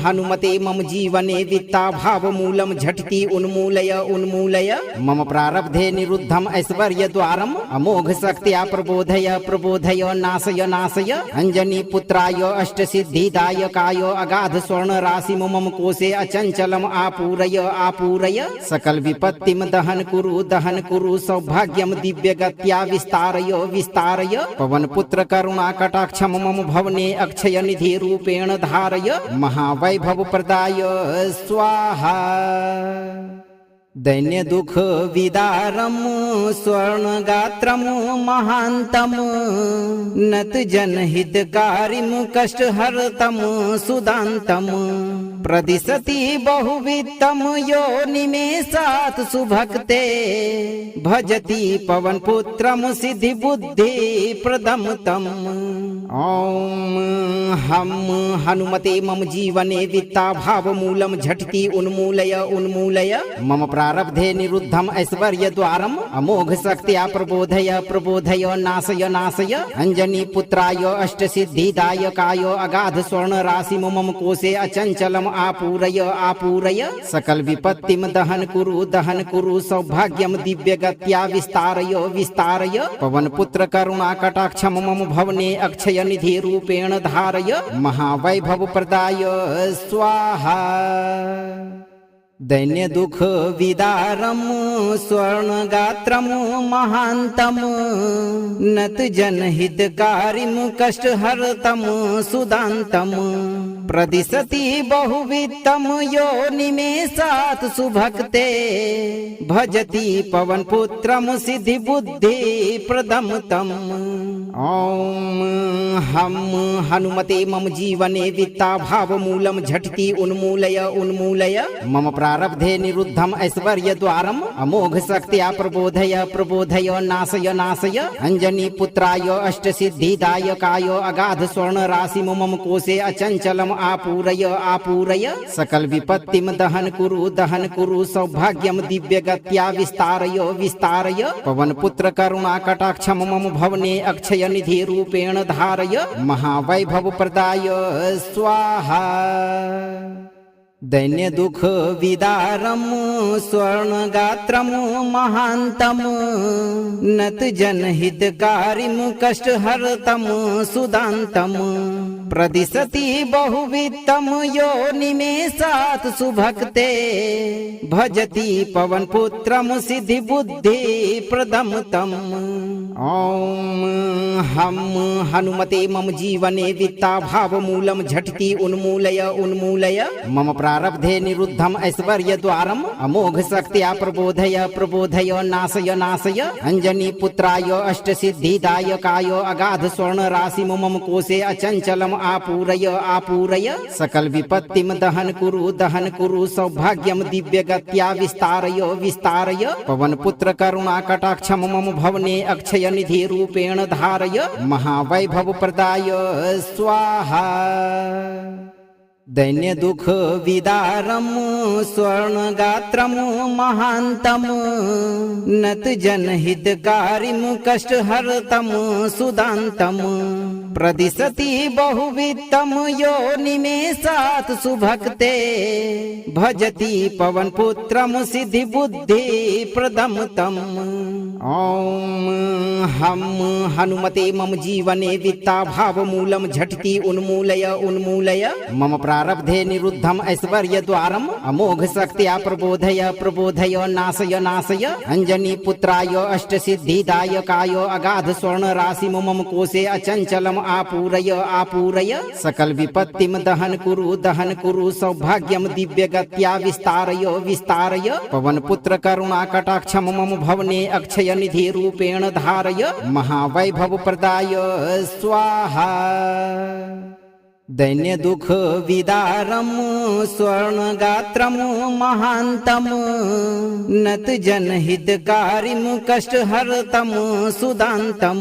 हनुमते मम जीवने वित्ता भाव मूलम झटिति उन्मूलय उन्मूलय मम प्रारब्धे निरुद्धम ऐश्वर्य द्वारम अमोघ शक्त्या प्रबोधय प्रबोधय नाशय नाशय अंजनी पुत्राय अष्ट सिद्धिदायकाय अगाध स्वर्ण राशि मम कोशे अचंचलम आपूरय आपूरय सकल विपत्तिम दहन कुरु सौभाग्यम दिव्य गत्या विस्तारय विस्तारय पवन पुत्र करुणा कटाक्षम मम भवने अक्षय निधि रूपेण धारय महावैभव प्रदाय स्वाहा। दैन्य दुख विदारम स्वर्णगात्रम महांतम नत जनहितकारिम कष्टहर्तम सुदांतम प्रदिशति बहुवित्तम यो निमेषात् सुभक्ते भजति पवनपुत्रम सिद्धि बुद्धि प्रदम तम। ओम हम हनुमते मम जीवने वित्ता भाव मूलम झटिति उन्मूलय उन्मूलय मम प्रारब्धे निरुद्धम ऐश्वर्य द्वारम अमोघ शक्त्या प्रबोधय प्रबोधय नाशय नाशय अंजनी पुत्राय अष्ट सिद्धिदायकाय अगाध स्वर्ण राशि मम कोशे अचंचलम आपूरय आपूरय सकल विपत्तिम दहन कुरु सौभाग्यम दिव्य गत्या विस्तारय विस्तारय पवन पुत्र करुणा कटाक्षम मम भवने अक्षय निधि रूपेण धारय महावैभव प्रदाय स्वाहा। दैन्य दुख विदारम स्वर्णगात्रम महांतम नत जनहितकारिम कष्टहर्तम सुदांतम प्रदिशति बहुवित्तम यो निमेषात् सुभक्ते भजति पवनपुत्रम सिद्धि बुद्धि प्रदम तम। ओम हम हनुमते मम जीवने वित्ता भाव मूलम झटिति उन्मूलय उन्मूलय मम प्रारब्धे निरुद्धम ऐश्वर्य द्वारम अमोघ शक्त्या प्रबोधय प्रबोधय नाशय नाशय अंजनी पुत्राय अष्ट सिद्धिदायकाय अगाध स्वर्ण राशि मम कोशे अचंचलम आपूरय आपूरय सकल विपत्तिम दहन कुरु सौभाग्यम दिव्य गत्या विस्तारय विस्तारय पवन पुत्र करुणा कटाक्षम मम भवने अक्षय निधि रूपेण धारय महावैभव प्रदाय स्वाहा। दैन्य दुख विदारम स्वर्णगात्रम महांतम नत जनहितकारिम कष्टहर्तम सुदांतम प्रदिशति बहुवित्तम यो निमेषात् सुभक्ते भजति पवनपुत्रम सिद्धि बुद्धि प्रदम तम। ओम हम हनुमते मम जीवने वित्ता भाव मूलम झटिति उन्मूलय उन्मूलय मम प्रारब्धे निरुद्धम ऐश्वर्य द्वारम अमोघ शक्त्या प्रबोधय प्रबोधय नाशय नाशय अंजनी पुत्राय अष्ट सिद्धिदायकाय अगाध स्वर्ण राशि मम कोशे अचंचलम आपूरय आपूरय सकल विपत्तिम दहन कुरु सौभाग्यम दिव्य गत्या विस्तारय विस्तारय पवन पुत्र करुणा कटाक्षम मम भवने अक्षय निधि रूपेण धारय महावैभव प्रदाय स्वाहा। दैन्य दुख विदारम स्वर्णगात्रम महांतम नत जनहितकारिम कष्टहर्तम सुदांतम प्रदिशति बहुवित्तम यो निमेषात् सुभक्ते भजति पवनपुत्रम सिद्धि बुद्धि प्रदम तम। ओम हम हनुमते मम जीवने वित्ता भाव मूलम झटिति उन्मूलय उन्मूलय मम प्रारब्धे निरुद्धम ऐश्वर्य द्वारम अमोघ शक्त्या प्रबोधय प्रबोधय नाशय नाशय अंजनी पुत्राय अष्ट सिद्धिदायकाय अगाध स्वर्ण राशि मम कोशे अचंचलम आपूरय आपूरय सकल विपत्तिम दहन कुरु सौभाग्यम दिव्य गत्या विस्तारय विस्तारय पवन पुत्र करुणा कटाक्षम मम भवने अक्षय निधि रूपेण धारय महावैभव प्रदाय स्वाहा। दैन्य दुख विदारम स्वर्णगात्रम महांतम नत जनहितकारिम कष्टहर्तम सुदांतम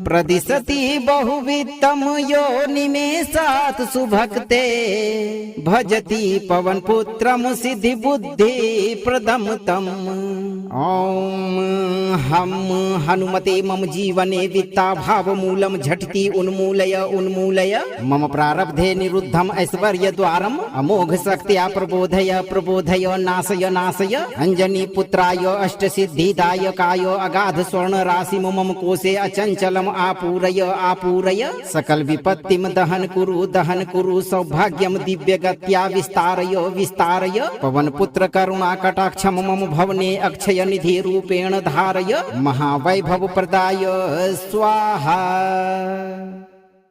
प्रदिशति बहुवित्तम योनिमेषात् सुभक्ते भजति पवनपुत्रम सिद्धिबुद्धि प्रदम तम। ओम हम हनुमते मम जीवने वित्ता भावमूलम झटिति उन्मूलय उन्मूलय मम प्रारब्धे निरुद्धम ऐश्वर्य द्वारम अमोघ शक्त्या प्रबोधय प्रबोधय नाशय नाशय अंजनी पुत्राय अष्ट सिद्धिदायकाय अगाध स्वर्ण राशि मम कोशे अचंचलम आपूरय आपूरय सकल विपत्तिम दहन कुरु सौभाग्यम दिव्य गत्या विस्तारय विस्तारय पवन पुत्र करुणा कटाक्षम मम भवने अक्षय निधि रूपेण धारय महावैभव प्रदाय स्वाहा।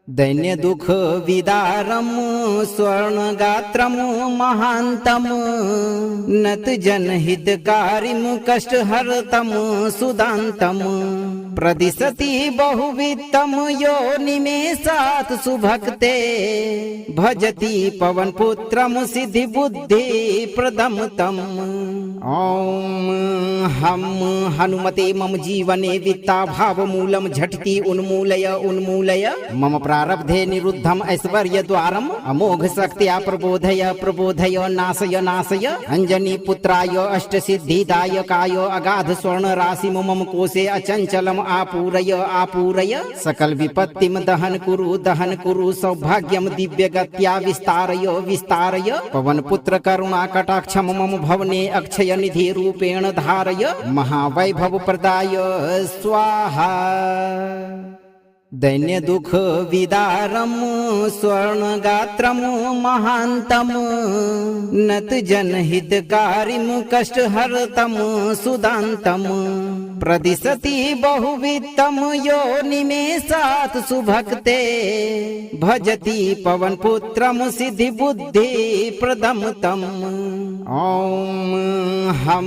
दैन्य दुख विदारम स्वर्णगात्रम महांतम नत जनहितकारिम कष्टहर्तम सुदांतम प्रदिशति बहुवित्तम योनिमेषात् सुभक्ते भजति पवनपुत्रम सिद्धिबुद्धि प्रदम तम। ओम हम हनुमते मम जीवने वित्ता भावमूलम झटिति उन्मूलय उन्मूलय मम प्रारब्धे निरुद्धम ऐश्वर्य द्वारम अमोघ शक्त्या प्रबोधय प्रबोधय नाशय नाशय अंजनी पुत्राय अष्ट सिद्धिदायकाय अगाध स्वर्ण राशि मम कोशे अचंचलम आपूरय आपूरय सकल विपत्तिम दहन कुरु सौभाग्यम दिव्य गत्या विस्तारय विस्तारय पवन पुत्र करुणा कटाक्षम मम भवने अक्षय निधि रूपेण धारय महावैभव प्रदाय स्वाहा। दैन्य दुख विदारम स्वर्णगात्रम महांतम नत जनहितकारिम कष्टहर्तम सुदांतम प्रदिशति बहुवित्तम योनिमेषात् सुभक्ते भजति पवनपुत्रम सिद्धिबुद्धि प्रदम तम। ओम हम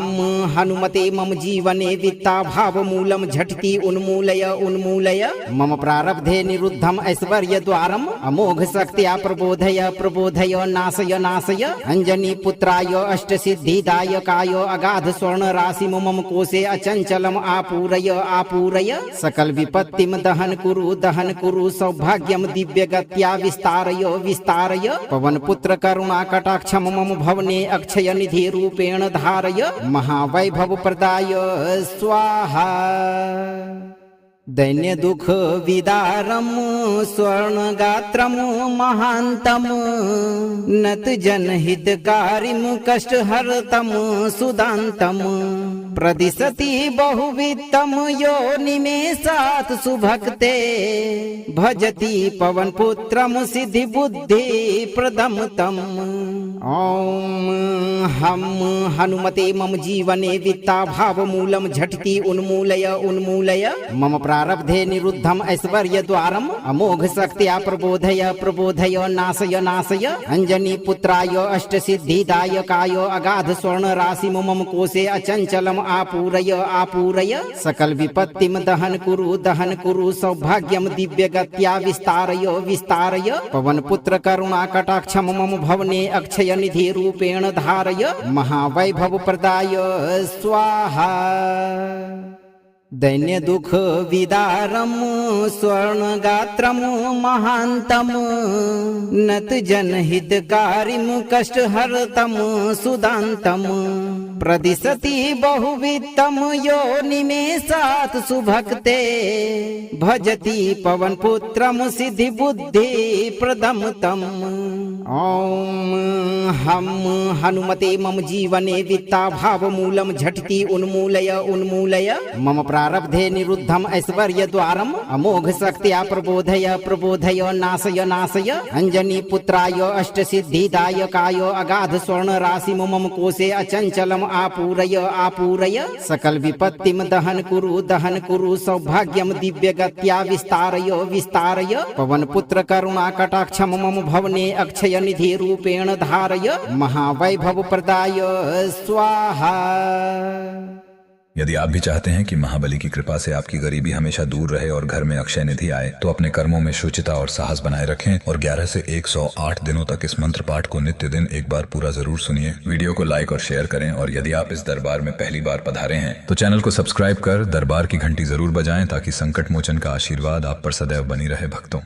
हनुमते मम जीवने वित्ता भावमूलम झटिति उन्मूलय उन्मूलय मम प्रारब्धे निरुद्धम ऐश्वर्य द्वारम अमोघ शक्त्या प्रबोधय प्रबोधय नाशय नाशय अंजनी पुत्राय अष्ट सिद्धिदायकाय अगाध स्वर्ण राशि मम कोशे अचंचलम आपूरय आपूरय सकल विपत्तिम दहन कुरु सौभाग्यम दिव्य गत्या विस्तारय विस्तारय पवन पुत्र करुणा कटाक्षम मम भवने अक्षय निधि रूपेण धारय महावैभव प्रदाय स्वाहा। दैन्य दुख विदारम स्वर्णगात्रम महांतम नत जनहितकारिम कष्टहर्तम सुदांतम प्रदिशति बहुवित्तम योनिमेषात् सुभक्ते भजति पवनपुत्रम सिद्धिबुद्धि प्रदम तम। ओम हम हनुमते मम जीवने वित्ता भावमूलम झटिति उन्मूलय उन्मूलय मम प्रारब्धे निरुद्धम ऐश्वर्य द्वारम अमोघ शक्त्या प्रबोधय प्रबोधय नाशय नाशय अंजनी पुत्राय अष्ट सिद्धिदायकाय अगाध स्वर्ण राशि मम कोशे अचंचलम आपूरय आपूरय सकल विपत्तिम दहन कुरु सौभाग्यम दिव्य गत्या विस्तारय विस्तारय पवन पुत्र करुणा कटाक्षम मम भवने अक्षय निधि रूपेण धारय महावैभव प्रदाय स्वाहा। दैन्य दुख विदारम स्वर्णगात्रम महांतम नत जनहितकारिम कष्टहर्तम सुदांतम प्रदिशति बहुवित्तम योनिमेषात् सुभक्ते भजति पवनपुत्रम सिद्धिबुद्धि प्रदम तम। ओम हम हनुमते मम जीवने वित्ता भावमूलम झटिति उन्मूलय उन्मूलय मम प्रारब्धे निरुद्धम ऐश्वर्य द्वारम अमोघ शक्त्या प्रबोधय प्रबोधय नाशय नाशय अंजनी पुत्राय अष्ट सिद्धिदायकाय अगाध स्वर्ण राशि मम कोशे अचंचलम आपूरय आपूरय सकल विपत्तिम दहन कुरु सौभाग्यम दिव्य गत्या विस्तारय विस्तारय पवन पुत्र करुणा कटाक्षम मम भवने अक्षय निधि रूपेण धारय महावैभव प्रदाय स्वाहा। यदि आप भी चाहते हैं कि महाबली की कृपा से आपकी गरीबी हमेशा दूर रहे और घर में अक्षय निधि आए, तो अपने कर्मों में शुचिता और साहस बनाए रखें और 11 से 108 दिनों तक इस मंत्र पाठ को नित्य दिन एक बार पूरा जरूर सुनिए। वीडियो को लाइक और शेयर करें और यदि आप इस दरबार में पहली बार पधारे हैं तो चैनल को सब्सक्राइब कर दरबार की घंटी जरूर बजाएं ताकि संकट मोचन का आशीर्वाद आप पर सदैव बनी रहे भक्तों।